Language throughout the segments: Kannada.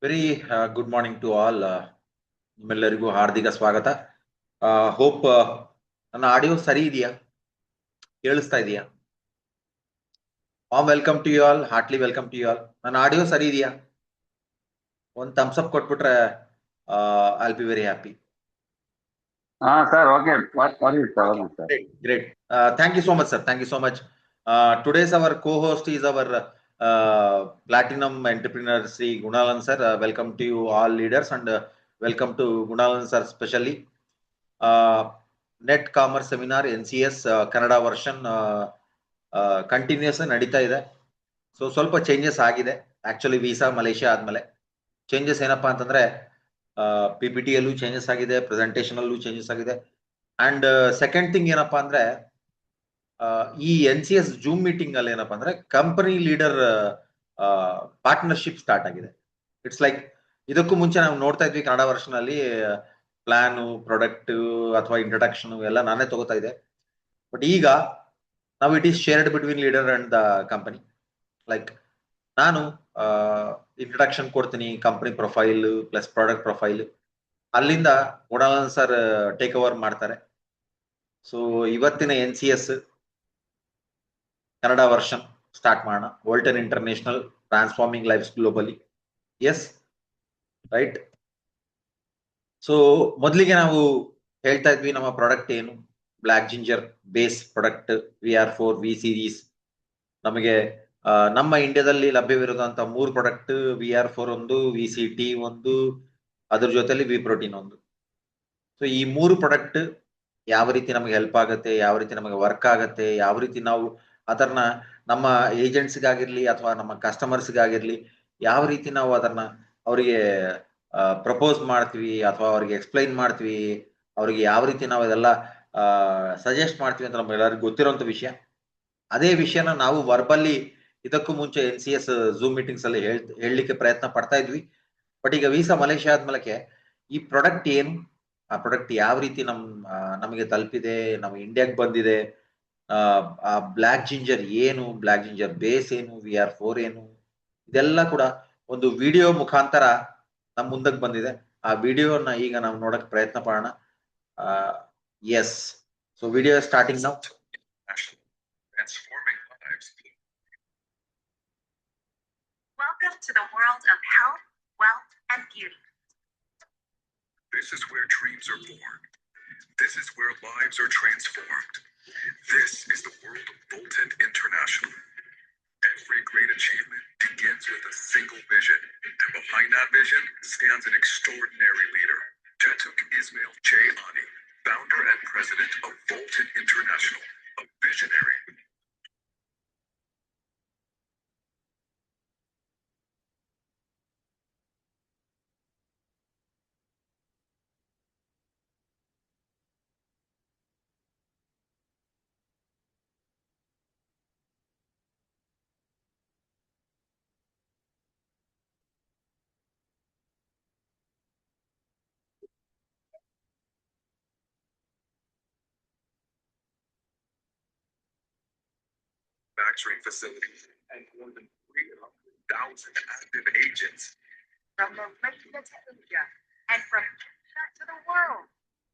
Very good morning to all. ನಿಮ್ಮೆಲ್ಲರಿಗೂ ಹಾರ್ದಿಕ ಸ್ವಾಗತ. ಹೋಪ್ ನನ್ನ ಆಡಿಯೋ ಸರಿ ಇದೆಯಾ, ಕೇಳಿಸ್ತಾ ಇದೆಯಾ? Welcome to you all, hearty welcome to you all. ನನ್ನ ಆಡಿಯೋ ಸರಿ ಇದೆಯಾ? ಒಂದು ಥಮ್ಸ್ ಅಪ್ ಕೊಟ್ಬಿಟ್ರೆ I will be very happy. Sir, okay. What is sir? Great. Thank you so much, sir. Thank you so much. Today's our co-host is our Platinum Entrepreneur Sri Gunalan sir. Welcome to you all leaders and welcome to Gunalan sir specially. Net commerce seminar NCS Kannada version continues ನಡೀತಾ ಇದೆ. ಸೊ ಸ್ವಲ್ಪ ಚೇಂಜಸ್ ಆಗಿದೆ ಆಕ್ಚುಲಿ ವೀಸಾ ಮಲೇಷಿಯಾ ಆದ್ಮೇಲೆ. ಚೇಂಜಸ್ ಏನಪ್ಪಾ ಅಂತಂದ್ರೆ PPT ಅಲ್ಲೂ ಚೇಂಜಸ್ ಆಗಿದೆ, ಪ್ರೆಸೆಂಟೇಷನ್ ಅಲ್ಲೂ ಚೇಂಜಸ್ ಆಗಿದೆ. ಅಂಡ್ ಸೆಕೆಂಡ್ ಥಿಂಗ್ ಏನಪ್ಪಾ ಅಂದ್ರೆ ಈ NCS ಜೂಮ್ ಮೀಟಿಂಗ್ ಅಲ್ಲಿ ಏನಪ್ಪಾ ಅಂದ್ರೆ ಕಂಪನಿ ಲೀಡರ್ ಪಾರ್ಟ್ನರ್ಶಿಪ್ ಸ್ಟಾರ್ಟ್ ಆಗಿದೆ. ಇಟ್ಸ್ ಲೈಕ್ ಇದಕ್ಕೂ ಮುಂಚೆ ನಾವು ನೋಡ್ತಾ ಇದ್ವಿ ಕನ್ನಡ ವರ್ಷನ್ ಅಲ್ಲಿ ಪ್ಲಾನು, ಪ್ರಾಡಕ್ಟ್ ಅಥವಾ ಇಂಟ್ರಡಕ್ಷನ್ ಎಲ್ಲ ನಾನೇ ತಗೋತಾ ಇದ್ದೆ. ಬಟ್ ಈಗ ನಾವು it is shared between leader and the company. Like ನಾನು ಇಂಟ್ರಡಕ್ಷನ್ ಕೊಡ್ತೀನಿ, company profile plus product profile, ಅಲ್ಲಿಂದ ಗುಣಾನಂದ್ ಸರ್ ಟೇಕ್ ಓವರ್ ಮಾಡ್ತಾರೆ. ಸೊ ಇವತ್ತಿನ NCS ಕನ್ನಡ ವರ್ಷನ್ ಸ್ಟಾರ್ಟ್ ಮಾಡೋಣ. Volten international transforming lives globally. Yes right. So ಮೊದಲಿಗೆ ನಾವು ಹೇಳ್ತಾ ಇದ್ವಿ ನಮ್ಮ ಪ್ರಾಡಕ್ಟ್ ಏನು, black ginger base product VR4 V series. ನಮಗೆ ನಮ್ಮ ಇಂಡಿಯಾದಲ್ಲಿ ಲಭ್ಯವಿರುವಂತ 3 ಪ್ರಾಡಕ್ಟ್, VR4 ಒಂದು, VCT ಒಂದು, ಅದ್ರ ಜೊತೆಲಿ ವಿ ಪ್ರೋಟೀನ್ ಒಂದು. ಸೊ ಈ 3 ಪ್ರಾಡಕ್ಟ್ ಯಾವ ರೀತಿ ನಮಗೆ ಹೆಲ್ಪ್ ಆಗುತ್ತೆ, ಯಾವ ರೀತಿ ನಮಗೆ ವರ್ಕ್ ಆಗುತ್ತೆ, ಯಾವ ರೀತಿ ನಾವು ಅದನ್ನ ನಮ್ಮ ಏಜೆಂಟ್ಸ್ಗಾಗಿರ್ಲಿ ಅಥವಾ ನಮ್ಮ ಕಸ್ಟಮರ್ಸ್ಗಾಗಿರ್ಲಿ ಯಾವ ರೀತಿ ನಾವು ಅದನ್ನ ಅವರಿಗೆ ಪ್ರಪೋಸ್ ಮಾಡ್ತೀವಿ ಅಥವಾ ಅವ್ರಿಗೆ ಎಕ್ಸ್ಪ್ಲೈನ್ ಮಾಡ್ತೀವಿ, ಅವ್ರಿಗೆ ಯಾವ ರೀತಿ ನಾವು ಇದೆಲ್ಲ ಸಜೆಸ್ಟ್ ಮಾಡ್ತೀವಿ ಅಂತ ನಮ್ಗೆಲ್ಲರಿಗೂ ಗೊತ್ತಿರೋಂಥ ವಿಷಯ. ಅದೇ ವಿಷಯನ ನಾವು ವರ್ಬಲ್ಲಿ ಇದಕ್ಕೂ ಮುಂಚೆ NCS ಜೂಮ್ ಮೀಟಿಂಗ್ಸ್ ಅಲ್ಲಿ ಹೇಳಲಿಕ್ಕೆ ಪ್ರಯತ್ನ ಪಡ್ತಾ ಇದ್ವಿ. ಬಟ್ ಈಗ ವೀಸಾ ಮಲೇಷಿಯಾ ಆದ್ಮೇಲೆ ಈ ಪ್ರಾಡಕ್ಟ್ ಏನು, ಆ ಪ್ರಾಡಕ್ಟ್ ಯಾವ ರೀತಿ ನಮಗೆ ತಲುಪಿದೆ, ನಮ್ಮ ಇಂಡಿಯಾಗೆ ಬಂದಿದೆ, ಆ ಬ್ಲ್ಯಾಕ್ ಜಿಂಜರ್ ಏನು, ಬ್ಲ್ಯಾಕ್ ಜಿಂಜರ್ ಬೇಸ್ ಏನು, VR4 ಏನು, ಇದೆಲ್ಲ ಕೂಡ ಒಂದು ವಿಡಿಯೋ ಮುಖಾಂತರ ನಮ್ಮ ಮುಂದಕ್ಕೆ ಬಂದಿದೆ. ಆ ವಿಡಿಯೋನ ಈಗ ನಾವು ನೋಡಕ್ ಪ್ರಯತ್ನ ಪಡೋಣ. ಎಸ್, ಸೊ ವಿಡಿಯೋ ಸ್ಟಾರ್ಟಿಂಗ್ ನಾವು. Welcome to the world of health, wealth, and beauty. This is where dreams are born. This is where lives are transformed. This is the world of Voltent International. Every great achievement begins with a single vision, and behind that vision stands an extraordinary leader, Datuk Ismail J. Ani, founder and president of Voltent International, a visionary. Manufacturing facilities and more than 300,000 active agents. From Malaysia to India, and from India to the world.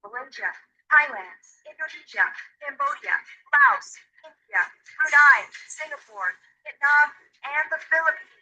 Malaysia, Thailand, Indonesia, Cambodia, Laos, India, Brunei, Singapore, Vietnam, and the Philippines.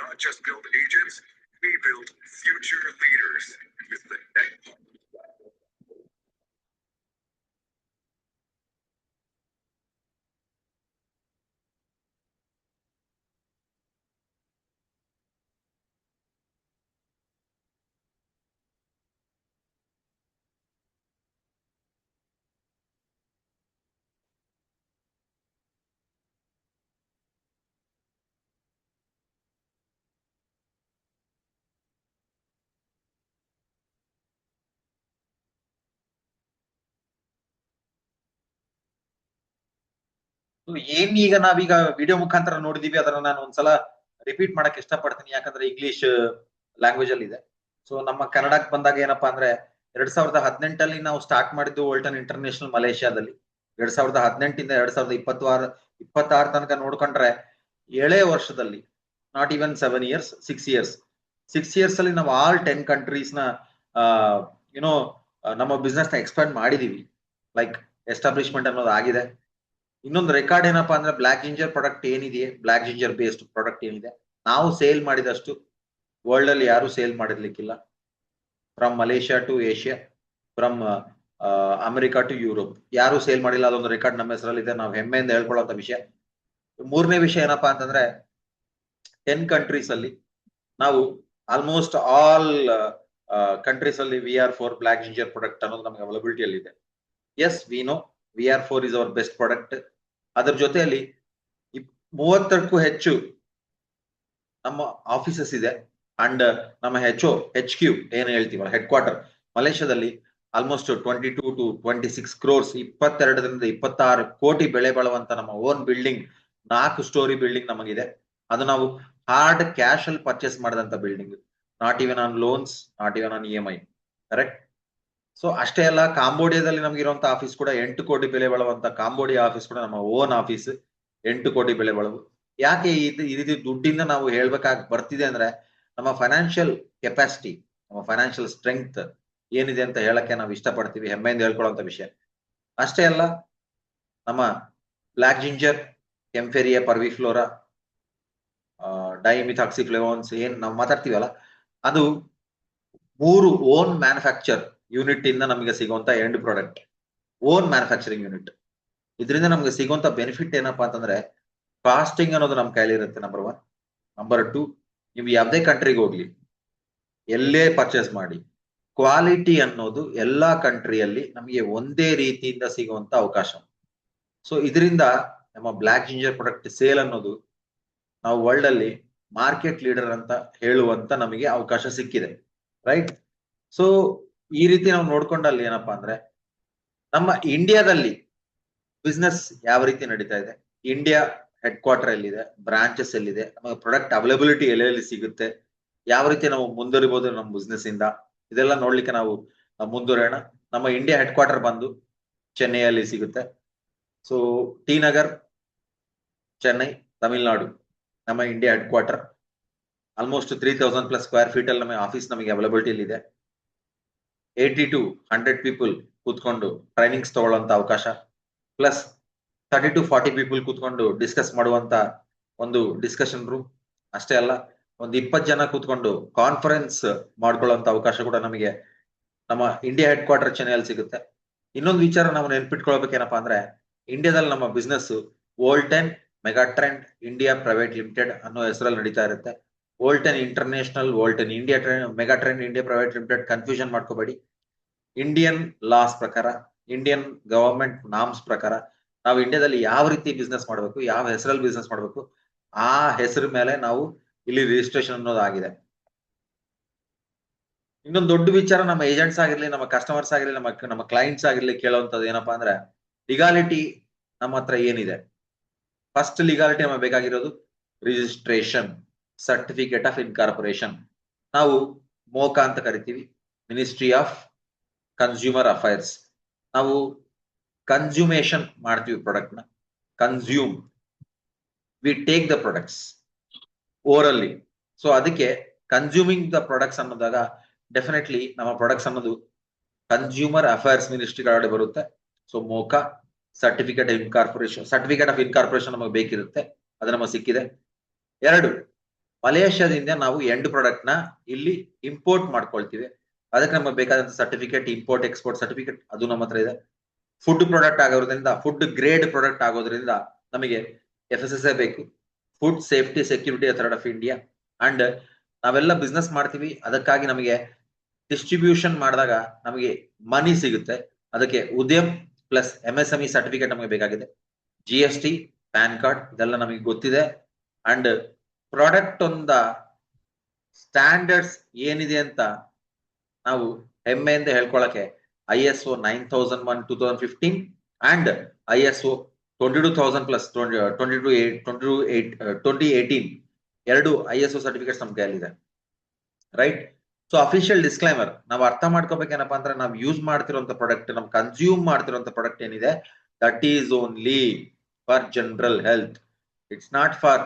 not just build agents, we build future leaders with the net. So, ಏನ್ ಈಗ ನಾವೀಗ ವಿಡಿಯೋ ಮುಖಾಂತರ ನೋಡಿದೀವಿ ಅದನ್ನ ನಾನು ಒಂದ್ಸಲ ರಿಪೀಟ್ ಮಾಡಕ್ ಇಷ್ಟಪಡ್ತೀನಿ, ಯಾಕಂದ್ರೆ ಇಂಗ್ಲಿಷ್ ಲ್ಯಾಂಗ್ವೇಜ್ ಅಲ್ಲಿ ಇದೆ. ಸೊ ನಮ್ಮ ಕನ್ನಡಕ್ಕೆ ಬಂದಾಗ ಏನಪ್ಪಾ ಅಂದ್ರೆ 2018 ನಾವು ಸ್ಟಾರ್ಟ್ ಮಾಡಿದ್ದು ವೋಲ್ಟನ್ ಇಂಟರ್ನ್ಯಾಷನಲ್ ಮಲೇಷ್ಯಾದಲ್ಲಿ. 2018 2026 ತನಕ ನೋಡ್ಕೊಂಡ್ರೆ 7 ವರ್ಷದಲ್ಲಿ, ನಾಟ್ ಈವನ್ 7 years, 6 years ಅಲ್ಲಿ ನಾವು ಆಲ್ 10 countries ನ ಯುನೋ ನಮ್ಮ ಬಿಸ್ನೆಸ್ ನ ಎಕ್ಸ್ಪ್ಯಾಂಡ್ ಮಾಡಿದೀವಿ. ಲೈಕ್ ಎಸ್ಟಾಬ್ಲಿಷ್ಮೆಂಟ್ ಅನ್ನೋದು ಆಗಿದೆ. ಇನ್ನೊಂದು ರೆಕಾರ್ಡ್ ಏನಪ್ಪಾ ಅಂದ್ರೆ ಬ್ಲಾಕ್ ಜಿಂಜರ್ ಪ್ರಾಡಕ್ಟ್ ಏನಿದೆ, ಬ್ಲಾಕ್ ಜಿಂಜರ್ ಬೇಸ್ಡ್ ಪ್ರಾಡಕ್ಟ್ ಏನಿದೆ, ನಾವು ಸೇಲ್ ಮಾಡಿದಷ್ಟು ವರ್ಲ್ಡ್ ಅಲ್ಲಿ ಯಾರು ಸೇಲ್ ಮಾಡಿರ್ಲಿಕ್ಕಿಲ್ಲ. From Malaysia to Asia, from America to Europe ಯಾರು ಸೇಲ್ ಮಾಡಿಲ್ಲ. ಅದೊಂದು ರೆಕಾರ್ಡ್ ನಮ್ಮ ಹೆಸರಲ್ಲಿ ಇದೆ, ನಾವು ಹೆಮ್ಮೆಯಿಂದ ಹೇಳ್ಕೊಳ್ಳೋ ವಿಷಯ. ಮೂರನೇ ವಿಷಯ ಏನಪ್ಪಾ ಅಂತಂದ್ರೆ 10 countries ಅಲ್ಲಿ ನಾವು ಆಲ್ಮೋಸ್ಟ್ ಆಲ್ ಕಂಟ್ರೀಸ್ ಅಲ್ಲಿ VR4 ಬ್ಲಾಕ್ ಜಿಂಜರ್ ಪ್ರಾಡಕ್ಟ್ ಅನ್ನೋದು ನಮಗೆ ಅವೈಲಬಿಲಿಟಿ ಅಲ್ಲಿ ಇದೆ. Yes we know VR4 is our best product. ಅದರ ಜೊತೆಯಲ್ಲಿ 30ಕ್ಕೂ ಹೆಚ್ಚು ನಮ್ಮ ಆಫೀಸಸ್ ಇದೆ. ಅಂಡ್ ನಮ್ಮ HQ ಏನ್ ಹೇಳ್ತೀವಲ್ಲ, ಹೆಡ್ ಕ್ವಾರ್ಟರ್ ಮಲೇಷ್ಯಾದಲ್ಲಿ ಆಲ್ಮೋಸ್ಟ್ 22 to 26 crores, 22ರಿಂದ 26 ಕೋಟಿ ಬೆಲೆ ಬಾಳುವಂತ ನಮ್ಮ ಓನ್ ಬಿಲ್ಡಿಂಗ್, 4 story ಬಿಲ್ಡಿಂಗ್ ನಮಗಿದೆ. ಅದು ನಾವು ಹಾರ್ಡ್ ಕ್ಯಾಶ್ ಅಲ್ಲಿ ಪರ್ಚೇಸ್ ಮಾಡಿದಂತ building, not even on loans, not even on EMI. Correct. So ಅಷ್ಟೇ ಅಲ್ಲ, ಕಾಂಬೋಡಿಯಾದಲ್ಲಿ ನಮ್ಗೆ ಇರುವಂತ ಆಫೀಸ್ ಕೂಡ 8 ಕೋಟಿ ಬೆಲೆ ಬಾಳುವಂತ ಕಾಂಬೋಡಿಯಾ ಆಫೀಸ್ ಕೂಡ ನಮ್ಮ ಓನ್ ಆಫೀಸ್, 8 ಕೋಟಿ ಬೆಲೆ ಬಾಳುವು. ಯಾಕೆ ಈ ರೀತಿ ದುಡ್ಡಿಂದ ನಾವು ಹೇಳ್ಬೇಕಾಗಿ ಬರ್ತಿದೆ ಅಂದ್ರೆ, ನಮ್ಮ ಫೈನಾನ್ಷಿಯಲ್ ಕೆಪಾಸಿಟಿ, ನಮ್ಮ ಫೈನಾನ್ಷಿಯಲ್ ಸ್ಟ್ರೆಂಗ್ತ್ ಏನಿದೆ ಅಂತ ಹೇಳಕ್ಕೆ ನಾವು ಇಷ್ಟಪಡ್ತೀವಿ, ಹೆಮ್ಮೆಯಿಂದ ಹೇಳ್ಕೊಳ್ಳುವಂತ ವಿಷಯ. ಅಷ್ಟೇ ಅಲ್ಲ, ನಮ್ಮ ಬ್ಲಾಕ್ ಜಿಂಜರ್, ಕೆಂಫೆರಿಯಾ ಪರ್ವಿಫ್ಲೋರಾ, ಡೈಮಿಥಾಕ್ಸಿಫ್ಲೆವಾನ್ಸ್ ಏನ್ ನಾವು ಮಾತಾಡ್ತೀವಲ್ಲ, ಅದು 3 ಓನ್ ಮ್ಯಾನುಫ್ಯಾಕ್ಚರ್ ಯೂನಿಟ್ ಇಂದ ನಮಗೆ ಸಿಗುವಂತ end product, own manufacturing unit. ಇದರಿಂದ ನಮ್ಗೆ ಸಿಗುವಂತ ಬೆನಿಫಿಟ್ ಏನಪ್ಪಾ ಅಂತಂದ್ರೆ, ಕಾಸ್ಟಿಂಗ್ ಅನ್ನೋದು ನಮ್ಮ ಕೈಲಿರುತ್ತೆ, ನಂಬರ್ 1. ನಂಬರ್ 2, ನೀವು ಯಾವುದೇ ಕಂಟ್ರಿಗೆ ಹೋಗ್ಲಿ, ಎಲ್ಲೇ ಪರ್ಚೇಸ್ ಮಾಡಿ, ಕ್ವಾಲಿಟಿ ಅನ್ನೋದು ಎಲ್ಲಾ ಕಂಟ್ರಿಯಲ್ಲಿ ನಮಗೆ ಒಂದೇ ರೀತಿಯಿಂದ ಸಿಗುವಂತ ಅವಕಾಶ. ಸೊ ಇದರಿಂದ ನಮ್ಮ ಬ್ಲಾಕ್ ಜಿಂಜರ್ ಪ್ರಾಡಕ್ಟ್ ಸೇಲ್ ಅನ್ನೋದು ನಾವು ವರ್ಲ್ಡ್ ಅಲ್ಲಿ ಮಾರ್ಕೆಟ್ ಲೀಡರ್ ಅಂತ ಹೇಳುವಂತ ನಮಗೆ ಅವಕಾಶ ಸಿಕ್ಕಿದೆ. ರೈಟ್. ಸೊ ಈ ರೀತಿ ನಾವು ನೋಡ್ಕೊಂಡಲ್ಲಿ ಏನಪ್ಪಾ ಅಂದ್ರೆ, ನಮ್ಮ ಇಂಡಿಯಾದಲ್ಲಿ ಬಿಸ್ನೆಸ್ ಯಾವ ರೀತಿ ನಡೀತಾ ಇದೆ, ಇಂಡಿಯಾ ಹೆಡ್ ಕ್ವಾರ್ಟರ್ ಎಲ್ಲಿದೆ, ಬ್ರಾಂಚಸ್ ಎಲ್ಲಿದೆ, ನಮ್ಮ ಪ್ರಾಡಕ್ಟ್ ಅವೈಲಬಿಲಿಟಿ ಎಲ್ಲೆಲ್ಲಿ ಸಿಗುತ್ತೆ, ಯಾವ ರೀತಿ ನಾವು ಮುಂದುವರಿಬಹುದು ನಮ್ಮ ಬಿಸ್ನೆಸ್ ಇಂದ, ಇದೆಲ್ಲ ನೋಡ್ಲಿಕ್ಕೆ ನಾವು ಮುಂದುವರೋಣ. ನಮ್ಮ ಇಂಡಿಯಾ ಹೆಡ್ ಕ್ವಾರ್ಟರ್ ಬಂದು ಚೆನ್ನೈಯಲ್ಲಿ ಸಿಗುತ್ತೆ. ಸೊ ಟಿ ನಗರ್, ಚೆನ್ನೈ, ತಮಿಳ್ನಾಡು ನಮ್ಮ India head quarter. Almost 3000+ square feet ಅಲ್ಲಿ ನಮ್ಮ ಆಫೀಸ್ ನಮಗೆ ಅವೈಲಬಿಲಿಟಿ ಇದೆ. 80 to 100 people ಕೂತ್ಕೊಂಡು ಟ್ರೈನಿಂಗ್ಸ್ ತಗೊಳ್ಳುವಂತ ಅವಕಾಶ, ಪ್ಲಸ್ 30 to 40 people ಕೂತ್ಕೊಂಡು ಡಿಸ್ಕಸ್ ಮಾಡುವಂತ ಒಂದು ಡಿಸ್ಕಷನ್ ರೂಮ್. ಅಷ್ಟೇ ಅಲ್ಲ, ಒಂದು 20 ಜನ ಕೂತ್ಕೊಂಡು ಕಾನ್ಫರೆನ್ಸ್ ಮಾಡ್ಕೊಳ್ಳುವಂತ ಅವಕಾಶ ಕೂಡ ನಮಗೆ ನಮ್ಮ ಇಂಡಿಯಾ ಹೆಡ್ ಕ್ವಾರ್ಟರ್ ಚೆನ್ನೈಯಲ್ಲಿ ಸಿಗುತ್ತೆ. ಇನ್ನೊಂದು ವಿಚಾರ ನಾವು ನೆನ್ಪಿಟ್ಕೊಳ್ಬೇಕೇನಪ್ಪಾ ಅಂದ್ರೆ, ಇಂಡಿಯಾದಲ್ಲಿ ನಮ್ಮ business Volten megatrend India private limited ಅನ್ನೋ ಹೆಸರಲ್ಲಿ ನಡೀತಾ ಇರುತ್ತೆ. Volten international, Volten India megatrend India private limited confusion ಮಾಡ್ಕೋಬೇಡಿ. ಇಂಡಿಯನ್ ಲಾಸ್ ಪ್ರಕಾರ, ಇಂಡಿಯನ್ ಗವರ್ಮೆಂಟ್ ನಾಮ್ಸ್ ಪ್ರಕಾರ ನಾವು ಇಂಡಿಯಾದಲ್ಲಿ ಯಾವ ರೀತಿ ಬಿಸ್ನೆಸ್ ಮಾಡಬೇಕು, ಯಾವ ಹೆಸರಲ್ಲಿ ಬಿಸ್ನೆಸ್ ಮಾಡಬೇಕು, ಆ ಹೆಸರು ಮೇಲೆ ನಾವು ಇಲ್ಲಿ ರಿಜಿಸ್ಟ್ರೇಷನ್ ಅನ್ನೋದಾಗಿದೆ. ಇನ್ನೊಂದು ದೊಡ್ಡ ವಿಚಾರ, ನಮ್ಮ ಏಜೆಂಟ್ಸ್ ಆಗಿರ್ಲಿ, ನಮ್ಮ ಕಸ್ಟಮರ್ಸ್ ಆಗಿರ್ಲಿ, ನಮ್ಮ ಕ್ಲೈಂಟ್ಸ್ ಆಗಿರ್ಲಿ ಕೇಳುವಂತದ್ದು ಏನಪ್ಪಾ ಅಂದ್ರೆ, ಲಿಗಾಲಿಟಿ ನಮ್ಮ ಹತ್ರ ಏನಿದೆ. ಫಸ್ಟ್ ಲಿಗಾಲಿಟಿ ನಮಗೆ ಬೇಕಾಗಿರೋದು ರಿಜಿಸ್ಟ್ರೇಷನ್, ಸರ್ಟಿಫಿಕೇಟ್ ಆಫ್ ಇನ್ಕಾರ್ಪೊರೇಷನ್. ನಾವು ಮೋಕಾ ಅಂತ ಕರಿತೀವಿ, ಮಿನಿಸ್ಟ್ರಿ ಆಫ್ ಕನ್ಸ್ಯೂಮರ್ ಅಫೈರ್ಸ್. ನಾವು ಕನ್ಸ್ಯೂಮೇಷನ್ ಮಾಡ್ತೀವಿ ಪ್ರಾಡಕ್ಟ್ ನ, consume, we take the products ಓರಲ್ಲಿ. ಸೊ ಅದಕ್ಕೆ ಕನ್ಸ್ಯೂಮಿಂಗ್ ದ ಪ್ರಾಡಕ್ಟ್ಸ್ ಅನ್ನೋದಾಗ ಡೆಫಿನೆಟ್ಲಿ ನಮ್ಮ ಪ್ರಾಡಕ್ಟ್ಸ್ ಅನ್ನೋದು ಕನ್ಸ್ಯೂಮರ್ ಅಫೈರ್ಸ್ ಮಿನಿಸ್ಟ್ರಿ ಕೆಳಗಡೆ ಬರುತ್ತೆ. So MOCA certificate of incorporation ನಮಗೆ ಬೇಕಿರುತ್ತೆ, ಅದು ನಮಗೆ ಸಿಕ್ಕಿದೆ. 2, ಮಲೇಷ್ಯಾದಿಂದ ನಾವು ಎಂಡ್ ಪ್ರಾಡಕ್ಟ್ ನ ಇಲ್ಲಿ ಇಂಪೋರ್ಟ್ ಮಾಡ್ಕೊಳ್ತೀವಿ. ಅದಕ್ಕೆ ನಮಗೆ ಬೇಕಾದಂತ ಸರ್ಟಿಫಿಕೇಟ್, ಇಂಪೋರ್ಟ್ ಎಕ್ಸ್ಪೋರ್ಟ್ ಸರ್ಟಿಫಿಕೇಟ್ ಅದು ನಮ್ಮ ಹತ್ರ ಇದೆ. ಫುಡ್ ಪ್ರಾಡಕ್ಟ್ ಆಗೋದ್ರಿಂದ, ಫುಡ್ ಗ್ರೇಡ್ ಪ್ರಾಡಕ್ಟ್ ಆಗೋದ್ರಿಂದ ನಮಗೆ FSSAI ಬೇಕು, food safety security authority of India. And ನಾವೆಲ್ಲ ಬಿಸ್ನೆಸ್ ಮಾಡ್ತೀವಿ, ಅದಕ್ಕಾಗಿ ನಮಗೆ ಡಿಸ್ಟ್ರಿಬ್ಯೂಷನ್ ಮಾಡಿದಾಗ ನಮಗೆ ಮನಿ ಸಿಗುತ್ತೆ. ಅದಕ್ಕೆ ಉದ್ಯಮ್ ಪ್ಲಸ್ MSME ಸರ್ಟಿಫಿಕೇಟ್ ನಮಗೆ ಬೇಕಾಗಿದೆ. GST, ಪ್ಯಾನ್ ಕಾರ್ಡ್ ಇದೆಲ್ಲ ನಮಗೆ ಗೊತ್ತಿದೆ. ಅಂಡ್ ಪ್ರಾಡಕ್ಟ್ ಒಂದ ಸ್ಟ್ಯಾಂಡರ್ಡ್ಸ್ ಏನಿದೆ ಅಂತ ನಾವು ಹೆಮ್ಮೆಯಿಂದ ಹೇಳ್ಕೊಳಕ್ಕೆ ISO 9001 2015 ಅಂಡ್ ISO 22000 ಪ್ಲಸ್ 2018 ಎರಡು ISO ಸರ್ಟಿಫಿಕೇಟ್ಸ್ ನಮ್ಮ ಕೈಯಲ್ಲಿದೆ, ರೈಟ್? ಸೊ ಅಫಿಷಿಯಲ್ ಡಿಸ್ಕ್ಲೈಮರ್ ನಾವು ಅರ್ಥ ಮಾಡ್ಕೋಬೇಕೇನಪ್ಪಾ ಅಂದ್ರೆ, ನಾವು ಯೂಸ್ ಮಾಡ್ತಿರೋಂಥ ಪ್ರಾಡಕ್ಟ್, ನಾವು ಕನ್ಸ್ಯೂಮ್ ಮಾಡ್ತಿರೋಂಥ ಪ್ರಾಡಕ್ಟ್ ಏನಿದೆ, that is only for general health. It's not for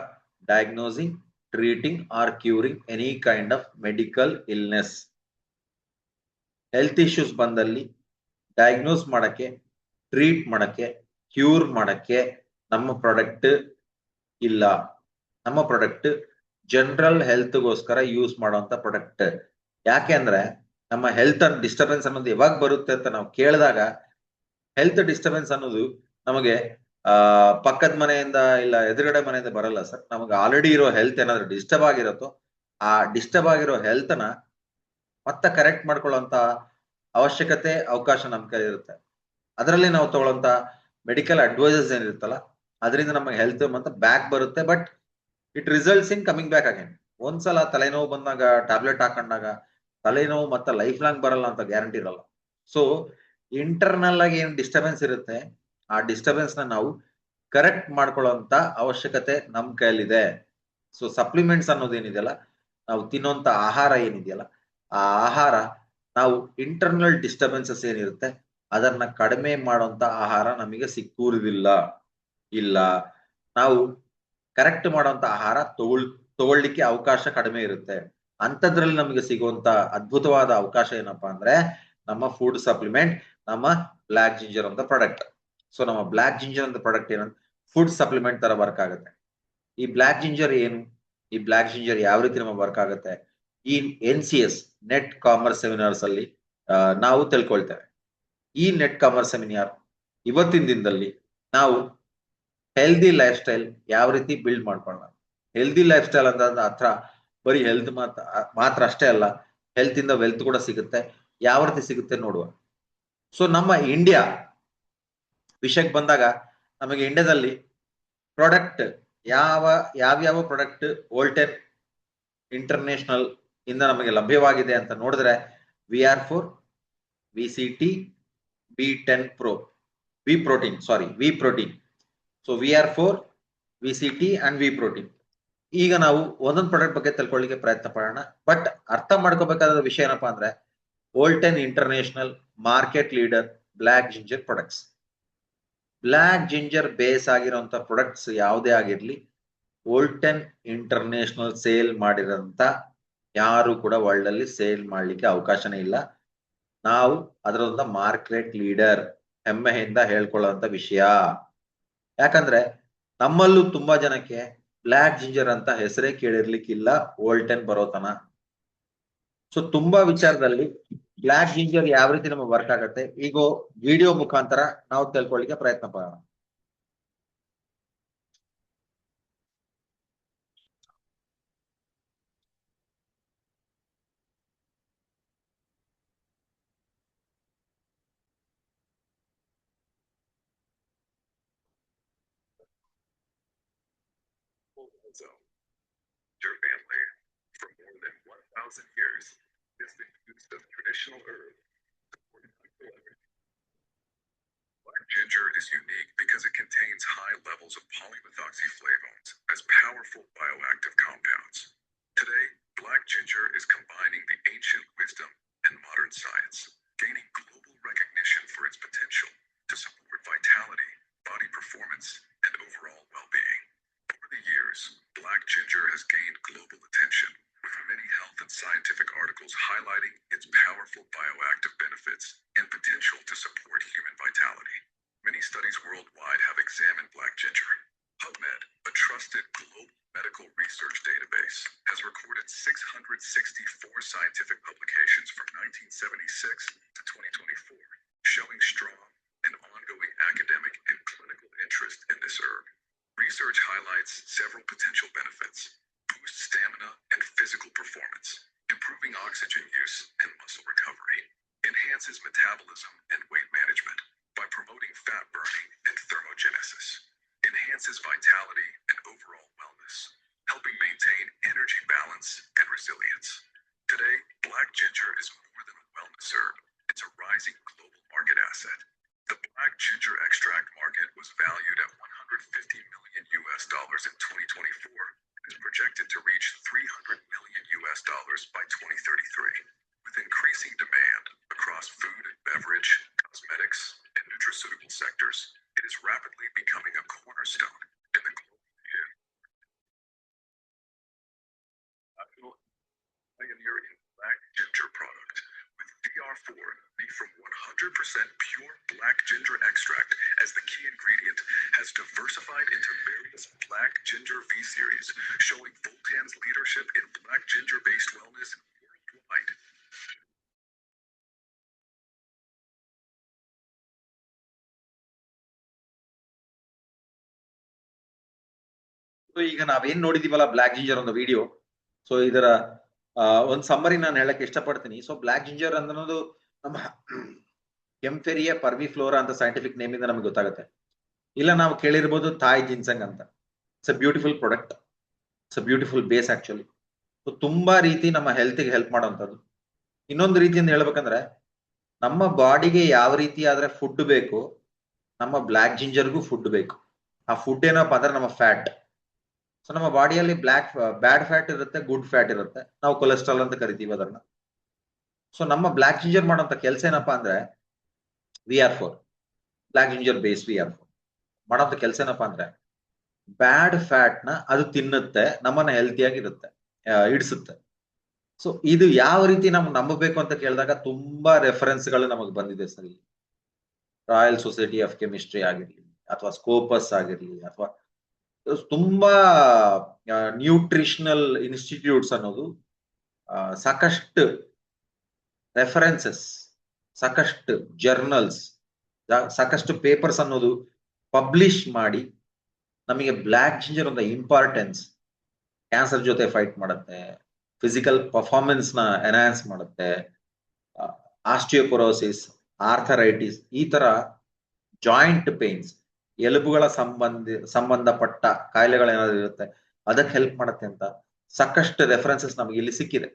diagnosing, treating or curing any kind of medical illness. Health issues ಬಂದಲ್ಲಿ ಡಯಾಗ್ನೋಸ್ ಮಾಡಕ್ಕೆ, ಟ್ರೀಟ್ ಮಾಡಕ್ಕೆ, ಕ್ಯೂರ್ ಮಾಡಕ್ಕೆ ನಮ್ಮ ಪ್ರಾಡಕ್ಟ್ ಇಲ್ಲ. ನಮ್ಮ ಪ್ರಾಡಕ್ಟ್ ಜನರಲ್ ಹೆಲ್ತ್ಗೋಸ್ಕರ ಯೂಸ್ ಮಾಡುವಂತ ಪ್ರಾಡಕ್ಟ್. ಯಾಕೆ ಅಂದ್ರೆ ನಮ್ಮ ಹೆಲ್ತ್ ಡಿಸ್ಟರ್ಬೆನ್ಸ್ ಅನ್ನೋದು ಯಾವಾಗ ಬರುತ್ತೆ ಅಂತ ನಾವು ಕೇಳಿದಾಗ, ಹೆಲ್ತ್ ಡಿಸ್ಟರ್ಬೆನ್ಸ್ ಅನ್ನೋದು ನಮಗೆ ಪಕ್ಕದ ಮನೆಯಿಂದ ಇಲ್ಲ ಎದುರುಗಡೆ ಮನೆಯಿಂದ ಬರಲ್ಲ ಸರ್. ನಮಗೆ ಆಲ್ರೆಡಿ ಇರೋ ಹೆಲ್ತ್ ಏನಾದ್ರು ಡಿಸ್ಟರ್ಬ್ ಆಗಿರುತ್ತೋ, ಆ ಡಿಸ್ಟರ್ಬ್ ಆಗಿರೋ ಹೆಲ್ತ್ ನ ಮತ್ತೆ ಕರೆಕ್ಟ್ ಮಾಡ್ಕೊಳ್ಳುವಂತ ಅವಶ್ಯಕತೆ, ಅವಕಾಶ ನಮ್ಮ ಕೈ ಇರುತ್ತೆ. ಅದರಲ್ಲಿ ನಾವು ತಗೊಳ್ಳೋಂತ ಮೆಡಿಕಲ್ ಅಡ್ವೈಸಸ್ ಏನಿರುತ್ತಲ್ಲ, ಅದರಿಂದ ನಮಗೆ ಹೆಲ್ತ್ ಮತ್ತೆ ಬ್ಯಾಕ್ ಬರುತ್ತೆ. But it results in coming back again. ಒಂದ್ಸಲ ತಲೆನೋವು ಬಂದಾಗ ಟ್ಯಾಬ್ಲೆಟ್ ಹಾಕೊಂಡಾಗ ತಲೆನೋವು ಮತ್ತೆ ಲೈಫ್ ಲಾಂಗ್ ಬರಲ್ಲ ಅಂತ ಗ್ಯಾರಂಟಿ ಇರಲ್ಲ. ಸೊ ಇಂಟರ್ನಲ್ ಆಗಿ ಏನ್ ಡಿಸ್ಟರ್ಬೆನ್ಸ್ ಇರುತ್ತೆ, ಆ ಡಿಸ್ಟರ್ಬೆನ್ಸ್ ನ ನಾವು ಕರೆಕ್ಟ್ ಮಾಡ್ಕೊಳ್ಳುವಂತ ಅವಶ್ಯಕತೆ ನಮ್ ಕೈಯಲ್ಲಿದೆ. ಸೊ ಸಪ್ಲಿಮೆಂಟ್ಸ್ ಅನ್ನೋದೇನಿದೆಯಲ್ಲ, ನಾವು ತಿನ್ನೋಂತ ಆಹಾರ ಏನಿದೆಯಲ್ಲ, ಆ ಆಹಾರ ನಾವು ಇಂಟರ್ನಲ್ ಡಿಸ್ಟರ್ಬೆನ್ಸಸ್ ಏನಿರುತ್ತೆ ಅದನ್ನ ಕಡಿಮೆ ಮಾಡುವಂತ ಆಹಾರ ನಮಗೆ ಸಿಕ್ಕೂರುದಿಲ್ಲ. ಇಲ್ಲ, ನಾವು ಕರೆಕ್ಟ್ ಮಾಡುವಂತ ಆಹಾರ ತಗೊಳ್ಳಿಕ್ಕೆ ಅವಕಾಶ ಕಡಿಮೆ ಇರುತ್ತೆ. ಅಂತದ್ರಲ್ಲಿ ನಮಗೆ ಸಿಗುವಂತ ಅದ್ಭುತವಾದ ಅವಕಾಶ ಏನಪ್ಪಾ ಅಂದ್ರೆ, ನಮ್ಮ ಫುಡ್ ಸಪ್ಲಿಮೆಂಟ್, ನಮ್ಮ ಬ್ಲಾಕ್ ಜಿಂಜರ್ ಅಂತ ಪ್ರಾಡಕ್ಟ್. ಸೊ ನಮ್ಮ ಬ್ಲಾಕ್ ಜಿಂಜರ್ ಅಂತ ಪ್ರಾಡಕ್ಟ್ ಏನಂತ ಫುಡ್ ಸಪ್ಲಿಮೆಂಟ್ ತರ ವರ್ಕ್ ಆಗುತ್ತೆ. ಈ ಬ್ಲಾಕ್ ಜಿಂಜರ್ ಏನು, ಈ ಬ್ಲಾಕ್ ಜಿಂಜರ್ ಯಾವ ರೀತಿ ನಮಗೆ ವರ್ಕ್ ಆಗುತ್ತೆ, ಈ NCS ನೆಟ್ ಕಾಮರ್ಸ್ ಸೆಮಿನಾರ್ಸ್ ಅಲ್ಲಿ ನಾವು ತಿಳ್ಕೊಳ್ತೇವೆ. ಈ ನೆಟ್ ಕಾಮರ್ಸ್ ಸೆಮಿನಾರ್ ಇವತ್ತಿನ ದಿನದಲ್ಲಿ ನಾವು ಹೆಲ್ದಿ ಲೈಫ್ ಸ್ಟೈಲ್ ಯಾವ ರೀತಿ ಬಿಲ್ಡ್ ಮಾಡ್ಕೊಳ್ಳೋಣ. ಹೆಲ್ದಿ ಲೈಫ್ ಸ್ಟೈಲ್ ಅಂತ ಹತ್ರ ಬರೀ ಹೆಲ್ತ್ ಮಾತ್ರ ಅಷ್ಟೇ ಅಲ್ಲ, ಹೆಲ್ತ್ ಇಂದ ವೆಲ್ತ್ ಕೂಡ ಸಿಗುತ್ತೆ. ಯಾವ ರೀತಿ ಸಿಗುತ್ತೆ ನೋಡುವ. ಸೊ ನಮ್ಮ ಇಂಡಿಯಾ ವಿಷಯಕ್ಕೆ ಬಂದಾಗ, ನಮಗೆ ಇಂಡಿಯಾದಲ್ಲಿ ಪ್ರಾಡಕ್ಟ್ ಯಾವ್ಯಾವ ಪ್ರಾಡಕ್ಟ್ ವೋಲ್ಟೆನ್ ಇಂಟರ್ನ್ಯಾಷನಲ್ ಇಂದ ನಮಗೆ ಲಭ್ಯವಾಗಿದೆ ಅಂತ ನೋಡಿದ್ರೆ, VR4, VCT, B10 Pro, V protein. So VR4, VCT and V protein. ಈಗ ನಾವು ಒಂದೊಂದು ಪ್ರಾಡಕ್ಟ್ ಬಗ್ಗೆ ತಿಳ್ಕೊಳ್ಳಿಕ್ಕೆ ಪ್ರಯತ್ನ ಪಡೋಣ. ಬಟ್ ಅರ್ಥ ಮಾಡ್ಕೋಬೇಕಾದ ವಿಷಯ ಏನಪ್ಪಾ ಅಂದ್ರೆ, Volten international market leader black ginger products. Black ginger base ಆಗಿರುವಂತ ಪ್ರಾಡಕ್ಟ್ಸ್ ಯಾವುದೇ ಆಗಿರ್ಲಿ, ವೋಲ್ಟೆನ್ ಇಂಟರ್ನ್ಯಾಷನಲ್ ಸೇಲ್ ಮಾಡಿರೋಂತ ಯಾರು ಕೂಡ ವರ್ಲ್ಡ್ ಅಲ್ಲಿ ಸೇಲ್ ಮಾಡ್ಲಿಕ್ಕೆ ಅವಕಾಶನೇ ಇಲ್ಲ. ನಾವು ಅದರೊಂದ ಮಾರ್ಕೆಟ್ ಲೀಡರ್, ಹೆಮ್ಮೆಯಿಂದ ಹೇಳ್ಕೊಳ್ಳುವಂತ ವಿಷಯ. ಯಾಕಂದ್ರೆ ನಮ್ಮಲ್ಲೂ ತುಂಬಾ ಜನಕ್ಕೆ ಬ್ಲಾಕ್ ಜಿಂಜರ್ ಅಂತ ಹೆಸರೇ ಕೇಳಿರ್ಲಿಕ್ಕಿಲ್ಲ ವೋಲ್ಟೆನ್ ಬರೋತನ. ಸೊ ತುಂಬಾ ವಿಚಾರದಲ್ಲಿ ಬ್ಲಾಕ್ ಜಿಂಜರ್ ಯಾವ ರೀತಿ ನಮಗೆ ವರ್ಕ್ ಆಗುತ್ತೆ, ಈಗ ವಿಡಿಯೋ ಮುಖಾಂತರ ನಾವು ತಿಳ್ಕೊಳ್ಳಿಕ್ಕೆ ಪ್ರಯತ್ನ ಪಡೋಣ. So, your family, for more than 1,000 years, has been used as traditional herb. Black ginger is unique because it contains high levels of polymethoxyflavones as powerful bioactive compounds. Today, black ginger is combining the ancient wisdom and modern science, gaining global recognition for its potential to support vitality, body performance, and overall well-being. Over the years, black ginger has gained global attention, with many health and scientific articles highlighting its powerful bioactive benefits and potential to support human vitality. Many studies worldwide have examined black ginger. PubMed, a trusted global Medical Research Database has recorded 664 scientific publications from 1976 to 2024, showing strong and ongoing academic and clinical interest in this herb. Research highlights several potential benefits: boost stamina and physical performance, improving oxygen use and muscle recovery, enhances metabolism and weight management by promoting fat burning and thermogenesis, enhances vitality and overall wellness, helping maintain energy balance and resilience. Today, black ginger is more than a wellness herb. It's a rising global market asset. The black ginger extract market was valued at $150 million in 2024 and is projected to reach $300 million by 2033. With increasing demand across food and beverage, cosmetics, and nutraceutical sectors, it is rapidly becoming a cornerstone in the global pioneer in black ginger product. With DR4 made from 100% pure black ginger extract as the key ingredient, has diversified into various black ginger V series, showing Voltan's leadership in black ginger-based wellness worldwide. So ಈಗ ನಾವೇನ್ ನೋಡಿದೀವಲ್ಲ ಬ್ಲಾಕ್ ಜಿಂಜರ್ ಒಂದು ವಿಡಿಯೋ, ಸೊ ಇದರ ಒಂದು ಸಮ್ಮರಿ ನಾನು ಹೇಳಕ್ ಇಷ್ಟಪಡ್ತೀನಿ. ಸೊ ಬ್ಲಾಕ್ ಜಿಂಜರ್ ಅನ್ನೋದು ನಮ್ಮ ಕೆಂಫೆರಿಯಾ ಪರ್ವಿಫ್ಲೋರಾ ಅಂತ ಸೈಂಟಿಫಿಕ್ ನೇಮ್ ಇಂದ ನಮ್ಗೆ ಗೊತ್ತಾಗುತ್ತೆ. ಇಲ್ಲ ನಾವು ಕೇಳಿರ್ಬೋದು ಥಾಯ್ ಜಿನ್ಸಂಗ್ ಅಂತ. It's a beautiful product, it's a beautiful base actually. So ತುಂಬಾ ರೀತಿ ನಮ್ಮ ಹೆಲ್ತ್ಗೆ ಹೆಲ್ಪ್ ಮಾಡೋವಂಥದ್ದು. ಇನ್ನೊಂದು ರೀತಿಯಿಂದ ಹೇಳ್ಬೇಕಂದ್ರೆ, ನಮ್ಮ ಬಾಡಿಗೆ ಯಾವ ರೀತಿ ಆದ್ರೆ ಫುಡ್ ಬೇಕು, ನಮ್ಮ ಬ್ಲಾಕ್ ಜಿಂಜರ್ಗೂ ಫುಡ್ ಬೇಕು. ಆ ಫುಡ್ ಏನಪ್ಪಾ ಅಂದ್ರೆ ನಮ್ಮ ಫ್ಯಾಟ್. ಸೊ ನಮ್ಮ ಬಾಡಿಯಲ್ಲಿ ಬ್ಯಾಡ್ ಫ್ಯಾಟ್ ಇರುತ್ತೆ, ಗುಡ್ ಫ್ಯಾಟ್ ಇರುತ್ತೆ. ನಾವು ಕೊಲೆಸ್ಟ್ರಾಲ್ ಅಂತ ಕರಿತೀವಿ ಅದನ್ನ. ಸೊ ನಮ್ಮ ಬ್ಲಾಕ್ ಜಿಂಜರ್ ಮಾಡೋಂಥ ಕೆಲಸ ಏನಪ್ಪಾ ಅಂದ್ರೆ VR4, block ginger base VR4 ಮಾಡೋಂಥ ಕೆಲಸ ಏನಪ್ಪಾ ಅಂದ್ರೆ ಬ್ಯಾಡ್ ಫ್ಯಾಟ್ ನ ಅದು ತಿನ್ನುತ್ತೆ, ನಮ್ಮನ್ನ ಹೆಲ್ತಿಯಾಗಿರುತ್ತೆ, ಇಡಿಸುತ್ತೆ. ಸೊ ಇದು ಯಾವ ರೀತಿ ನಮ್ಗೆ ನಂಬಬೇಕು ಅಂತ ಕೇಳಿದಾಗ ತುಂಬಾ ರೆಫರೆನ್ಸ್ ಗಳು ನಮಗೆ ಬಂದಿದೆ sir. Royal society of chemistry ಆಗಿರ್ಲಿ, ಅಥವಾ ಸ್ಕೋಪಸ್ ಆಗಿರ್ಲಿ, ಅಥವಾ ತುಂಬಾ ನ್ಯೂಟ್ರಿಷನಲ್ ಇನ್ಸ್ಟಿಟ್ಯೂಟ್ಸ್ ಅನ್ನೋದು ಸಾಕಷ್ಟು ರೆಫರೆನ್ಸಸ್, ಸಾಕಷ್ಟು ಜರ್ನಲ್ಸ್, ಸಾಕಷ್ಟು ಪೇಪರ್ಸ್ ಅನ್ನೋದು ಪಬ್ಲಿಷ್ ಮಾಡಿ ನಮಗೆ ಬ್ಲಾಕ್ ಜಿಂಜರ್ ಒಂದು ಇಂಪಾರ್ಟೆನ್ಸ್, ಕ್ಯಾನ್ಸರ್ ಜೊತೆ ಫೈಟ್ ಮಾಡುತ್ತೆ, ಫಿಸಿಕಲ್ ಪರ್ಫಾರ್ಮೆನ್ಸ್ ನ ಎನ್ಹಾನ್ಸ್ ಮಾಡುತ್ತೆ, ಆಸ್ಟಿಯೋಪೊರೋಸಿಸ್, ಆರ್ಥರೈಟಿಸ್, ಈ ತರ ಜಾಯಿಂಟ್ ಪೇನ್ಸ್, ಎಲುಬುಗಳ ಸಂಬಂಧಪಟ್ಟ ಕಾಯಿಲೆಗಳೇನಾದ್ರು ಇರುತ್ತೆ ಅದಕ್ಕೆ ಹೆಲ್ಪ್ ಮಾಡುತ್ತೆ ಅಂತ ಸಾಕಷ್ಟು ರೆಫರೆನ್ಸಸ್ ನಮಗೆ ಇಲ್ಲಿ ಸಿಕ್ಕಿದೆ.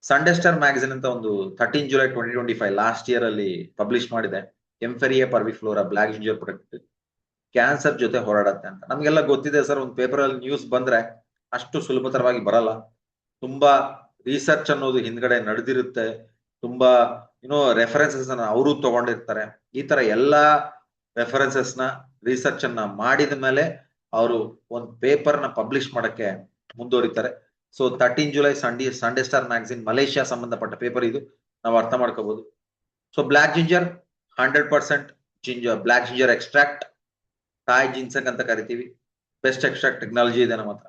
ಸಂಡೇ ಸ್ಟಾರ್ ಮ್ಯಾಗಝಿನ್ ಅಂತ ಒಂದು 13 ಜುಲೈ 2025 ಲಾಸ್ಟ್ ಇಯರ್ ಅಲ್ಲಿ ಪಬ್ಲಿಷ್ ಮಾಡಿದೆ. ಕೆಂಫೆರಿಯಾ ಪರ್ವಿಫ್ಲೋರಾ ಬ್ಲಾಕ್ ಜಿಂಜರ್ ಪ್ರಾಡಕ್ಟ್ ಕ್ಯಾನ್ಸರ್ ಜೊತೆ ಹೋರಾಡತ್ತೆ ಅಂತ. ನಮ್ಗೆಲ್ಲ ಗೊತ್ತಿದೆ ಸರ್, ಒಂದು ಪೇಪರ್ ಅಲ್ಲಿ ನ್ಯೂಸ್ ಬಂದ್ರೆ ಅಷ್ಟು ಸುಲಭತರವಾಗಿ ಬರಲ್ಲ. ತುಂಬಾ ರಿಸರ್ಚ್ ಅನ್ನೋದು ಹಿಂದ್ಗಡೆ ನಡೆದಿರುತ್ತೆ, ತುಂಬಾ ರೆಫರೆನ್ಸಸ್ ಅನ್ನ ಅವರು ತಗೊಂಡಿರ್ತಾರೆ. ಈ ತರ ಎಲ್ಲಾ ರೆಫರೆನ್ಸಸ್ ನ ರಿಸರ್ಚ್ ಅನ್ನ ಮಾಡಿದ ಮೇಲೆ ಅವರು ಒಂದು ಪೇಪರ್ ನ ಪಬ್ಲಿಷ್ ಮಾಡಕ್ಕೆ ಮುಂದುವರಿತಾರೆ. So 13 July Sunday Star magazine Malaysia ಸಂಬಂಧಪಟ್ಟ ಪೇಪರ್ ಇದು, ನಾವು ಅರ್ಥ ಮಾಡ್ಕೋಬಹುದು. So black ginger 100% ginger, black ginger extract, Thai ginseng ಅಂತ ಕರಿತೀವಿ. ಬೆಸ್ಟ್ ಎಕ್ಸ್ಟ್ರಾಕ್ಟ್ ಟೆಕ್ನಾಲಜಿ ಇದೆ ನಮ್ಮ ಹತ್ರ.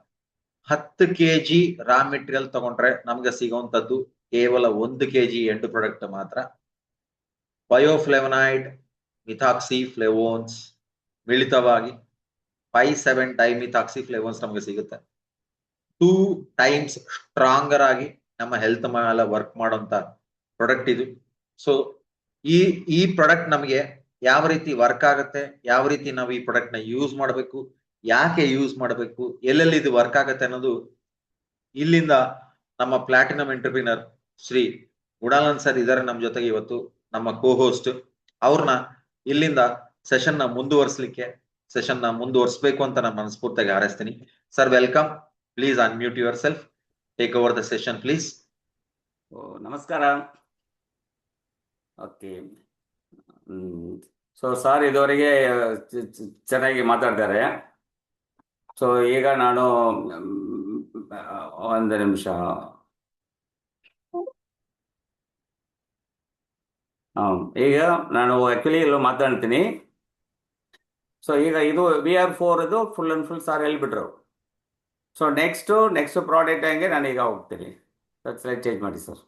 10 kg ರಾ ಮೆಟೀರಿಯಲ್ ತಗೊಂಡ್ರೆ ನಮ್ಗೆ ಸಿಗುವಂತದ್ದು ಕೇವಲ 1 kg ಎಂಡ್ ಪ್ರಾಡಕ್ಟ್ ಮಾತ್ರ. ಬಯೋಫ್ಲೇವನಾಯ್ಡ್, ಮಿಥಾಕ್ಸಿ ಫ್ಲೇವೋನ್ಸ್ ಮಿಳಿತವಾಗಿ 5,7 ಡೈಮಿಥಾಕ್ಸಿ ಫ್ಲೇವೋನ್ಸ್ ನಮಗೆ ಸಿಗುತ್ತೆ. 2 times ಸ್ಟ್ರಾಂಗರ್ ಆಗಿ ನಮ್ಮ ಹೆಲ್ತ್ ಮೇಲೆ ವರ್ಕ್ ಮಾಡೋಂತ ಪ್ರಾಡಕ್ಟ್ ಇದು. ಸೊ ಈ ಪ್ರಾಡಕ್ಟ್ ನಮಗೆ ಯಾವ ರೀತಿ ವರ್ಕ್ ಆಗುತ್ತೆ, ಯಾವ ರೀತಿ ನಾವು ಈ ಪ್ರಾಡಕ್ಟ್ ನ ಯೂಸ್ ಮಾಡಬೇಕು, ಯಾಕೆ ಯೂಸ್ ಮಾಡಬೇಕು, ಎಲ್ಲೆಲ್ಲಿ ಇದು ವರ್ಕ್ ಆಗುತ್ತೆ ಅನ್ನೋದು ಇಲ್ಲಿಂದ ನಮ್ಮ ಪ್ಲಾಟಿನಂ ಎಂಟರ್ಪ್ರಿನರ್ ಶ್ರೀ ಗುಡಾಲನ್ ಸರ್ ಇದಾರೆ ನಮ್ಮ ಜೊತೆಗೆ ಇವತ್ತು, ನಮ್ಮ ಕೋ ಹೋಸ್ಟ್. ಅವ್ರನ್ನ ಇಲ್ಲಿಂದ ಸೆಷನ್ ನ ಮುಂದುವರಿಸಬೇಕು ಅಂತ ನಾನು ಮನಸ್ಫೂರ್ತಿಯಾಗಿ ಹಾರೈಸ್ತೀನಿ. Sir welcome, please unmute yourself, take over the session please. ನಮಸ್ಕಾರ. ಓಕೆ, ಸೊ ಸರ್ ಇದುವರೆಗೆ ಚೆನ್ನಾಗಿ ಮಾತಾಡ್ತಾರೆ. ಸೊ ಈಗ ನಾನು ಒಂದು ನಿಮಿಷ, ಈಗ ನಾನು ಆ್ಯಕ್ಚುಲಿ ಇಲ್ಲೂ ಮಾತಾಡ್ತೀನಿ. ಸೊ ಈಗ ಇದು VR4 ಇದು ಫುಲ್ ಅಂಡ್ ಫುಲ್ ಸಾರ್ ಹೇಳ್ಬಿಟ್ರು. ಸೊ ನೆಕ್ಸ್ಟ್ ಪ್ರಾಡಕ್ಟ್ ಹಂಗೆ ನಾನು ಈಗ ಹೋಗ್ತೀನಿ. ಸ್ಲೈಡ್ ಚೇಂಜ್ ಮಾಡಿ ಸರ್.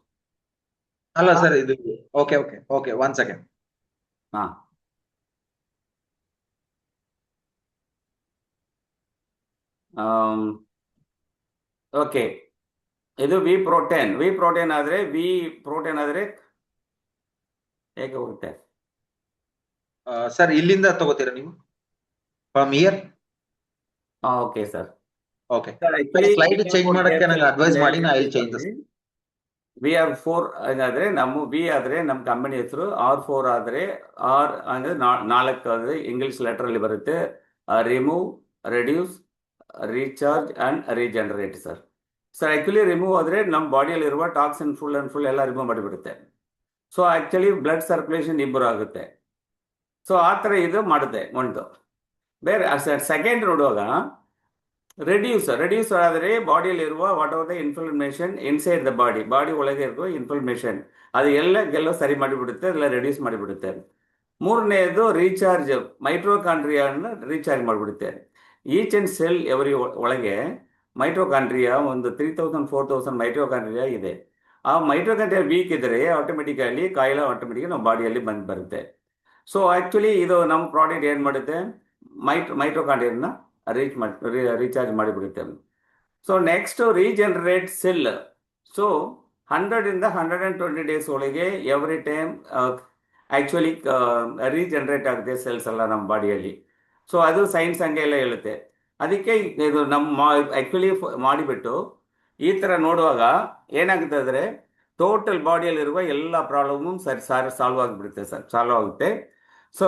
ಅಲ್ಲ ಸರ್, ಇದು ಓಕೆ ಓಕೆ ಓಕೆ, 1 ಸೆಕೆಂಡ್. ಹಾ, ಓಕೆ. ಇದು ವಿ ಪ್ರೋಟೀನ್ ಆದ್ರೆ ಹೇಗೆ ಹೋಗುತ್ತೆ? ಸರ್ ಇಲ್ಲಿಂದ ತಗೋತೀರಾ ನೀವು from here? Okay sir. Okay, slide change ಮಾಡಕ್ಕೆ ನಂಗೆ ಅಡ್ವೈಸ್ ಮಾಡಿ, ನಾ ಇಲ್ಲಿ ಚೇಂಜ್. VR4 ಏನಾದ್ರೆ ವಿ ಆದ್ರೆ ನಮ್ಮ ಕಂಪನಿ ಹೆಸರು, R4 ಆದ್ರೆ ಆರ್ ಅಂದ್ರೆ 4 ಆದ್ರೆ ಇಂಗ್ಲಿಷ್ ಲೆಟರ್ ಅಲ್ಲಿ ಬರುತ್ತೆ. Remove, reduce, recharge and regenerate sir. Sir actually remove ಆದ್ರೆ ನಮ್ಮ ಬಾಡಿಯಲ್ಲಿ ಇರುವ ಟಾಕ್ಸಿನ್ ಫುಲ್ ಎಲ್ಲ ರಿಮೂವ್ ಮಾಡಿಬಿಡುತ್ತೆ. So actually blood circulation improve ಆಗುತ್ತೆ. ಸೊ ಆ ಥರ ಇದು ಮಾಡುತ್ತೆ ಒಂದು. ಬೇರೆ ಸೆಕೆಂಡ್ ನೋಡುವಾಗ ರೆಡ್ಯೂಸ್ ಆದರೆ ಬಾಡಿಯಲ್ಲಿರುವ what are the inflammation inside the body ಒಳಗೆ ಇರುವ ಇನ್ಫ್ಲಮೇಷನ್ ಅದು ಎಲ್ಲೋ ಸರಿ ಮಾಡಿಬಿಡುತ್ತೆ, ಎಲ್ಲ ರೆಡ್ಯೂಸ್ ಮಾಡಿಬಿಡುತ್ತೆ. ಮೂರನೇದು ರೀಚಾರ್ಜ್, ಮೈಟ್ರೋಕಾಂಡ್ರಿಯಾನ ರೀಚಾರ್ಜ್ ಮಾಡಿಬಿಡುತ್ತೆ. ಈಚ್ ಅಂಡ್ ಸೆಲ್ ಎವರಿ ಒಳಗೆ ಮೈಟ್ರೋಕಾಂಡ್ರಿಯಾ ಒಂದು 3000-4000 ಮೈಟ್ರೋಕಾಂಡ್ರಿಯಾ ಇದೆ. ಆ ಮೈಟ್ರೋಕಾಂಡ್ರಿಯಾ ವೀಕ್ ಇದ್ದರೆ ಆಟೋಮೆಟಿಕಲಿ ಕಾಯಿಲೆ ನಮ್ಮ ಬಾಡಿಯಲ್ಲಿ ಬರುತ್ತೆ. ಸೊ ಆಕ್ಚುಲಿ ಇದು ನಮ್ಮ ಪ್ರಾಡಕ್ಟ್ ಏನು ಮಾಡುತ್ತೆ, ಮೈಟ್ರೋಕಾಂಡ್ರಿಯಾನ ರೀಚಾರ್ಜ್ ಮಾಡಿಬಿಡುತ್ತೆ. So next regenerate cell. So 100 120 days ಒಳಗೆ ಎವ್ರಿ ಟೈಮ್ ಆಕ್ಚುಲಿ ರೀಜನರೇಟ್ ಆಗುತ್ತೆ ಸೆಲ್ಸ್ ಎಲ್ಲ ನಮ್ಮ ಬಾಡಿಯಲ್ಲಿ. ಸೊ ಅದು ಸೈನ್ಸ್ ಹಂಗೆ ಎಲ್ಲ ಹೇಳುತ್ತೆ. ಅದಕ್ಕೆ ಇದು ನಮ್ಮ ಆಕ್ಚುಲಿ ಮಾಡಿಬಿಟ್ಟು ಈ ಥರ ನೋಡುವಾಗ ಏನಾಗುತ್ತೆ ಅಂದರೆ ಟೋಟಲ್ ಬಾಡಿಯಲ್ಲಿರುವ ಎಲ್ಲ ಪ್ರಾಬ್ಲಮು ಸಾಲ್ವ್ ಆಗುತ್ತೆ. ಸೊ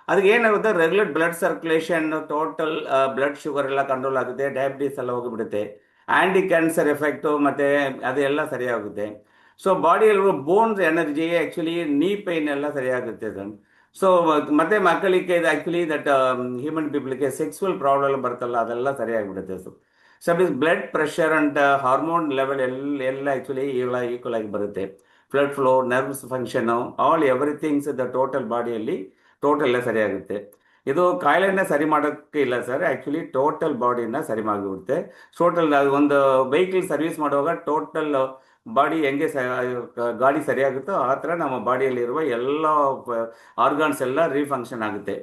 ಅದಕ್ಕೆ ಏನಾಗುತ್ತೆ, regular blood circulation, total blood sugar ಎಲ್ಲ ಕಂಟ್ರೋಲ್ ಆಗುತ್ತೆ, ಡಯಾಬಿಟೀಸ್ ಎಲ್ಲ ಹೋಗಿಬಿಡುತ್ತೆ, ಆ್ಯಂಟಿ ಕ್ಯಾನ್ಸರ್ ಎಫೆಕ್ಟು ಮತ್ತು ಅದೆಲ್ಲ ಸರಿಯಾಗುತ್ತೆ. ಸೊ ಬಾಡಿಯಲ್ಲಿರುವ bones energy, actually knee pain ಎಲ್ಲ ಸರಿಯಾಗುತ್ತೆ ಸರ್. ಸೊ ಮತ್ತೆ ಮಕ್ಕಳಿಗೆ ಇದು ಆ್ಯಕ್ಚುಲಿ ದಟ್ ಹ್ಯೂಮನ್ ಪೀಪಲ್ಗೆ ಸೆಕ್ಸುವಲ್ ಪ್ರಾಬ್ಲಮ್ ಬರ್ತಲ್ಲ, ಅದೆಲ್ಲ ಸರಿಯಾಗಿಬಿಡುತ್ತೆ ಸರ್. ಸಬ್ಸ್ blood pressure and hormone level ಎಲ್ಲ ಆ್ಯಕ್ಚುಲಿ ಈಕ್ವಲ್ ಆಗಿ ಬರುತ್ತೆ. Blood flow, nerves function, all everythings the total ಬಾಡಿಯಲ್ಲಿ ಎಲ್ಲ ಸರಿಯಾಗುತ್ತೆ. ಇದು ಕಾಯಿಲೆನ ಸರಿ ಮಾಡೋಕ್ಕೆ ಇಲ್ಲ ಸರ್, ಆ್ಯಕ್ಚುಲಿ ಟೋಟಲ್ ಬಾಡಿನ ಸರಿ ಮಾಡಿಬಿಡುತ್ತೆ. ಟೋಟಲ್ ಒಂದು ವೆಹಿಕಲ್ ಸರ್ವಿಸ್ ಮಾಡುವಾಗ ಟೋಟಲ್ ಬಾಡಿ ಹೆಂಗೆ ಗಾಡಿ ಸರಿಯಾಗುತ್ತೋ ಆ ಥರ ನಮ್ಮ ಬಾಡಿಯಲ್ಲಿರುವ ಎಲ್ಲ ಆರ್ಗಾನ್ಸ್ ಎಲ್ಲ ರೀಫಂಕ್ಷನ್ ಆಗುತ್ತೆ.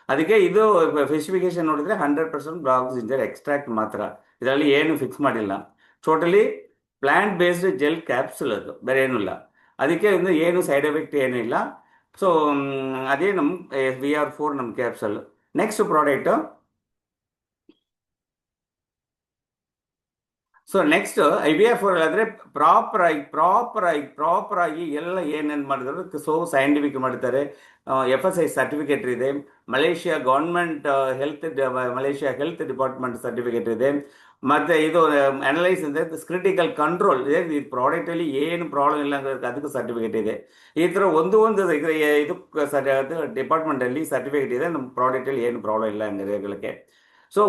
ಅದಕ್ಕೆ ಇದು ಸ್ಪೆಸಿಫಿಕೇಶನ್ ನೋಡಿದ್ರೆ 100% ಬ್ಲಾಕ್ ಜಿಂಜರ್ ಎಕ್ಸ್ಟ್ರಾಕ್ಟ್ ಮಾತ್ರ, ಇದರಲ್ಲಿ ಏನು ಫಿಕ್ಸ್ ಮಾಡಿಲ್ಲ. Totally plant based gel capsule, ಅದು ಬೇರೆ ಏನೂ ಇಲ್ಲ. ಅದಕ್ಕೆ ಏನು ಸೈಡ್ ಎಫೆಕ್ಟ್ ಏನೂ ಇಲ್ಲ. ಸೊ ಅದೇ ನಮ್ಮ VR4 ನಮ್ಮ capsule. Next product. So next VR4 ಆದರೆ ಪ್ರಾಪರ್ ಆಗಿ ಎಲ್ಲ ಏನೇನು ಮಾಡಿದ್ರು ಸೊ ಸೈಂಟಿಫಿಕ್ ಮಾಡ್ತಾರೆ. FSI ಸರ್ಟಿಫಿಕೇಟ್ ಇದೆ, Malaysia government Malaysia health department certificate ಇದೆ, ಮತ್ತು ಇದು ಅನಲೈಸ್ ಅಂದರೆ ಕ್ರಿಟಿಕಲ್ ಕಂಟ್ರೋಲ್ ಇದೆ. ಈ ಪ್ರಾಡಕ್ಟಲ್ಲಿ ಏನು ಪ್ರಾಬ್ಲಮ್ ಇಲ್ಲ ಅಂದರೆ ಅದಕ್ಕೂ ಸರ್ಟಿಫಿಕೇಟ್ ಇದೆ. ಈ ಥರ ಒಂದು ಇದು ಡಿಪಾರ್ಟ್ಮೆಂಟಲ್ಲಿ ಸರ್ಟಿಫಿಕೇಟ್ ಇದೆ. ನಮ್ಮ ಪ್ರಾಡಕ್ಟಲ್ಲಿ ಏನು ಪ್ರಾಬ್ಲಮ್ ಇಲ್ಲ ಅಂದರೆ ಸೊ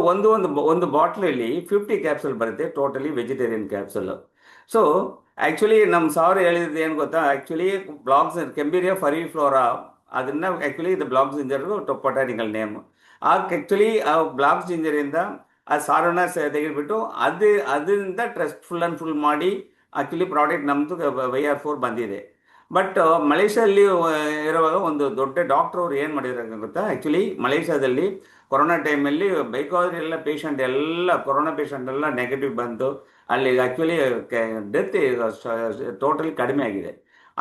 ಒಂದು ಬಾಟ್ಲಲ್ಲಿ 50 ಕ್ಯಾಪ್ಸುಲ್ ಬರುತ್ತೆ, totally vegetarian capsule. So actually ನಮ್ಮ ಸಾರ್ ಹೇಳಿದ್ದು ಏನು ಗೊತ್ತಾ, ಆ್ಯಕ್ಚುಲಿ ಬ್ಲಾಕ್ಸ್ ಕೆಂಬಿರಿಯಾ ಫರಿಫ್ಲೋರಾ, ಅದನ್ನು ಆ್ಯಕ್ಚುಲಿ ಇದು black ginger botanical name. Actually ಆ ಬ್ಲಾಕ್ ಜಿಂಜರಿಂದ ಆ ಸಾರನ್ನ ತೆಗೆದುಬಿಟ್ಟು ಅದರಿಂದ ಫುಲ್ ಮಾಡಿ ಆ್ಯಕ್ಚುಲಿ ಪ್ರಾಡಕ್ಟ್ ನಮ್ಮದು VR4 ಬಂದಿದೆ. ಬಟ್ ಮಲೇಷ್ಯಾದಲ್ಲಿ ಇರುವಾಗ ಒಂದು ದೊಡ್ಡ ಡಾಕ್ಟ್ರ್ ಅವ್ರು ಏನು ಮಾಡಿದ್ರು ಗೊತ್ತಾ, ಆ್ಯಕ್ಚುಲಿ ಮಲೇಷ್ಯಾದಲ್ಲಿ ಕೊರೋನಾ ಟೈಮಲ್ಲಿ ಬೇಕಾದ್ರೆ ಎಲ್ಲ ಕೊರೋನಾ ಪೇಷಂಟ್ ಎಲ್ಲ ನೆಗೆಟಿವ್ ಬಂತು. ಅಲ್ಲಿ ಆ್ಯಕ್ಚುಲಿ ಡೆತ್ ಟೋಟಲಿ ಕಡಿಮೆ ಆಗಿದೆ.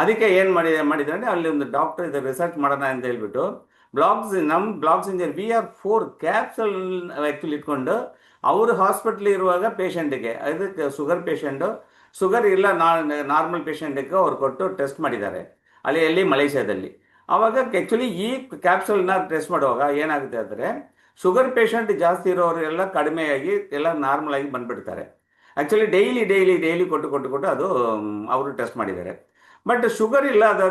ಅದಕ್ಕೆ ಏನು ಮಾಡಿದ್ರೆ ಅಂದರೆ ಅಲ್ಲಿ ಒಂದು ಡಾಕ್ಟರ್ ಇದು ರಿಸರ್ಚ್ ಮಾಡೋಣ ಅಂತ ಹೇಳ್ಬಿಟ್ಟು ನಮ್ಮ block ginger VR4 capsule actually ಇಟ್ಕೊಂಡು ಅವರು ಹಾಸ್ಪಿಟ್ಲ್ ಇರುವಾಗ ಪೇಷಂಟಿಗೆ, ಅದಕ್ಕೆ ಶುಗರ್ ಪೇಷಂಟು, ಶುಗರ್ ಇಲ್ಲ ನಾರ್ಮಲ್ ಪೇಷಂಟಿಗೆ ಅವ್ರು ಕೊಟ್ಟು ಟೆಸ್ಟ್ ಮಾಡಿದ್ದಾರೆ ಎಲ್ಲಿ ಮಲೇಷ್ಯಾದಲ್ಲಿ. ಆವಾಗ ಆ್ಯಕ್ಚುಲಿ ಈ ಕ್ಯಾಪ್ಸೂಲ್ನ ಟೆಸ್ಟ್ ಮಾಡುವಾಗ ಏನಾಗುತ್ತೆ ಅಂದರೆ ಶುಗರ್ ಪೇಷಂಟ್ ಜಾಸ್ತಿ ಇರೋರು ಎಲ್ಲ ಕಡಿಮೆಯಾಗಿ ಎಲ್ಲ ನಾರ್ಮಲ್ ಆಗಿ ಬಂದುಬಿಡ್ತಾರೆ. ಆ್ಯಕ್ಚುಲಿ ಡೈಲಿ ಕೊಟ್ಟು ಅದು ಅವರು ಟೆಸ್ಟ್ ಮಾಡಿದ್ದಾರೆ. ಬಟ್ ಶುಗರ್ ಇಲ್ಲದ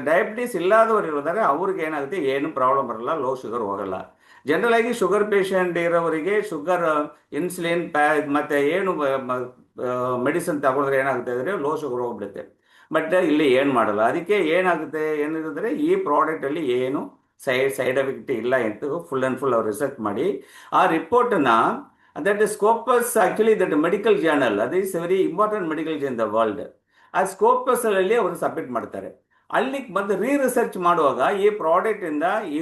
ಡಯಾಬಿಟೀಸ್ ಇಲ್ಲದವ್ರು ಇರೋದಾರೆ ಅವ್ರಿಗೆ ಏನಾಗುತ್ತೆ, ಏನು ಪ್ರಾಬ್ಲಮ್ ಬರಲ್ಲ, ಲೋ ಶುಗರ್ ಹೋಗಲ್ಲ. ಜನರಲ್ ಆಗಿ ಶುಗರ್ ಪೇಷಂಟ್ ಇರೋವರಿಗೆ ಶುಗರ್ ಇನ್ಸುಲಿನ್ ಮತ್ತು ಏನು ಮೆಡಿಸಿನ್ ತಗೊಂಡ್ರೆ ಏನಾಗುತ್ತೆ ಅಂದರೆ ಲೋ ಶುಗರ್ ಹೋಗ್ಬಿಡುತ್ತೆ. ಬಟ್ ಇಲ್ಲಿ ಏನು ಮಾಡಲ್ಲ. ಅದಕ್ಕೆ ಏನಿದ್ರೆ ಈ ಪ್ರಾಡಕ್ಟಲ್ಲಿ ಏನು ಸೈಡ್ ಎಫೆಕ್ಟ್ ಇಲ್ಲ ಅಂತ ಫುಲ್ ಅವ್ರು ರಿಸರ್ಚ್ ಮಾಡಿ ಆ ರಿಪೋರ್ಟನ್ನು That Scopus actually that medical journal, that is a very important medical journal in the world. ಆ ಸ್ಕೋಪಸ್ ಅಲ್ಲಿ ಅವರು ಸಬ್ಮಿಟ್ ಮಾಡ್ತಾರೆ. ಅಲ್ಲಿ ಬಂದು ರಿಸರ್ಚ್ ಮಾಡುವಾಗ ಈ ಪ್ರಾಡಕ್ಟ್ ಇಂದ ಈ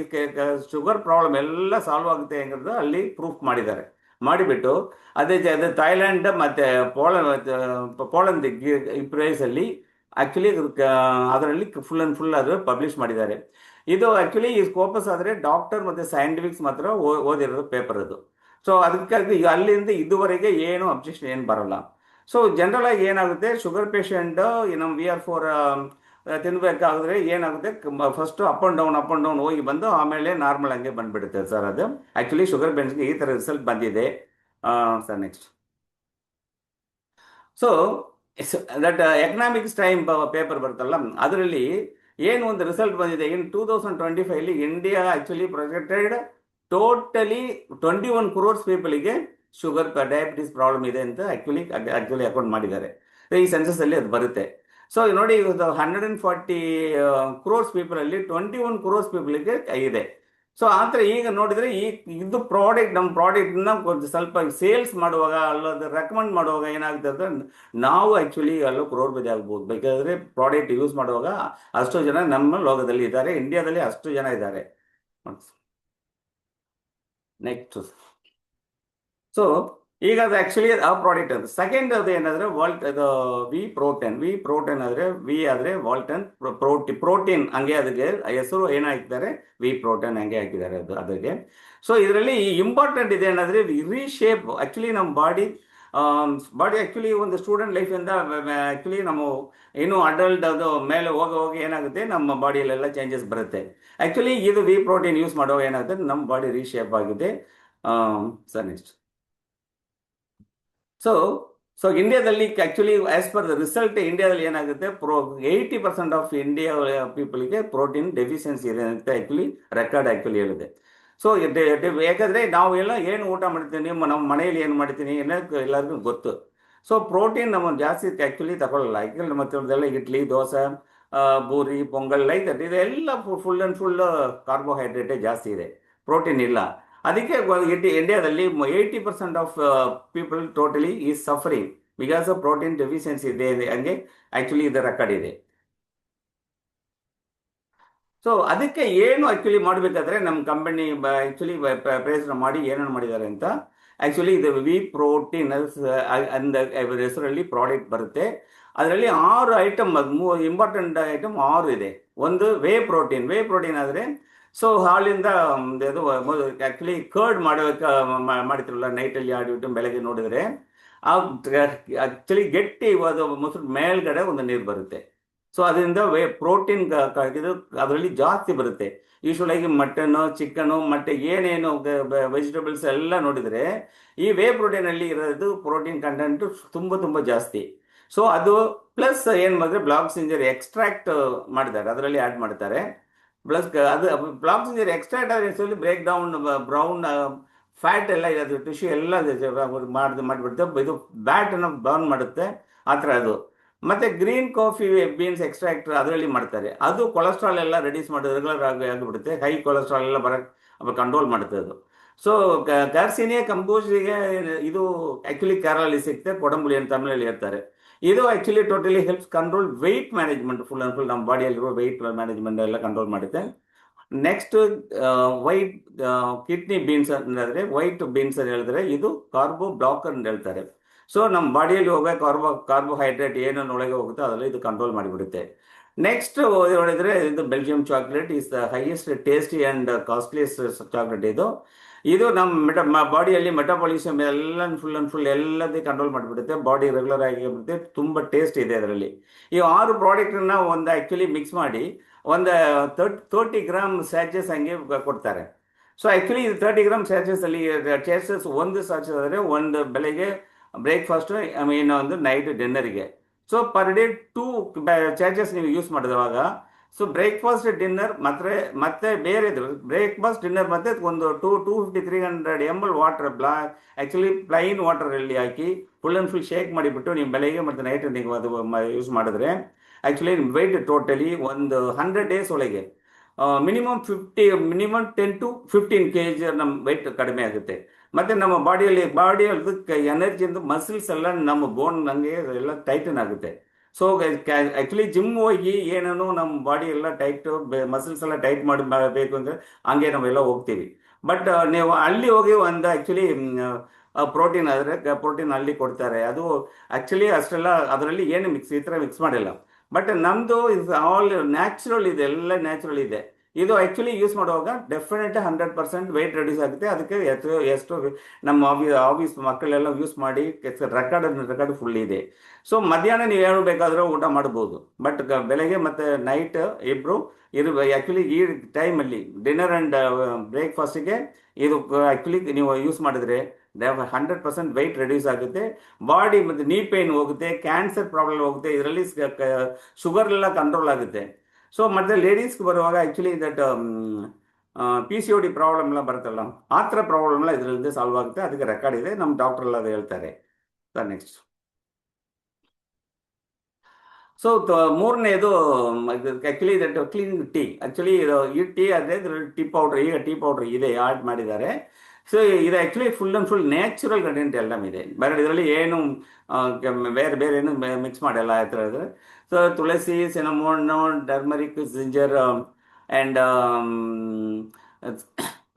ಶುಗರ್ ಪ್ರಾಬ್ಲಮ್ ಎಲ್ಲ ಸಾಲ್ವ್ ಆಗುತ್ತೆ ಅನ್ನೋದು ಅಲ್ಲಿ ಪ್ರೂಫ್ ಮಾಡಿದ್ದಾರೆ. ಮಾಡಿಬಿಟ್ಟು ಅದೇ ಥೈಲ್ಯಾಂಡ್ ಮತ್ತೆ ಪೋಲೆಂಡ್ ಪ್ಲೇಸ್ ಅಲ್ಲಿ ಆಕ್ಚುಲಿ ಅದರಲ್ಲಿ ಫುಲ್ ಅದು ಪಬ್ಲಿಷ್ ಮಾಡಿದ್ದಾರೆ. ಇದು ಆಕ್ಚುಲಿ ಈ ಸ್ಕೋಪಸ್ ಆದರೆ ಡಾಕ್ಟರ್ ಮತ್ತೆ ಸೈಂಟಿಫಿಕ್ಸ್ ಮಾತ್ರ ಓದಿರೋದು ಪೇಪರ್ ಅದು. ಸೊ ಅದಕ್ಕಾಗಿ ಅಲ್ಲಿಂದ ಇದುವರೆಗೆ ಏನು ಅಬ್ಜೆಕ್ಷನ್ ಏನು ಬರಲ್ಲ. ಸೊ ಜನರಲ್ ಆಗಿ ಏನಾಗುತ್ತೆ, ಶುಗರ್ ಪೇಷಂಟ್ ನಮ್ಮ VR4 ತಿನ್ಬೇಕಾದ್ರೆ ಏನಾಗುತ್ತೆ, ಫಸ್ಟ್ ಅಪ್ ಅಂಡ್ ಡೌನ್ ಹೋಗಿ ಬಂದು ಆಮೇಲೆ ನಾರ್ಮಲ್ ಹಂಗೆ ಬಂದ್ಬಿಡುತ್ತೆ ಸರ್. ಅದು ಆಕ್ಚುಲಿ ಶುಗರ್ ಪೇಷಂಟ್ಗೆ ಈ ಥರ ರಿಸಲ್ಟ್ ಬಂದಿದೆ sir. Next so that economics time paper ಬರುತ್ತಲ್ಲ, ಅದರಲ್ಲಿ ಏನು ಒಂದು ರಿಸಲ್ಟ್ ಬಂದಿದೆ. In 2025 India actually projected totally 21 crores ಪೀಪಲ್ಗೆ ಶುಗರ್ ಡಯಾಬಿಟಿಸ್ ಪ್ರಾಬ್ಲಮ್ ಇದೆ ಅಂತ ಆಕ್ಚುಲಿ ಅಕೌಂಟ್ ಮಾಡಿದ್ದಾರೆ. ಈ ಸೆನ್ಸಸ್ ಅಲ್ಲಿ ಅದು ಬರುತ್ತೆ. ಸೊ ನೋಡಿ, 140 crores ಪೀಪಲ್ ಅಲ್ಲಿ 21 crores ಪೀಪಲ್ಗೆ ಇದೆ. ಸೊ ಆ ಥರ ಈಗ ನೋಡಿದ್ರೆ ಇದು ಪ್ರಾಡಕ್ಟ್, ನಮ್ಮ ಪ್ರಾಡಕ್ಟ್ನ ಸ್ವಲ್ಪ ಸೇಲ್ಸ್ ಮಾಡುವಾಗ ಅಲ್ಲದ ರೆಕಮೆಂಡ್ ಮಾಡುವಾಗ ಏನಾಗುತ್ತೆ ಅಂದ್ರೆ ನಾವು ಆಕ್ಚುಲಿ ಅಲ್ಲೂ ಕ್ರೋರ್ಪತಿ ಆಗ್ಬೋದು. ಬೇಕಾದ್ರೆ ಪ್ರಾಡಕ್ಟ್ ಯೂಸ್ ಮಾಡುವಾಗ ಅಷ್ಟು ಜನ ನಮ್ಮ ಲೋಕದಲ್ಲಿ ಇದ್ದಾರೆ, ಇಂಡಿಯಾದಲ್ಲಿ ಅಷ್ಟು ಜನ ಇದ್ದಾರೆ. ನೆಕ್ಸ್ಟ್ ಸೊ ಈಗ ಅದು ಆಕ್ಚುಲಿ ಆ ಪ್ರಾಡಕ್ಟ್ ಅದು. ಸೆಕೆಂಡ್ ಅದು ಏನಂದ್ರೆ ವಿ ಪ್ರೋಟೀನ್ ಆದರೆ ವಿ ಆದರೆ ವಾಲ್ಟನ್ ಪ್ರೋಟೀನ್ ಹಂಗೆ ಅದಕ್ಕೆ ಹೆಸರು ಏನಾಕಿದ್ದಾರೆ, ವಿ ಪ್ರೋಟೀನ್ ಹಂಗೆ ಹಾಕಿದ್ದಾರೆ ಅದು ಅದಕ್ಕೆ. ಸೊ ಇದರಲ್ಲಿ ಇಂಪಾರ್ಟೆಂಟ್ ಇದೆ ಏನಂದ್ರೆ ರೀಶೇಪ್ ಆಕ್ಚುಲಿ ನಮ್ಮ ಬಾಡಿ ಆಕ್ಚುಲಿ ಒಂದು ಸ್ಟೂಡೆಂಟ್ ಲೈಫಿಂದ ಆಕ್ಚುಲಿ ನಮ್ಮ ಇನ್ನು ಅಡಲ್ಟ್ ಅದು ಮೇಲೆ ಹೋಗಿ ಏನಾಗುತ್ತೆ, ನಮ್ಮ ಬಾಡಿಯಲ್ಲೆಲ್ಲ ಚೇಂಜಸ್ ಬರುತ್ತೆ. ಆಕ್ಚುಲಿ ಇದು ವಿ ಪ್ರೋಟೀನ್ ಯೂಸ್ ಮಾಡುವಾಗ ಏನಾಗುತ್ತೆ, ನಮ್ಮ ಬಾಡಿ ರೀಶೇಪ್ ಆಗಿದೆ ಸರ್. ನೆಕ್ಸ್ಟ್ ಸೊ ಇಂಡಿಯಾದಲ್ಲಿ actually as per the result ಇಂಡಿಯಾದಲ್ಲಿ ಏನಾಗುತ್ತೆ, 80% ಆಫ್ ಇಂಡಿಯಾ ಪೀಪಲ್ಗೆ ಪ್ರೋಟೀನ್ ಡೆಫಿಷಿಯನ್ಸಿ ಇದೆ ಅಂತ ಆಕ್ಚುಲಿ ರೆಕಾರ್ಡ್ ಆಕ್ಚುಲಿ ಹೇಳಿದೆ. ಸೊ ಯಾಕಂದ್ರೆ ನಾವು ಎಲ್ಲ ಏನು ಊಟ ಮಾಡ್ತೀನಿ, ನಮ್ಮ ಮನೆಯಲ್ಲಿ ಏನು ಮಾಡ್ತೀನಿ ಎಲ್ಲರಿಗೂ ಗೊತ್ತು. ಸೊ ಪ್ರೋಟೀನ್ ನಮ್ಮ ಜಾಸ್ತಿ ಆಕ್ಚುಲಿ ತಗೊಳ್ಳಲ್ಲ. ಯಾಕಂದ್ರೆ ಮತ್ತೆ ಇಡ್ಲಿ, ದೋಸೆ, ಪೂರಿ, ಪೊಂಗಲ್ ಲೈಕ್ ದಟ್ ಇದೆಲ್ಲ ಫುಲ್ ಅಂಡ್ ಫುಲ್ ಕಾರ್ಬೋಹೈಡ್ರೇಟೇ ಜಾಸ್ತಿ ಇದೆ, ಪ್ರೋಟೀನ್ ಇಲ್ಲ. ಅದಕ್ಕೆ ಇಂಡಿಯಾದಲ್ಲಿ 80% of people totally is suffering because of protein deficiency ಇದೆ ಹಂಗೆ ಆಕ್ಚುಲಿ ಇದು ರೆಕಾರ್ಡ್ ಇದೆ. ಸೊ ಅದಕ್ಕೆ ಏನು ಆಕ್ಚುಲಿ ಮಾಡಬೇಕಾದ್ರೆ ನಮ್ಮ ಕಂಪನಿ ಆಕ್ಚುಲಿ ಪ್ರಯತ್ನ ಮಾಡಿ ಏನೇನು ಮಾಡಿದ್ದಾರೆ ಅಂತ, ಆಕ್ಚುಲಿ ಇದು ವಿ ಪ್ರೋಟೀನ್ ಅಂದ ಹೆಸರಲ್ಲಿ ಪ್ರಾಡಕ್ಟ್ ಬರುತ್ತೆ. ಅದರಲ್ಲಿ 6 ಐಟಮ್, ಇಂಪಾರ್ಟೆಂಟ್ ಐಟಮ್ 6 ಇದೆ. ಒಂದು ವೇ ಪ್ರೋಟೀನ್ ಆದರೆ ಸೊ ಹಾಲಿಂದ ಅದು ಆಕ್ಚುಲಿ ಕರ್ಡ್ ಮಾಡ್ತಿರಲ್ಲ, ನೈಟಲ್ಲಿ ಆಡಿಬಿಟ್ಟು ಬೆಳಗ್ಗೆ ನೋಡಿದ್ರೆ ಆಕ್ಚುಲಿ ಗಟ್ಟಿ ಮೊಸರು ಮೇಲ್ಗಡೆ ಒಂದು ನೀರು ಬರುತ್ತೆ. ಸೊ ಅದರಿಂದ ಪ್ರೋಟೀನ್ ಇದು ಅದರಲ್ಲಿ ಜಾಸ್ತಿ ಬರುತ್ತೆ. ಯೂಶ್ವಲಾಗಿ ಮಟನ್ನು, ಚಿಕನು, ಮತ್ತೆ ಏನೇನು ವೆಜಿಟೇಬಲ್ಸ್ ಎಲ್ಲ ನೋಡಿದರೆ ಈ ವೇ ಪ್ರೋಟೀನಲ್ಲಿ ಇರೋದು ಪ್ರೋಟೀನ್ ಕಂಟೆಂಟ್ ತುಂಬ ಜಾಸ್ತಿ. ಸೊ ಅದು ಪ್ಲಸ್ ಏನು ಮಾಡಿದ್ರೆ ಬ್ಲಾಕ್ ಸಿಂಜರ್ ಎಕ್ಸ್ಟ್ರಾಕ್ಟ್ ಮಾಡಿದ್ದಾರೆ, ಅದರಲ್ಲಿ ಆ್ಯಡ್ ಮಾಡ್ತಾರೆ. ಪ್ಲಸ್ ಅದು ಬ್ಲಾಕ್ ಸಿಂಜರ್ ಎಕ್ಸ್ಟ್ರಾಕ್ಟ್ ಆದ್ರೆ ಬ್ರೇಕ್ ಡೌನ್ ಬ್ರೌನ್ ಫ್ಯಾಟ್ ಎಲ್ಲ ಇರೋದು ಟಿಶ್ಯೂ ಎಲ್ಲ ಮಾಡಿಬಿಡುತ್ತೆ, ಇದು ಬ್ಯಾಟನ್ನು ಬರ್ನ್ ಮಾಡುತ್ತೆ ಆ ಥರ ಅದು. ಮತ್ತು ಗ್ರೀನ್ ಕಾಫಿ ಬೀನ್ಸ್ ಎಕ್ಸ್ಟ್ರಾಕ್ಟ್ ಅದರಲ್ಲಿ ಮಾಡ್ತಾರೆ, ಅದು ಕೊಲೆಸ್ಟ್ರಾಲ್ ಎಲ್ಲ ರೆಡ್ಯೂಸ್ ಮಾಡೋದು ರೆಗ್ಯುಲರ್ ಆಗಿಬಿಡುತ್ತೆ, ಹೈ ಕೊಲೆಸ್ಟ್ರಾಲ್ ಎಲ್ಲ ಬರೋಕ್ಕೆ ಕಂಟ್ರೋಲ್ ಮಾಡುತ್ತೆ ಅದು. ಸೊ ಕಾರ್ಸಿನಿಯಾ ಕಂಬೋಜಿಗೆ ಇದು ಆ್ಯಕ್ಚುಲಿ ಕೇರಳಲ್ಲಿ ಸಿಗುತ್ತೆ, ಕೊಡಂಬುಳಿ ಅಂತ ತಮಿಳಲ್ಲಿ ಹೇಳ್ತಾರೆ. ಇದು actually totally helps control weight management, full and full ನಮ್ಮ ಬಾಡಿಯಲ್ಲಿರುವ ವೆಯ್ಟ್ ಮ್ಯಾನೇಜ್ಮೆಂಟ್ ಎಲ್ಲ ಕಂಟ್ರೋಲ್ ಮಾಡುತ್ತೆ. ನೆಕ್ಸ್ಟ್ ವೈಟ್ ಕಿಡ್ನಿ ಬೀನ್ಸ್ ಅಂದರೆ ವೈಟ್ ಬೀನ್ಸ್ ಅಂತ ಹೇಳಿದ್ರೆ ಇದು ಕಾರ್ಬೋ ಬ್ಲಾಕರ್ ಅಂತ ಹೇಳ್ತಾರೆ. ಸೊ ನಮ್ಮ ಬಾಡಿಯಲ್ಲಿ ಹೋಗೋ ಕಾರ್ಬೋಹೈಡ್ರೇಟ್ ಏನೇನು ಒಳಗೆ ಹೋಗುತ್ತೋ ಅದರಲ್ಲಿ ಇದು ಕಂಟ್ರೋಲ್ ಮಾಡಿಬಿಡುತ್ತೆ. ನೆಕ್ಸ್ಟ್ ಹೇಳಿದ್ರೆ ಇದು Belgium chocolate is the highest tasty and costliest chocolate. ಇದು ನಮ್ಮ ಬಾಡಿಯಲ್ಲಿ ಮೆಟಾಬಾಲಿಸಮ್ ಎಲ್ಲ ಫುಲ್ ಎಲ್ಲದೇ ಕಂಟ್ರೋಲ್ ಮಾಡಿಬಿಡುತ್ತೆ, ಬಾಡಿ ರೆಗ್ಯುಲರ್ ಆಗಿಬಿಡುತ್ತೆ, ತುಂಬ ಟೇಸ್ಟ್ ಇದೆ ಅದರಲ್ಲಿ. ಈ 6 ಪ್ರಾಡಕ್ಟನ್ನ ಒಂದು ಆ್ಯಕ್ಚುಲಿ ಮಿಕ್ಸ್ ಮಾಡಿ ಒಂದು 30 ಗ್ರಾಮ್ ಸ್ಯಾಚಸ್ ಹಂಗೆ ಕೊಡ್ತಾರೆ. ಸೊ ಆ್ಯಕ್ಚುಲಿ ಇದು 30 ಗ್ರಾಮ್ ಸ್ಯಾಚಸಲ್ಲಿ ಒಂದು ಸ್ಯಾಚಸ್ ಆದರೆ ಒಂದು ಬೆಳಗ್ಗೆ ಬ್ರೇಕ್ಫಾಸ್ಟು, ಇನ್ನೊಂದು ನೈಟ್ ಡಿನ್ನರಿಗೆ. ಸೊ ಪರ್ ಡೇ 2 ಸ್ಯಾಚಸ್ ನೀವು ಯೂಸ್ ಮಾಡಿದವಾಗ ಸೊ ಬ್ರೇಕ್ಫಾಸ್ಟ್ ಡಿನ್ನರ್ ಮತ್ತೆ ಬೇರೆದು ಬ್ರೇಕ್ಫಾಸ್ಟ್ ಡಿನ್ನರ್ ಮತ್ತೆ ಒಂದು 250-300 ml ವಾಟರ್ ಆ್ಯಕ್ಚುಲಿ ಪ್ಲೈನ್ ವಾಟರಲ್ಲಿ ಹಾಕಿ ಫುಲ್ ಆ್ಯಂಡ್ ಫುಲ್ ಶೇಕ್ ಮಾಡಿಬಿಟ್ಟು ನೀವು ಬೆಳಗ್ಗೆ ಮತ್ತು ನೈಟ್ ನೀವು ಅದು ಯೂಸ್ ಮಾಡಿದ್ರೆ ಆ್ಯಕ್ಚುಲಿ ವೆಯ್ಟ್ ಟೋಟಲಿ ಒಂದು 100 days ಒಳಗೆ ಮಿನಿಮಮ್ 10 to 15 kg ನಮ್ಮ ವೆಯ್ಟ್ ಕಡಿಮೆ ಆಗುತ್ತೆ. ಮತ್ತೆ ನಮ್ಮ ಬಾಡಿಯಲ್ಲಿ ಎನರ್ಜಿಯಿಂದ ಮಸಿಲ್ಸ್ ಎಲ್ಲ ನಮ್ಮ ಬೋನ್ ನಂಗೆ ಎಲ್ಲ ಟೈಟನ್ ಆಗುತ್ತೆ. ಸೊ ಆಕ್ಚುಲಿ ಜಿಮ್ ಹೋಗಿ ಏನೇನೋ ನಮ್ಮ ಬಾಡಿ ಎಲ್ಲ ಟೈಟ್ ಮಸಿಲ್ಸ್ ಎಲ್ಲ ಟೈಟ್ ಮಾಡಬೇಕು ಅಂದ್ರೆ ಹಂಗೆ ನಾವೆಲ್ಲ ಹೋಗ್ತೀವಿ. ಬಟ್ ನೀವು ಅಲ್ಲಿ ಹೋಗಿ ಒಂದು ಆಕ್ಚುಲಿ ಪ್ರೋಟೀನ್ ಆದರೆ ಪ್ರೋಟೀನ್ ಅಲ್ಲಿ ಕೊಡ್ತಾರೆ. ಅದು ಆಕ್ಚುಲಿ ಅಷ್ಟೆಲ್ಲ ಅದರಲ್ಲಿ ಏನು ಈ ಥರ ಮಿಕ್ಸ್ ಮಾಡಿಲ್ಲ. ಬಟ್ ನಮ್ದು ಇಸ್ ಆಲ್ ನ್ಯಾಚುರಲ್ ಇದೆ, ಎಲ್ಲ ನ್ಯಾಚುರಲ್ ಇದೆ. ಇದು ಆಕ್ಚುಲಿ ಯೂಸ್ ಮಾಡುವಾಗ ಡೆಫಿನೆಟ್ 100% ವೆಯ್ಟ್ ರೆಡ್ಯೂಸ್ ಆಗುತ್ತೆ. ಅದಕ್ಕೆ ಎಷ್ಟು ನಮ್ಮ ಆಫೀಸ್ ಮಕ್ಕಳೆಲ್ಲ ಯೂಸ್ ಮಾಡಿ ರೆಕಾರ್ಡ್ ಫುಲ್ ಇದೆ. ಸೊ ಮಧ್ಯಾಹ್ನ ನೀವು ಏನು ಬೇಕಾದರೂ ಊಟ ಮಾಡ್ಬೋದು. ಬಟ್ ಬೆಳಗ್ಗೆ ಮತ್ತು ನೈಟ್ ಇಬ್ಬರು ಆ್ಯಕ್ಚುಲಿ ಈ ಟೈಮಲ್ಲಿ ಡಿನ್ನರ್ ಆ್ಯಂಡ್ ಬ್ರೇಕ್ಫಾಸ್ಟಿಗೆ ಇದು ಆ್ಯಕ್ಚುಲಿ ನೀವು ಯೂಸ್ ಮಾಡಿದ್ರೆ 100% ವೆಯ್ಟ್ ರೆಡ್ಯೂಸ್ ಆಗುತ್ತೆ. ಬಾಡಿ ಮತ್ತು ನೀ ಪೇನ್ ಹೋಗುತ್ತೆ, ಕ್ಯಾನ್ಸರ್ ಪ್ರಾಬ್ಲಮ್ ಹೋಗುತ್ತೆ, ಇದರಲ್ಲಿ ಶುಗರ್ ಎಲ್ಲ ಕಂಟ್ರೋಲ್ ಆಗುತ್ತೆ. ಸೊ ಮತ್ತೆ ಲೇಡೀಸ್ಗೆ ಬರುವಾಗ ಆ್ಯಕ್ಚುಲಿ ದಟ್ PCOD ಪ್ರಾಬ್ಲಮ್ ಎಲ್ಲ ಬರುತ್ತಲ್ಲ, ಆ ಥರ ಪ್ರಾಬ್ಲಮ್ ಎಲ್ಲ ಇದರಿಂದ ಸಾಲ್ವ್ ಆಗುತ್ತೆ. ಅದಕ್ಕೆ ರೆಕಾರ್ಡ್ ಇದೆ, ನಮ್ಮ ಡಾಕ್ಟರ್ ಎಲ್ಲ ಅದು ಹೇಳ್ತಾರೆ. ನೆಕ್ಸ್ಟ್. ಸೊ ಮೂರನೇದು actually that clean tea. Actually ಈ ಟೀ ಆದರೆ ಟೀ ಪೌಡ್ರ್, ಈಗ ಟೀ ಪೌಡ್ರ್ ಇದೆ, ಆ್ಯಡ್ ಮಾಡಿದ್ದಾರೆ. ಸೊ ಇದು actually full and full natural content ಎಲ್ಲ ಇದೆ. ಬೇರೆ ಇದರಲ್ಲಿ ಏನು ಬೇರೆ ಏನು ಮಿಕ್ಸ್ ಮಾಡಲ್ಲ ಆ ಥರ ಇದೆ. So tulsi, cinnamon, turmeric, ginger and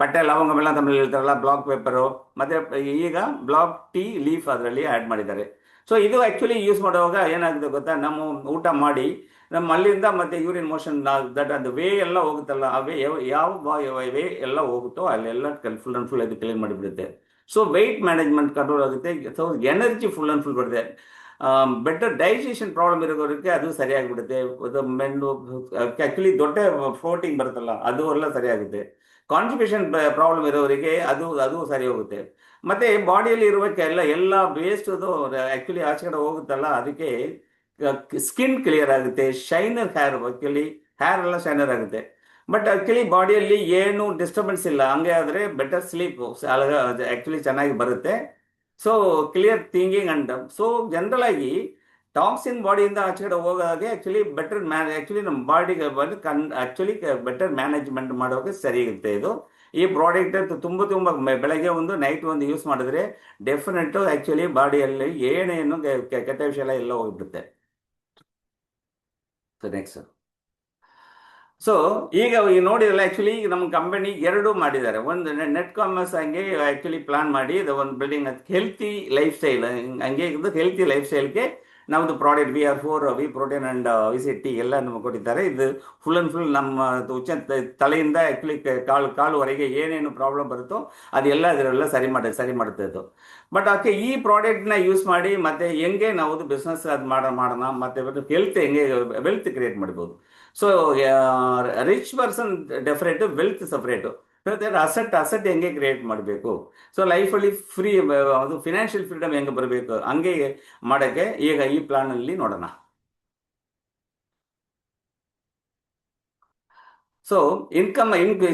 ಪಟ್ಟೆ, ಲವಂಗವೆಲ್ಲ ತಮ್ಮಲ್ಲಿ ಹೇಳ್ತಾರಲ್ಲ, ಬ್ಲಾಕ್ ಪೇಪರು, ಮತ್ತು ಈಗ ಬ್ಲಾಕ್ ಟೀ ಲೀಫ್ ಅದರಲ್ಲಿ ಆ್ಯಡ್ ಮಾಡಿದ್ದಾರೆ. ಸೊ ಇದು ಆ್ಯಕ್ಚುಲಿ ಯೂಸ್ ಮಾಡುವಾಗ ಏನಾಗುತ್ತೆ ಗೊತ್ತಾ, ನಮ್ಮ ಊಟ ಮಾಡಿ ನಮ್ಮ ಅಲ್ಲಿಂದ ಮತ್ತೆ ಯೂರಿನ್ ಮೋಷನ್ ದಟ್ ಅದು ವೇ ಎಲ್ಲ ಹೋಗುತ್ತಲ್ಲ, ಆ ವೇ ಯಾವ ವೇ ಎಲ್ಲ ಹೋಗುತ್ತೋ ಅಲ್ಲೆಲ್ಲ ಫುಲ್ ಆ್ಯಂಡ್ ಫುಲ್ ಅದು ಕ್ಲೀನ್ ಮಾಡಿಬಿಡುತ್ತೆ. ಸೊ ವೆಯ್ಟ್ ಮ್ಯಾನೇಜ್ಮೆಂಟ್ ಕಂಟ್ರೋಲ್ ಆಗುತ್ತೆ. So energy full and full ಬರುತ್ತೆ. ಬೆಟರ್ ಡೈಜೆಷನ್ ಪ್ರಾಬ್ಲಮ್ ಇರೋರಿಗೆ ಅದು ಸರಿಯಾಗಿಬಿಡುತ್ತೆ. ಮೆನ್ನು ಆ್ಯಕ್ಚುಲಿ ದೊಡ್ಡ ಫ್ಲೋಟಿಂಗ್ ಬರುತ್ತಲ್ಲ, ಅದು ಎಲ್ಲ ಸರಿಯಾಗುತ್ತೆ. ಕಾನ್ಸ್ಟಿಪೇಷನ್ ಪ್ರಾಬ್ಲಮ್ ಇರೋರಿಗೆ ಅದು ಸರಿ ಹೋಗುತ್ತೆ. ಮತ್ತು ಬಾಡಿಯಲ್ಲಿ ಇರೋಕ್ಕೆಲ್ಲ ಎಲ್ಲ ವೇಸ್ಟು ಆ್ಯಕ್ಚುಲಿ ಆಚೆ ಕಡೆ ಹೋಗುತ್ತಲ್ಲ, ಅದಕ್ಕೆ ಸ್ಕಿನ್ ಕ್ಲಿಯರ್ ಆಗುತ್ತೆ. ಶೈನರ್ ಹೇರ್, ಆ್ಯಕ್ಚುಲಿ ಹೇರ್ ಎಲ್ಲ ಶೈನರ್ ಆಗುತ್ತೆ. ಬಟ್ ಆ್ಯಕ್ಚುಲಿ ಬಾಡಿಯಲ್ಲಿ ಏನು ಡಿಸ್ಟರ್ಬೆನ್ಸ್ ಇಲ್ಲ, ಹಂಗೆ ಆದರೆ ಬೆಟರ್ ಸ್ಲೀಪ್ ಆ್ಯಕ್ಚುಲಿ ಚೆನ್ನಾಗಿ ಬರುತ್ತೆ. So clear thinking and so general ಆಗಿ ಟಾಕ್ಸಿನ್ ಬಾಡಿಯಿಂದ ಆಚೆ ಕಡೆ ಹೋಗೋದಾಗೆ ಆ್ಯಕ್ಚುಲಿ ಆ್ಯಕ್ಚುಲಿ ನಮ್ಮ ಬಾಡಿಗೆ ಬಂದು ಆ್ಯಕ್ಚುಲಿ ಬೆಟರ್ ಮ್ಯಾನೇಜ್ಮೆಂಟ್ ಮಾಡೋಕೆ ಸರಿ ಇರುತ್ತೆ. ಇದು ಈ ಪ್ರಾಡಕ್ಟ್ ತುಂಬ ಬೆಳಗ್ಗೆ ಒಂದು ನೈಟ್ ಒಂದು ಯೂಸ್ ಮಾಡಿದ್ರೆ ಡೆಫಿನೆಟ್ಟು ಆ್ಯಕ್ಚುಲಿ ಬಾಡಿಯಲ್ಲಿ ಏನೇನು ಕೆಟ್ಟ ವಿಷಯ ಎಲ್ಲ ಹೋಗ್ಬಿಡುತ್ತೆ. ನೆಕ್ಸ್ಟ್. ಸೊ ಈಗ ನೋಡಿರಲ್ಲ, ಆ್ಯಕ್ಚುಲಿ ನಮ್ಮ ಕಂಪನಿ ಎರಡು ಮಾಡಿದ್ದಾರೆ. ಒಂದು ನೆಟ್ ಕಾಮರ್ಸ್ ಹಂಗೆ ಆ್ಯಕ್ಚುಲಿ ಪ್ಲಾನ್ ಮಾಡಿ ಇದು ಒಂದು ಬಿಲ್ಡಿಂಗ್ ಹೆಲ್ತಿ ಲೈಫ್ ಸ್ಟೈಲ್, ಹಂಗೆ ಇದು ಹೆಲ್ತಿ ಲೈಫ್ ಸ್ಟೈಲ್ಗೆ ನಮ್ಮದು product VR4, V protein and VCT ಎಲ್ಲ ನಮಗೆ ಕೊಟ್ಟಿದ್ದಾರೆ. ಇದು ಫುಲ್ ಆ್ಯಂಡ್ ಫುಲ್ ನಮ್ಮ ತಲೆಯಿಂದ ಆ್ಯಕ್ಚುಲಿ ಕಾಲುವರೆಗೆ ಏನೇನು ಪ್ರಾಬ್ಲಮ್ ಬರುತ್ತೋ ಅದೆಲ್ಲ ಅದರೆಲ್ಲ ಸರಿ ಮಾಡುತ್ತೆ ಅದು. ಬಟ್ ಅದಕ್ಕೆ ಈ ಪ್ರಾಡಕ್ಟ್ನ ಯೂಸ್ ಮಾಡಿ ಮತ್ತೆ ಹೆಂಗೆ ನಾವು ಬಿಸ್ನೆಸ್ ಅದು ಮಾಡೋಣ, ಮತ್ತು ಹೆಲ್ತ್ ಹೆಂಗೆ ವೆಲ್ತ್ ಕ್ರಿಯೇಟ್ ಮಾಡ್ಬೋದು. So rich person definite, wealth separate. Asset ಹೆಂಗೆ ಕ್ರಿಯೇಟ್ ಮಾಡಬೇಕು, ಸೊ ಲೈಫಲ್ಲಿ ಅದು ಫಿನಾನ್ಷಿಯಲ್ ಫ್ರೀಡಮ್ ಹೆಂಗೆ ಬರಬೇಕು, ಹಂಗೆ ಮಾಡೋಕ್ಕೆ ಈಗ ಈ ಪ್ಲಾನಲ್ಲಿ ನೋಡೋಣ. ಸೊ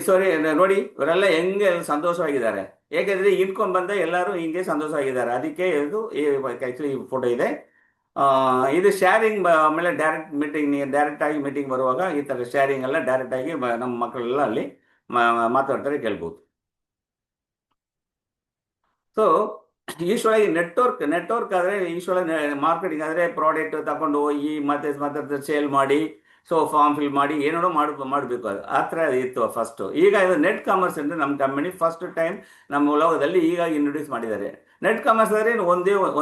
ಸಾರಿ ನೋಡಿ, ಇವರೆಲ್ಲ ಹೆಂಗೆ ಸಂತೋಷವಾಗಿದ್ದಾರೆ, ಏಕೆಂದರೆ ಇನ್ಕಮ್ ಬಂದ ಎಲ್ಲರೂ ಹಿಂಗೆ ಸಂತೋಷವಾಗಿದ್ದಾರೆ. ಅದಕ್ಕೆ ಇದು ಆ್ಯಕ್ಚುಲಿ ಫೋಟೋ ಇದೆ. ಇದು ಶೇರಿಂಗ್, ಆಮೇಲೆ ಡೈರೆಕ್ಟಾಗಿ ಮೀಟಿಂಗ್ ಬರುವಾಗ ಈ ಥರ ಶೇರಿಂಗ್ ಎಲ್ಲ ಡೈರೆಕ್ಟಾಗಿ ನಮ್ಮ ಮಕ್ಕಳೆಲ್ಲ ಅಲ್ಲಿ ಮಾತಾಡ್ತಾರೆ, ಕೇಳ್ಬೋದು. ಸೊ ಈಶ್ವರಾಗಿ ನೆಟ್ವರ್ಕ್ ಆದರೆ, ಈಶ್ವರ ಮಾರ್ಕೆಟಿಂಗ್ ಆದರೆ ಪ್ರಾಡಕ್ಟ್ ತಗೊಂಡು ಹೋಗಿ ಮತ್ತೆ ಸೇಲ್ ಮಾಡಿ, ಸೊ ಫಾರ್ಮ್ ಫಿಲ್ ಮಾಡಿ ಏನೇನೋ ಮಾಡಬೇಕು. ಅದು ಆ ಥರ ಇತ್ತು ಫಸ್ಟು. ಈಗ ಇದು ನೆಟ್ ಕಾಮರ್ಸ್ ಅಂದರೆ ನಮ್ಮ ಕಂಪನಿ ಫಸ್ಟ್ ಟೈಮ್ ನಮ್ಮ ಉಲೋಗದಲ್ಲಿ ಈಗ ಇಂಟ್ರೊಡ್ಯೂಸ್ ಮಾಡಿದ್ದಾರೆ. ನೆಟ್ ಕಾಮರ್ಸ್ ಅಂದರೆ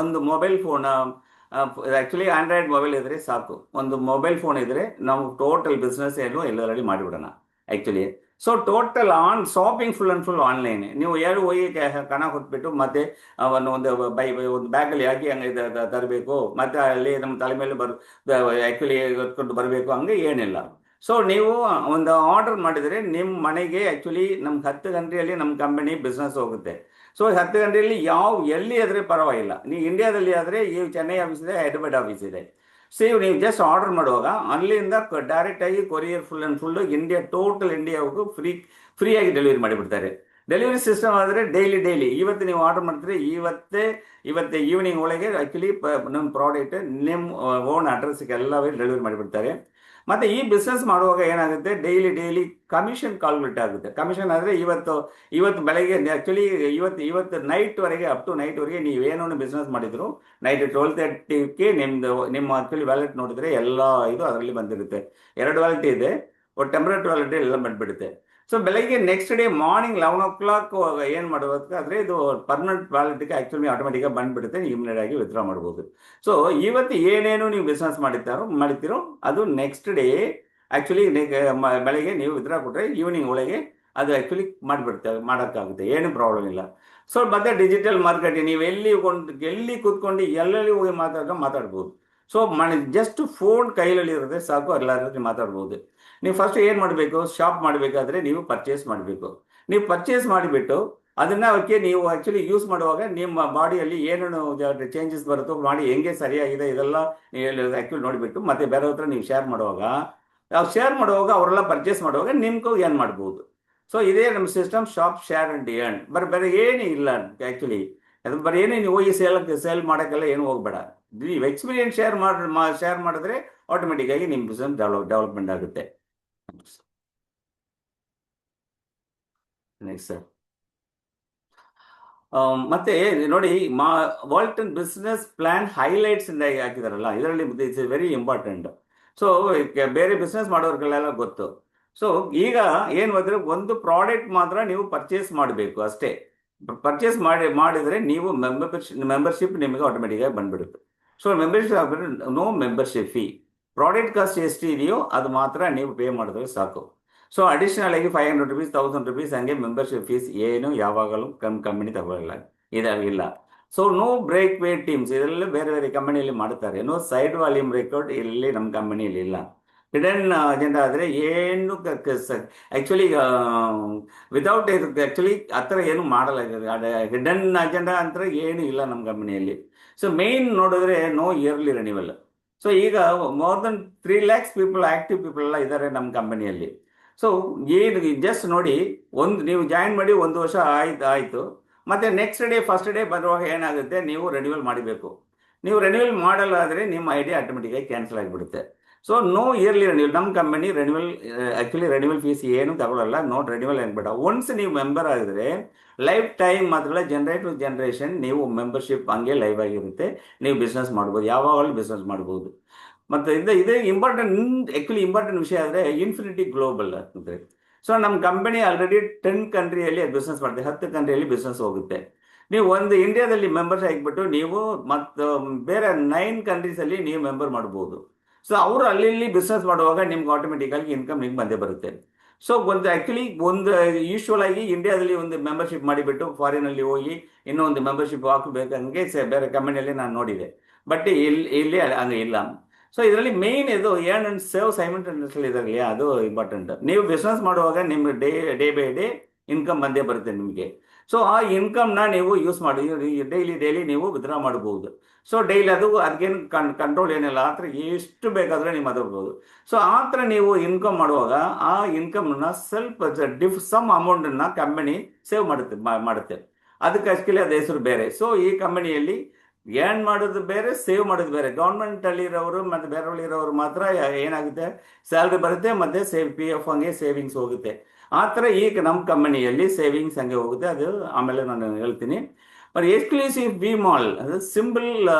ಒಂದು mobile phone, actually Android mobile ಇದ್ದರೆ ಸಾಕು. ಒಂದು ಮೊಬೈಲ್ ಫೋನ್ ಇದ್ದರೆ ನಾವು ಟೋಟಲ್ ಬಿಸ್ನೆಸ್ ಏನು ಎಲ್ಲರಲ್ಲಿ ಮಾಡಿಬಿಡೋಣ actually. So total shopping full and full online. ನೀವು ಹೋಗಿ ಕಣ ಕೊಟ್ಬಿಟ್ಟು ಮತ್ತೆ ಒಂದು ಬ್ಯಾಗಲ್ಲಿ ಹಾಕಿ ಹಂಗೆ ತರಬೇಕು, ಮತ್ತು ಅಲ್ಲಿ ನಮ್ಮ ತಲೆ ಮೇಲೆ ಆ್ಯಕ್ಚುಲಿ ಹೊತ್ಕೊಂಡು ಬರಬೇಕು, ಹಂಗೆ ಏನಿಲ್ಲ. ಸೊ ನೀವು ಒಂದು ಆರ್ಡರ್ ಮಾಡಿದರೆ ನಿಮ್ಮ ಮನೆಗೆ ಆ್ಯಕ್ಚುಲಿ ನಮ್ಮ 10 ಗಂಟೆಯಲ್ಲಿ ನಮ್ಮ ಕಂಪನಿ ಬಿಸ್ನೆಸ್ ಹೋಗುತ್ತೆ. ಸೊ 10 ಗಂಟೆಯಲ್ಲಿ ಎಲ್ಲಿ ಆದರೆ ಪರವಾಗಿಲ್ಲ. ನೀವು ಇಂಡಿಯಾದಲ್ಲಿ ಆದರೆ ಈ ಚೆನ್ನೈ ಆಫೀಸ್ ಇದೆ, ಹೈದರಾಬಾದ್ ಆಫೀಸ್ ಇದೆ. ಸೊ ನೀವು ಜಸ್ಟ್ ಆರ್ಡರ್ ಮಾಡುವಾಗ ಅಲ್ಲಿಂದ ಡೈರೆಕ್ಟಾಗಿ courier full and full total ಇಂಡಿಯಾಗೂ ಫ್ರೀಯಾಗಿ ಡೆಲಿವರಿ ಮಾಡಿಬಿಡ್ತಾರೆ. ಡೆಲಿವರಿ ಸಿಸ್ಟಮ್ ಆದರೆ ಡೈಲಿ ಇವತ್ತು ನೀವು ಆರ್ಡರ್ ಮಾಡ್ತೀರಿ, ಇವತ್ತೇ ಈವ್ನಿಂಗ್ ಒಳಗೆ ಆ್ಯಕ್ಚುಲಿ ನಮ್ಮ ಪ್ರಾಡಕ್ಟ್ ನಿಮ್ಮ ಓನ್ ಅಡ್ರೆಸ್ಗೆ ಎಲ್ಲವೇ ಡೆಲಿವರಿ ಮಾಡಿಬಿಡ್ತಾರೆ. ಮತ್ತೆ ಈ ಬಿಸ್ನೆಸ್ ಮಾಡುವಾಗ ಏನಾಗುತ್ತೆ, ಡೈಲಿ ಕಮಿಷನ್ ಕಾಲ್ಕುಲೇಟ್ ಆಗುತ್ತೆ. ಕಮಿಷನ್ ಆದರೆ ಇವತ್ತು ಬೆಳಗ್ಗೆ ಆ್ಯಕ್ಚುಲಿ ಇವತ್ತು ನೈಟ್ವರೆಗೆ ಅಪ್ ಟು ನೈಟ್ವರೆಗೆ ನೀವೇನೋ ಬಿಸ್ನೆಸ್ ಮಾಡಿದ್ರು ನೈಟ್ 12:30ಕ್ಕೆ ನಿಮ್ಮ ಆ್ಯಕ್ಚುಲಿ ವ್ಯಾಲೆಟ್ ನೋಡಿದ್ರೆ ಎಲ್ಲ ಇದು ಅದರಲ್ಲಿ ಬಂದಿರುತ್ತೆ. 2 ವ್ಯಾಲೆಟ್ ಇದೆ, ಟೆಂಪ್ರರಿ ವ್ಯಾಲೆಟ್ ಎಲ್ಲ ಬಂದ್ಬಿಡುತ್ತೆ. ಸೊ ಬೆಳಗ್ಗೆ ನೆಕ್ಸ್ಟ್ ಡೇ ಮಾರ್ನಿಂಗ್ 11 o'clock ಏನು ಮಾಡಬೇಕಾದ್ರೆ ಇದು ಪರ್ಮನೆಂಟ್ ವ್ಯಾಲೆಟ್ಗೆ ಆ್ಯಕ್ಚುಲಿ ಆಟೋಮೆಟಿಕ್ಕಾಗಿ ಬಂದ್ಬಿಡುತ್ತೆ, ಇಮಿಡಿಯೇಟ್ ಆಗಿ ವಿತ್ಡ್ರಾ ಮಾಡ್ಬೋದು. ಸೊ ಇವತ್ತು ಏನೇನು ನೀವು ಬಿಸ್ನೆಸ್ ಮಾಡ್ತೀರೋ ಅದು ನೆಕ್ಸ್ಟ್ ಡೇ ಆ್ಯಕ್ಚುಲಿ ಬೆಳಗ್ಗೆ ನೀವು ವಿತ್ಡ್ರಾ ಕೊಟ್ಟರೆ ಈವ್ನಿಂಗ್ ಒಳಗೆ ಅದು ಆ್ಯಕ್ಚುಲಿ ಮಾಡೋಕ್ಕಾಗುತ್ತೆ, ಏನು ಪ್ರಾಬ್ಲಮ್ ಇಲ್ಲ. ಸೊ ಮತ್ತೆ ಡಿಜಿಟಲ್ ಮಾರ್ಕೆಟಿಂಗ್ ನೀವು ಎಲ್ಲಿ ಕೂತ್ಕೊಂಡು ಎಲ್ಲೆಲ್ಲಿ ಹೋಗಿ ಮಾತಾಡ್ಬೋದು. ಸೊ ಜಸ್ಟ್ ಫೋನ್ ಕೈಯಲ್ಲಿ ಇರುತ್ತೆ ಸಾಕು, ಎಲ್ಲರ ಮಾತಾಡ್ಬೋದು. ನೀವು ಫಸ್ಟ್ ಏನು ಮಾಡಬೇಕು, ಶಾಪ್ ಮಾಡಬೇಕಾದ್ರೆ ನೀವು ಪರ್ಚೇಸ್ ಮಾಡಬೇಕು. ನೀವು ಪರ್ಚೇಸ್ ಮಾಡಿಬಿಟ್ಟು ಅದಕ್ಕೆ ನೀವು ಆ್ಯಕ್ಚುಲಿ ಯೂಸ್ ಮಾಡುವಾಗ ನಿಮ್ಮ ಬಾಡಿಯಲ್ಲಿ ಏನೇನು ಚೇಂಜಸ್ ಬರುತ್ತೋ ಮಾಡಿ ಹೆಂಗೆ ಸರಿಯಾಗಿದೆ ಇದೆಲ್ಲ ಆ್ಯಕ್ಚುಲಿ ನೋಡಿಬಿಟ್ಟು ಮತ್ತೆ ಬೇರೆ ಹತ್ರ ನೀವು ಶೇರ್ ಮಾಡುವಾಗ ಅವರೆಲ್ಲ ಪರ್ಚೇಸ್ ಮಾಡುವಾಗ ನಿಮ್ಗೂ ಏನು ಮಾಡ್ಬೋದು. ಸೊ ಇದೇ ನಮ್ಮ system, shop share and earn. ಬೇರೆ ಏನೂ ಇಲ್ಲ ಆ್ಯಕ್ಚುಲಿ. ಅದು ಬರೀ ಏನೇ ನೀವು ಹೋಗಿ ಸೇಲ್ ಮಾಡೋಕ್ಕೆಲ್ಲ ಏನು ಹೋಗಬೇಡ. ನೀವು ಎಕ್ಸ್ಪೀರಿಯನ್ಸ್ ಶೇರ್ ಮಾಡಿದ್ರೆ ಆಟೋಮೆಟಿಕ್ಕಾಗಿ ನಿಮ್ಮ ಬಿಸ್ನೆಸ್ ಡೆವಲಪ್ಮೆಂಟ್ ಆಗುತ್ತೆ. ನೆಕ್ಸ್ಟ್ ಸರ್, ಮತ್ತೆ ನೋಡಿ ವಾಲ್ಟನ್ ಬಿಸ್ನೆಸ್ ಪ್ಲಾನ್ ಹೈಲೈಟ್ಸ್ ಇಂದ ಹಾಕಿದಾರಲ್ಲ, ಇದರಲ್ಲಿ ಇಟ್ಸ್ ವೆರಿ ಇಂಪಾರ್ಟೆಂಟ್. ಸೊ ಬೇರೆ ಬಿಸ್ನೆಸ್ ಮಾಡೋರ್ಗಳೆಲ್ಲ ಗೊತ್ತು. ಸೊ ಈಗ ಏನು ಮಾಡಿದ್ರೆ ಒಂದು ಪ್ರಾಡಕ್ಟ್ ಮಾತ್ರ ನೀವು ಪರ್ಚೇಸ್ ಮಾಡಬೇಕು ಅಷ್ಟೇ. ಪರ್ಚೇಸ್ ಮಾಡಿದರೆ ನೀವು ಮೆಂಬರ್ಶಿಪ್ ನಿಮಗೆ ಆಟೋಮೆಟಿಕ್ಕಾಗಿ ಬಂದ್ಬಿಡುತ್ತೆ. ಸೊ ಮೆಂಬರ್ಶಿಪ್ ಆಗಿಬಿಟ್ರೆ no membership fee. Product cost ಎಷ್ಟು ಇದೆಯೋ ಅದು ಮಾತ್ರ ನೀವು ಪೇ ಮಾಡಿದ್ರೆ ಸಾಕು. ಸೊ ಅಡಿಷನಲ್ ಆಗಿ 500 rupees 1000 rupees ಹಂಗೆ ಮೆಂಬರ್ಶಿಪ್ ಫೀಸ್ ಏನು ಯಾವಾಗಲೂ ಕಂಪನಿ ತಗೊಳ್ಳಲ್ಲ, ಇದಾಗಿಲ್ಲ. So no break way teams, ಇದೆಲ್ಲ ಬೇರೆ ಬೇರೆ ಕಂಪನಿಯಲ್ಲಿ ಮಾಡ್ತಾರೆ. ನೋ ಸೈಡ್ ವಾಲ್ಯೂಮ್ ರೆಕಾರ್ಡ್ ಇಲ್ಲಿ ನಮ್ಮ ಕಂಪನಿಯಲ್ಲಿ ಇಲ್ಲ. ಹಿಡನ್ ಅಜೆಂಡಾ ಆದರೆ ಏನು ಆ್ಯಕ್ಚುಲಿ ವಿತೌಟ್ ಆ್ಯಕ್ಚುಲಿ ಆ ಥರ ಏನು ಮಾಡಲ್ಲ. ಹಿಡನ್ ಅಜೆಂಡಾ ಅಂತ ಏನು ಇಲ್ಲ ನಮ್ಮ ಕಂಪನಿಯಲ್ಲಿ. ಸೊ ಮೇನ್ ನೋಡಿದ್ರೆ ನೋ ಇಯರ್ಲಿ ರೆನ್ಯೂವಲ್. ಸೊ ಈಗ more than 3 lakhs people active people ಎಲ್ಲ ಇದ್ದಾರೆ ನಮ್ಮ ಕಂಪನಿಯಲ್ಲಿ. ಸೊ ಏನು ಜಸ್ಟ್ ನೋಡಿ, ನೀವು ಜಾಯಿನ್ ಮಾಡಿ 1 ವರ್ಷ ಆಯಿತು, ಮತ್ತು ನೆಕ್ಸ್ಟ್ ಡೇ ಫಸ್ಟ್ ಡೇ ಬರುವಾಗ ಏನಾಗುತ್ತೆ, ನೀವು ರೆನ್ಯೂವಲ್ ಮಾಡಬೇಕು. ನೀವು ರೆನ್ಯೂವಲ್ ಮಾಡಲ್ಲ ಆದರೆ ನಿಮ್ಮ ಐಡಿ ಆಟೋಮೆಟಿಕ್ಕಾಗಿ ಕ್ಯಾನ್ಸಲ್ ಆಗಿಬಿಡುತ್ತೆ. So no yearly renewal. ನಮ್ಮ ಕಂಪನಿ ಆ್ಯಕ್ಚುಲಿ ರೆನ್ಯೂವಲ್ ಫೀಸ್ ಏನು ತಗೊಳ್ಳಲ್ಲ, ನೋ ರೆನ್ಯೂವಲ್ ಏನ್ಬೇಡ. ಒನ್ಸ್ ನೀವು ಮೆಂಬರ್ ಆಗಿದ್ರೆ ಲೈಫ್ ಟೈಮ್ ಮಾತ್ರ ಜನರೇಷನ್ ನೀವು ಮೆಂಬರ್ಶಿಪ್ ಹಂಗೆ ಲೈವ್ ಆಗಿರುತ್ತೆ. ನೀವು ಬಿಸ್ನೆಸ್ ಮಾಡ್ಬೋದು, ಯಾವಾಗಲೂ ಬಿಸ್ನೆಸ್ ಮಾಡ್ಬೋದು. ಮತ್ತು ಇದೇ ಇಂಪಾರ್ಟೆಂಟ್ ವಿಷಯ ಆದರೆ ಇನ್ಫಿನಿಟಿ ಗ್ಲೋಬಲ್ ಅಂತಂದರೆ. ಸೊ ನಮ್ಮ ಕಂಪನಿ ಆಲ್ರೆಡಿ 10 ಕಂಟ್ರಿಯಲ್ಲಿ ಬಿಸ್ನೆಸ್ ಮಾಡ್ತೀವಿ, 10 ಕಂಟ್ರಿಯಲ್ಲಿ ಬಿಸ್ನೆಸ್ ಹೋಗುತ್ತೆ. ನೀವು ಒಂದು ಇಂಡಿಯಾದಲ್ಲಿ ಮೆಂಬರ್ಸ್ ಆಗಿಬಿಟ್ಟು ನೀವು ಮತ್ತು ಬೇರೆ 9 ಕಂಟ್ರೀಸಲ್ಲಿ ನೀವು ಮೆಂಬರ್ ಮಾಡ್ಬೋದು. ಸೊ ಅವರು ಅಲ್ಲಿ ಬಿಸ್ನೆಸ್ ಮಾಡುವಾಗ ನಿಮ್ಗೆ ಆಟೋಮೆಟಿಕ್ಕಾಗಿ ಇನ್ಕಮ್ ನಿಮ್ಗೆ ಬಂದೇ ಬರುತ್ತೆ. ಸೊ ಒಂದು ಯೂಶ್ವಲ್ ಆಗಿ ಇಂಡಿಯಾದಲ್ಲಿ ಒಂದು ಮೆಂಬರ್ಶಿಪ್ ಮಾಡಿಬಿಟ್ಟು ಫಾರಿನಲ್ಲಿ ಹೋಗಿ ಇನ್ನೊಂದು ಮೆಂಬರ್ಶಿಪ್ ಹಾಕಬೇಕು ಹಂಗೆ ಬೇರೆ ಕಂಪನಿಯಲ್ಲಿ ನಾನು ನೋಡಿದೆ. ಬಟ್ ಇಲ್ಲಿ ಹಂಗೆ ಇಲ್ಲ. ಸೊ ಇದರಲ್ಲಿ ಮೇನ್ ಇದು ಎರ್ನ್ ಅಂಡ್ ಸೇವ್ ಸೈಮಲ್ಟೇನಿಯಸ್ಲಿ ಇದರಲ್ಲಿ ಅದು ಇಂಪಾರ್ಟೆಂಟ್. ನೀವು ಬಿಸ್ನೆಸ್ ಮಾಡುವಾಗ ನಿಮ್ಗೆ ಡೇ ಬೈ ಡೇ ಇನ್ಕಮ್ ಬಂದೇ ಬರುತ್ತೆ ನಿಮಗೆ. ಸೊ ಆ ಇನ್ಕಮ್ನ ನೀವು ಯೂಸ್ ಮಾಡಿ ಡೈಲಿ ನೀವು ವಿತ್ಡ್ರಾ ಮಾಡ್ಬೋದು. ಸೊ ಡೈಲಿ ಅದಕ್ಕೇನು ಕಂಟ್ರೋಲ್ ಏನಿಲ್ಲ, ಆ ಥರ ಎಷ್ಟು ಬೇಕಾದರೆ ನೀವು ಮಾತಾಡ್ಬೋದು. ಸೊ ಆ ಥರ ನೀವು ಇನ್ಕಮ್ ಮಾಡುವಾಗ ಆ ಇನ್ಕಮ್ನ ಸ್ವಲ್ಪ ಸಮ್ ಅಮೌಂಟನ್ನು ಕಂಪನಿ ಸೇವ್ ಮಾಡುತ್ತೆ. ಅದಕ್ಕೆ ಆ್ಯಕ್ಚುಲಿ ಅದು ಹೆಸರು ಬೇರೆ. ಸೊ ಈ ಕಂಪನಿಯಲ್ಲಿ ಏರ್ನ್ ಮಾಡೋದು ಬೇರೆ, ಸೇವ್ ಮಾಡೋದು ಬೇರೆ. ಗೌರ್ಮೆಂಟಲ್ಲಿರೋರು ಮತ್ತು ಬೇರೆಯಲ್ಲಿರೋರು ಮಾತ್ರ ಏನಾಗುತ್ತೆ, ಸ್ಯಾಲ್ರಿ ಬರುತ್ತೆ ಮತ್ತು PF ಹಂಗೆ ಸೇವಿಂಗ್ಸ್ ಹೋಗುತ್ತೆ. ಆ ಥರ ಈಗ ನಮ್ಮ ಕಂಪನಿಯಲ್ಲಿ ಸೇವಿಂಗ್ಸ್ ಹಂಗೆ ಹೋಗುತ್ತೆ. ಅದು ಆಮೇಲೆ ನಾನು ಹೇಳ್ತೀನಿ. ಬಟ್ ಎಕ್ಸ್ಕ್ಲೂಸಿವ್ ವಿ ಮಾಲ್ ಅದು simple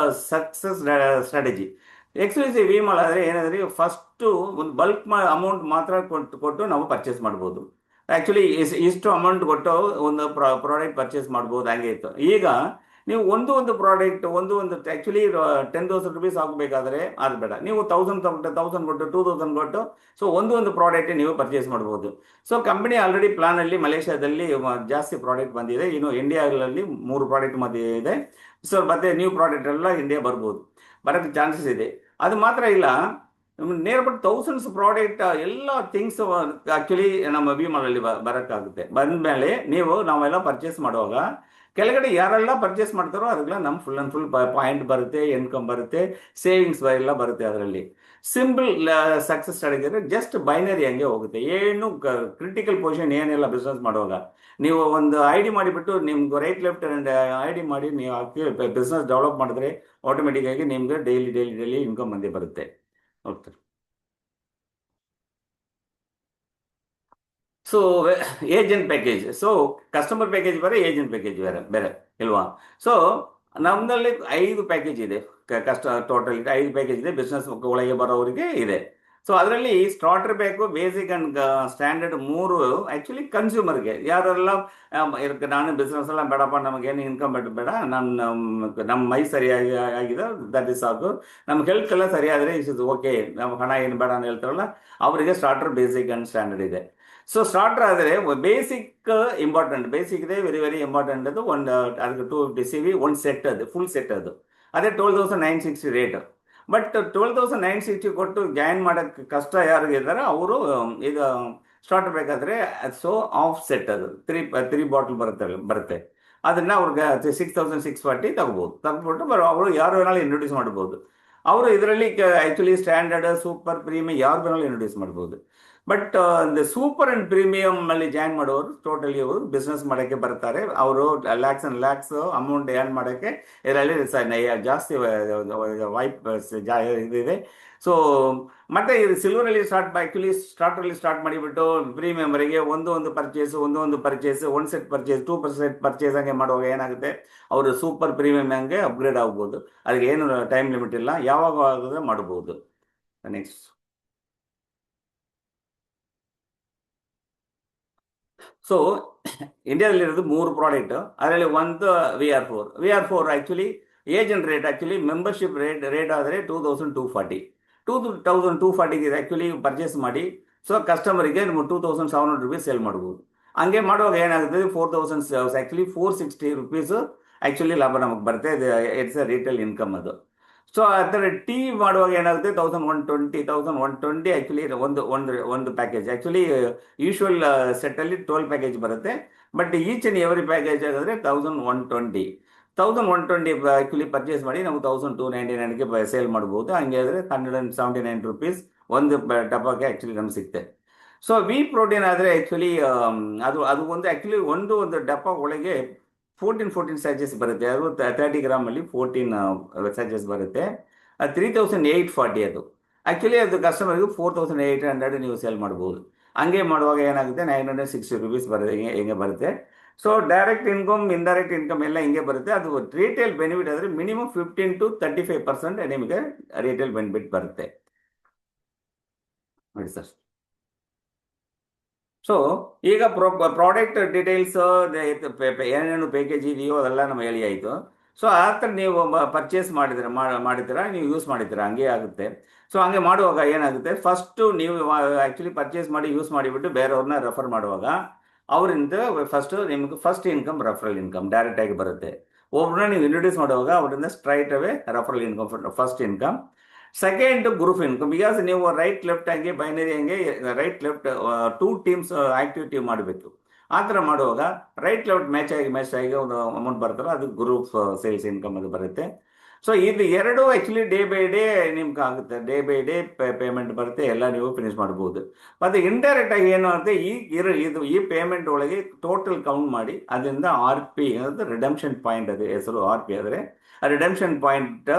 success strategy. Exclusive V mall ಆದರೆ ಏನಾದರೆ ಫಸ್ಟು ಒಂದು ಬಲ್ಕ್ ಅಮೌಂಟ್ ಮಾತ್ರ ಕೊಟ್ಟು ನಾವು ಪರ್ಚೇಸ್ ಮಾಡ್ಬೋದು. ಆ್ಯಕ್ಚುಲಿ ಇಷ್ಟು ಅಮೌಂಟ್ ಕೊಟ್ಟು ಒಂದು ಪ್ರಾಡಕ್ಟ್ ಪರ್ಚೇಸ್ ಮಾಡ್ಬೋದು, ಹಂಗೆ ಇತ್ತು. ಈಗ ನೀವು ಒಂದು ಪ್ರಾಡಕ್ಟ್ ಒಂದು ಆ್ಯಕ್ಚುಲಿ 10,000 rupees ಹಾಕಬೇಕಾದ್ರೆ ಅದು ಬೇಡ, ನೀವು 1,000 ಕೊಟ್ಟು 2,000 ಕೊಟ್ಟು ಸೊ ಒಂದು ಪ್ರಾಡಕ್ಟ್ ನೀವು ಪರ್ಚೇಸ್ ಮಾಡ್ಬೋದು. ಸೊ ಕಂಪನಿ ಆಲ್ರೆಡಿ ಪ್ಲಾನಲ್ಲಿ ಮಲೇಷ್ಯಾದಲ್ಲಿ ಜಾಸ್ತಿ ಪ್ರಾಡಕ್ಟ್ ಬಂದಿದೆ, ಇನ್ನು ಇಂಡಿಯಾದಲ್ಲಿ 3 ಪ್ರಾಡಕ್ಟ್ ಮಧ್ಯೆ ಇದೆ. ಸೊ ಮತ್ತೆ ನ್ಯೂ ಪ್ರಾಡಕ್ಟ್ ಎಲ್ಲ ಇಂಡಿಯಾ ಬರೋಕ್ಕೆ ಚಾನ್ಸಸ್ ಇದೆ. ಅದು ಮಾತ್ರ ಇಲ್ಲ, ನೇರ್ ಬಟ್ ಥೌಸಂಡ್ಸ್ ಪ್ರಾಡಕ್ಟ್ ಎಲ್ಲ ಥಿಂಗ್ಸ್ ಆ್ಯಕ್ಚುಲಿ ನಮ್ಮ ವಿ ಮಾಲಲ್ಲಿ ಬರೋಕ್ಕಾಗುತ್ತೆ. ಬಂದಮೇಲೆ ನಾವೆಲ್ಲ ಪರ್ಚೇಸ್ ಮಾಡುವಾಗ ಕೆಳಗಡೆ ಯಾರೆಲ್ಲ ಪರ್ಚೇಸ್ ಮಾಡ್ತಾರೋ ಅದಕ್ಕೆಲ್ಲ ನಮ್ಮ ಫುಲ್ ಪಾಯಿಂಟ್ ಬರುತ್ತೆ, ಇನ್ಕಮ್ ಬರುತ್ತೆ, ಸೇವಿಂಗ್ಸ್ ಎಲ್ಲ ಬರುತ್ತೆ. ಅದರಲ್ಲಿ ಸಿಂಪಲ್ ಸಕ್ಸಸ್ ಸ್ಟ್ರಾಟಜಿ ಅಂದರೆ ಜಸ್ಟ್ ಬೈನರಿ ಹಂಗೆ ಹೋಗುತ್ತೆ. ಏನು ಕ್ರಿಟಿಕಲ್ ಪೊಸಿಷನ್ ಏನೆಲ್ಲ ಬಿಸ್ನೆಸ್ ಮಾಡುವಾಗ ನೀವು ಒಂದು ID ಮಾಡಿಬಿಟ್ಟು ನಿಮ್ಗೆ ರೈಟ್ ಲೆಫ್ಟ್ ID ಮಾಡಿ ನೀವು ಬಿಸ್ನೆಸ್ ಡೆವಲಪ್ ಮಾಡಿದ್ರೆ ಆಟೋಮೆಟಿಕ್ಕಾಗಿ ನಿಮ್ಗೆ ಡೈಲಿ ಇನ್ಕಮ್ ಬಂದೇ ಬರುತ್ತೆ. Okay. So agent package, so customer package ಬೇರೆ, ಏಜೆಂಟ್ ಪ್ಯಾಕೇಜ್ ಬೇರೆ ಬೇರೆ ಇಲ್ವಾ? ಸೊ ನಮ್ಮಲ್ಲಿ 5 ಪ್ಯಾಕೇಜ್ ಇದೆ, ಟೋಟಲ್ 5 ಪ್ಯಾಕೇಜ್ ಇದೆ, ಬಿಸ್ನೆಸ್ ಒಳಗೆ ಬರೋರಿಗೆ ಇದೆ. ಸೊ ಅದರಲ್ಲಿ ಸ್ಟಾರ್ಟರ್ ಬೇಕು, ಬೇಸಿಕ್ ಅಂಡ್ ಸ್ಟ್ಯಾಂಡರ್ಡ್ 3 ಆ್ಯಕ್ಚುಲಿ ಕನ್ಸ್ಯೂಮರ್ಗೆ ಯಾರೆಲ್ಲ ನಾನು ಬಿಸ್ನೆಸ್ ಎಲ್ಲ ಬೇಡಪ್ಪ, ನಮಗೇನು ಇನ್ಕಮ್ ಬೇಡ, ನಮ್ಮ ಮೈ ಸರಿಯಾಗಿ ಆಗಿದೆ ದಟ್ ಇಸ್ ಸಾಕು, ನಮ್ಮ ಹೆಲ್ತ್ ಎಲ್ಲ ಸರಿಯಾದರೆ ಇಸ್ ಓಕೆ, ನಮ್ಮ ಹಣ ಏನು ಬೇಡ ಅಂತ ಹೇಳ್ತಾರಲ್ಲ ಅವರಿಗೆ ಸ್ಟಾರ್ಟರ್, ಬೇಸಿಕ್ ಅಂಡ್ ಸ್ಟ್ಯಾಂಡರ್ಡ್ ಇದೆ. ಸೊ ಸ್ಟಾರ್ಟರ್ ಆದರೆ ಬೇಸಿಕ್ ಇಂಪಾರ್ಟೆಂಟ್, ಬೇಸಿಕ್ ಇದೆ ವೆರಿ ವೆರಿ ಇಂಪಾರ್ಟೆಂಟ್. ಅದು ಒಂದು ಅದಕ್ಕೆ 250 CV ಒಂದು ಸೆಟ್, ಅದು ಫುಲ್ ಸೆಟ್, ಅದು ಅದೇ 12,960 ರೇಟ್. ಬಟ್ 12,960 ಕೊಟ್ಟು ಜಾಯಿನ್ ಮಾಡೋಕ್ಕೆ ಕಷ್ಟ ಯಾರಿಗೆ ಇದ್ದಾರೆ ಅವರು ಇದು ಸ್ಟಾರ್ಟರ್ ಬೇಕಾದರೆ ಸೊ ಆಫ್ ಸೆಟ್, ಅದು 3 ಬಾಟಲ್ ಬರುತ್ತೆ ಅದನ್ನು ಅವ್ರಿಗೆ 6,640 ತಗೊಬಿಟ್ಟು ಅವರು ಯಾರು ವೇನಾலும் ಇಂಟ್ರೊಡ್ಯೂಸ್ ಮಾಡ್ಬೋದು. ಅವರು ಇದರಲ್ಲಿ ಆ್ಯಕ್ಚುಲಿ ಸ್ಟ್ಯಾಂಡರ್ಡ್, ಸೂಪರ್, ಪ್ರೀಮಿಯಂ ಯಾರು ವೇನಾலும் ಇಂಟ್ರೊಡ್ಯೂಸ್ ಮಾಡ್ಬೋದು. ಬಟ್ ಸೂಪರ್ ಅಂಡ್ ಪ್ರೀಮಿಯಂ ಅಲ್ಲಿ ಜಾಯಿನ್ ಮಾಡೋರು ಟೋಟಲಿ ಅವರು ಬಿಸ್ನೆಸ್ ಮಾಡೋಕ್ಕೆ ಬರ್ತಾರೆ. ಅವರು ಲ್ಯಾಕ್ಸ್ ಅಂಡ್ ಲ್ಯಾಕ್ಸ್ ಅಮೌಂಟ್ ಏರ್ನ್ ಮಾಡೋಕ್ಕೆ ಇದರಲ್ಲಿ ಜಾಸ್ತಿ ವೈಪ್ ಇದಿದೆ. ಸೊ ಮತ್ತೆ ಇದು ಸಿಲ್ವರಲ್ಲಿ ಆ್ಯಕ್ಚುಲಿ ಸ್ಟಾರ್ಟರಲ್ಲಿ ಸ್ಟಾರ್ಟ್ ಮಾಡಿಬಿಟ್ಟು ಪ್ರೀಮಿಯಂವರೆಗೆ ಒಂದು ಪರ್ಚೇಸ್, ಒಂದು ಸೆಟ್ ಪರ್ಚೇಸ್, 2 ಸೆಟ್ ಪರ್ಚೇಸ್ ಹಂಗೆ ಮಾಡುವಾಗ ಏನಾಗುತ್ತೆ, ಅವರು ಸೂಪರ್ ಪ್ರೀಮಿಯಂ ಹಂಗೆ ಅಪ್ಗ್ರೇಡ್ ಆಗ್ಬೋದು. ಅದಕ್ಕೆ ಏನು ಟೈಮ್ ಲಿಮಿಟ್ ಇಲ್ಲ, ಯಾವಾಗ ಆಗಿದ್ರೆ ಮಾಡ್ಬೋದು. ನೆಕ್ಸ್ಟ್, ಸೊ ಇಂಡಿಯಾದಲ್ಲಿರೋದು 3 ಪ್ರಾಡಕ್ಟ್, ಅದರಲ್ಲಿ ಒಂದು VR4 actually agent rate, actually membership rate ಆದರೆ 2,240 ಇದೆ ಆ್ಯಕ್ಚುಲಿ ಪರ್ಚೇಸ್ ಮಾಡಿ. ಸೊ ಕಸ್ಟಮರಿಗೆ 2,700 ರೂಪೀಸ್ ಸೇಲ್ ಮಾಡ್ಬೋದು. ಹಂಗೆ ಮಾಡುವಾಗ ಏನಾಗುತ್ತೆ, 4,000 ಆ್ಯಕ್ಚುಲಿ 460 ರೂಪೀಸ್ ಆ್ಯಕ್ಚುಲಿ ಲಾಭ ನಮಗೆ ಬರುತ್ತೆ. ಇಟ್ಸ್ ಅ ರಿಟೇಲ್ ಇನ್ಕಮ್ ಅದು. ಸೊ ಅದರ ಟೀ ಮಾಡುವಾಗ ಏನಾಗುತ್ತೆ, 1,120 ಆ್ಯಕ್ಚುಲಿ ಒಂದು ಪ್ಯಾಕೇಜ್. ಆ್ಯಕ್ಚುಲಿ ಯೂಶ್ವಲ್ ಸೆಟ್ಟಲ್ಲಿ 12 ಪ್ಯಾಕೇಜ್ ಬರುತ್ತೆ, but each and every package ಆಗಿದ್ರೆ 1,120 ಆ್ಯಕ್ಚುಲಿ ಪರ್ಚೇಸ್ ಮಾಡಿ ನಾವು 1,299ಗೆ ಸೇಲ್ ಮಾಡ್ಬೋದು. ಹಂಗೆ ಆದರೆ 179 ರೂಪೀಸ್ ಒಂದು ಡಬ್ಬಕ್ಕೆ ಆ್ಯಕ್ಚುಲಿ ನಮ್ಗೆ ಸಿಗುತ್ತೆ. ಸೊ ವಿ ಪ್ರೋಟೀನ್ ಆದರೆ ಆ್ಯಕ್ಚುಲಿ ಅದು ಒಂದು ಆ್ಯಕ್ಚುಲಿ ಒಂದು ಡಬ್ಬ ಒಳಗೆ 14 ಸ್ಯಾಚಸ್ ಬರುತ್ತೆ. ಅದು 30 ಗ್ರಾಮಲ್ಲಿ 14 ಸ್ಯಾಚಸ್ ಬರುತ್ತೆ. 3,840 ಅದು ಆ್ಯಕ್ಚುಲಿ ಅದು ಕಸ್ಟಮರ್ಗೆ 4,800 ನೀವು ಸೇಲ್ ಮಾಡ್ಬೋದು. ಹಂಗೆ ಮಾಡುವಾಗ ಏನಾಗುತ್ತೆ, 960 ರೂಪೀಸ್ ಬರುತ್ತೆ, ಹಿಂಗೆ ಬರುತ್ತೆ. So direct income, indirect income ಎಲ್ಲ ಹಿಂಗೆ ಬರುತ್ತೆ. ಅದು ರಿಟೇಲ್ ಬೆನಿಫಿಟ್ ಆದರೆ ಮಿನಿಮಮ್ 15 to 35% ನಿಮಗೆ ರಿಟೇಲ್ ಬೆನಿಫಿಟ್ ಬರುತ್ತೆ ನೋಡಿ ಸರ್. ಸೊ ಈಗ ಪ್ರಾಡಕ್ಟ್ ಡೀಟೇಲ್ಸ್ ಏನೇನು ಪ್ಯಾಕೇಜ್ ಇದೆಯೋ ಅದೆಲ್ಲ ನಮ್ಗೆ ಹೇಳಿ ಆಯಿತು. ಸೊ ಆ ಥರ ನೀವು ಪರ್ಚೇಸ್ ಮಾಡಿದ್ದೀರಾ, ನೀವು ಯೂಸ್ ಮಾಡಿದ್ದೀರಾ, ಹಂಗೆ ಆಗುತ್ತೆ. ಸೊ ಹಂಗೆ ಮಾಡುವಾಗ ಏನಾಗುತ್ತೆ, ಫಸ್ಟು ನೀವು ಆ್ಯಕ್ಚುಲಿ ಪರ್ಚೇಸ್ ಮಾಡಿ ಯೂಸ್ ಮಾಡಿಬಿಟ್ಟು ಬೇರೆಯವ್ರನ್ನ ರೆಫರ್ ಮಾಡುವಾಗ ಅವರಿಂದ ನಿಮಗೆ ಫಸ್ಟ್ ಇನ್ಕಮ್ ರೆಫರಲ್ ಇನ್ಕಮ್ ಡೈರೆಕ್ಟಾಗಿ ಬರುತ್ತೆ. ಒಬ್ಬರನ್ನ ನೀವು ಇಂಟ್ರೊಡ್ಯೂಸ್ ಮಾಡುವಾಗ ಅವರಿಂದ straight away referral income first income. Second group income, because ನೀವು ರೈಟ್ ಲೆಫ್ಟ್ ಹಂಗೆ ಬೈನರಿ ಹಂಗೆ ರೈಟ್ ಲೆಫ್ಟ್ 2 ಟೀಮ್ಸ್ ಆಕ್ಟಿವಿಟಿ ಮಾಡಬೇಕು. ಆ ಥರ ಮಾಡುವಾಗ ರೈಟ್ ಲೆಫ್ಟ್ ಮ್ಯಾಚ್ ಆಗಿ ಒಂದು ಅಮೌಂಟ್ ಬರ್ತಲ್ಲ, ಅದು ಗ್ರೂಪ್ ಸೇಲ್ಸ್ ಇನ್ಕಮ್ ಅದು ಬರುತ್ತೆ. ಸೊ ಇದು ಎರಡು ಆ್ಯಕ್ಚುಲಿ ಡೇ ಬೈ ಡೇ ನಿಮ್ಗೆ ಆಗುತ್ತೆ, ಡೇ ಬೈ ಡೇ ಪೇಮೆಂಟ್ ಬರುತ್ತೆ, ಎಲ್ಲ ನೀವು ಫಿನಿಶ್ ಮಾಡ್ಬೋದು. ಮತ್ತು ಇಂಡೈರೆಕ್ಟ್ ಆಗಿ ಏನು ಆಗುತ್ತೆ, ಈ ಪೇಮೆಂಟ್ ಒಳಗೆ ಟೋಟಲ್ ಕೌಂಟ್ ಮಾಡಿ ಅದರಿಂದ RP ಅನ್ನೋದು ರಿಡೆಂಪ್ಷನ್ ಪಾಯಿಂಟ್, ಅದು ಹೆಸರು RP ಆದರೆ ಆ ರಿಡೆಂಪ್ಷನ್ ಪಾಯಿಂಟ್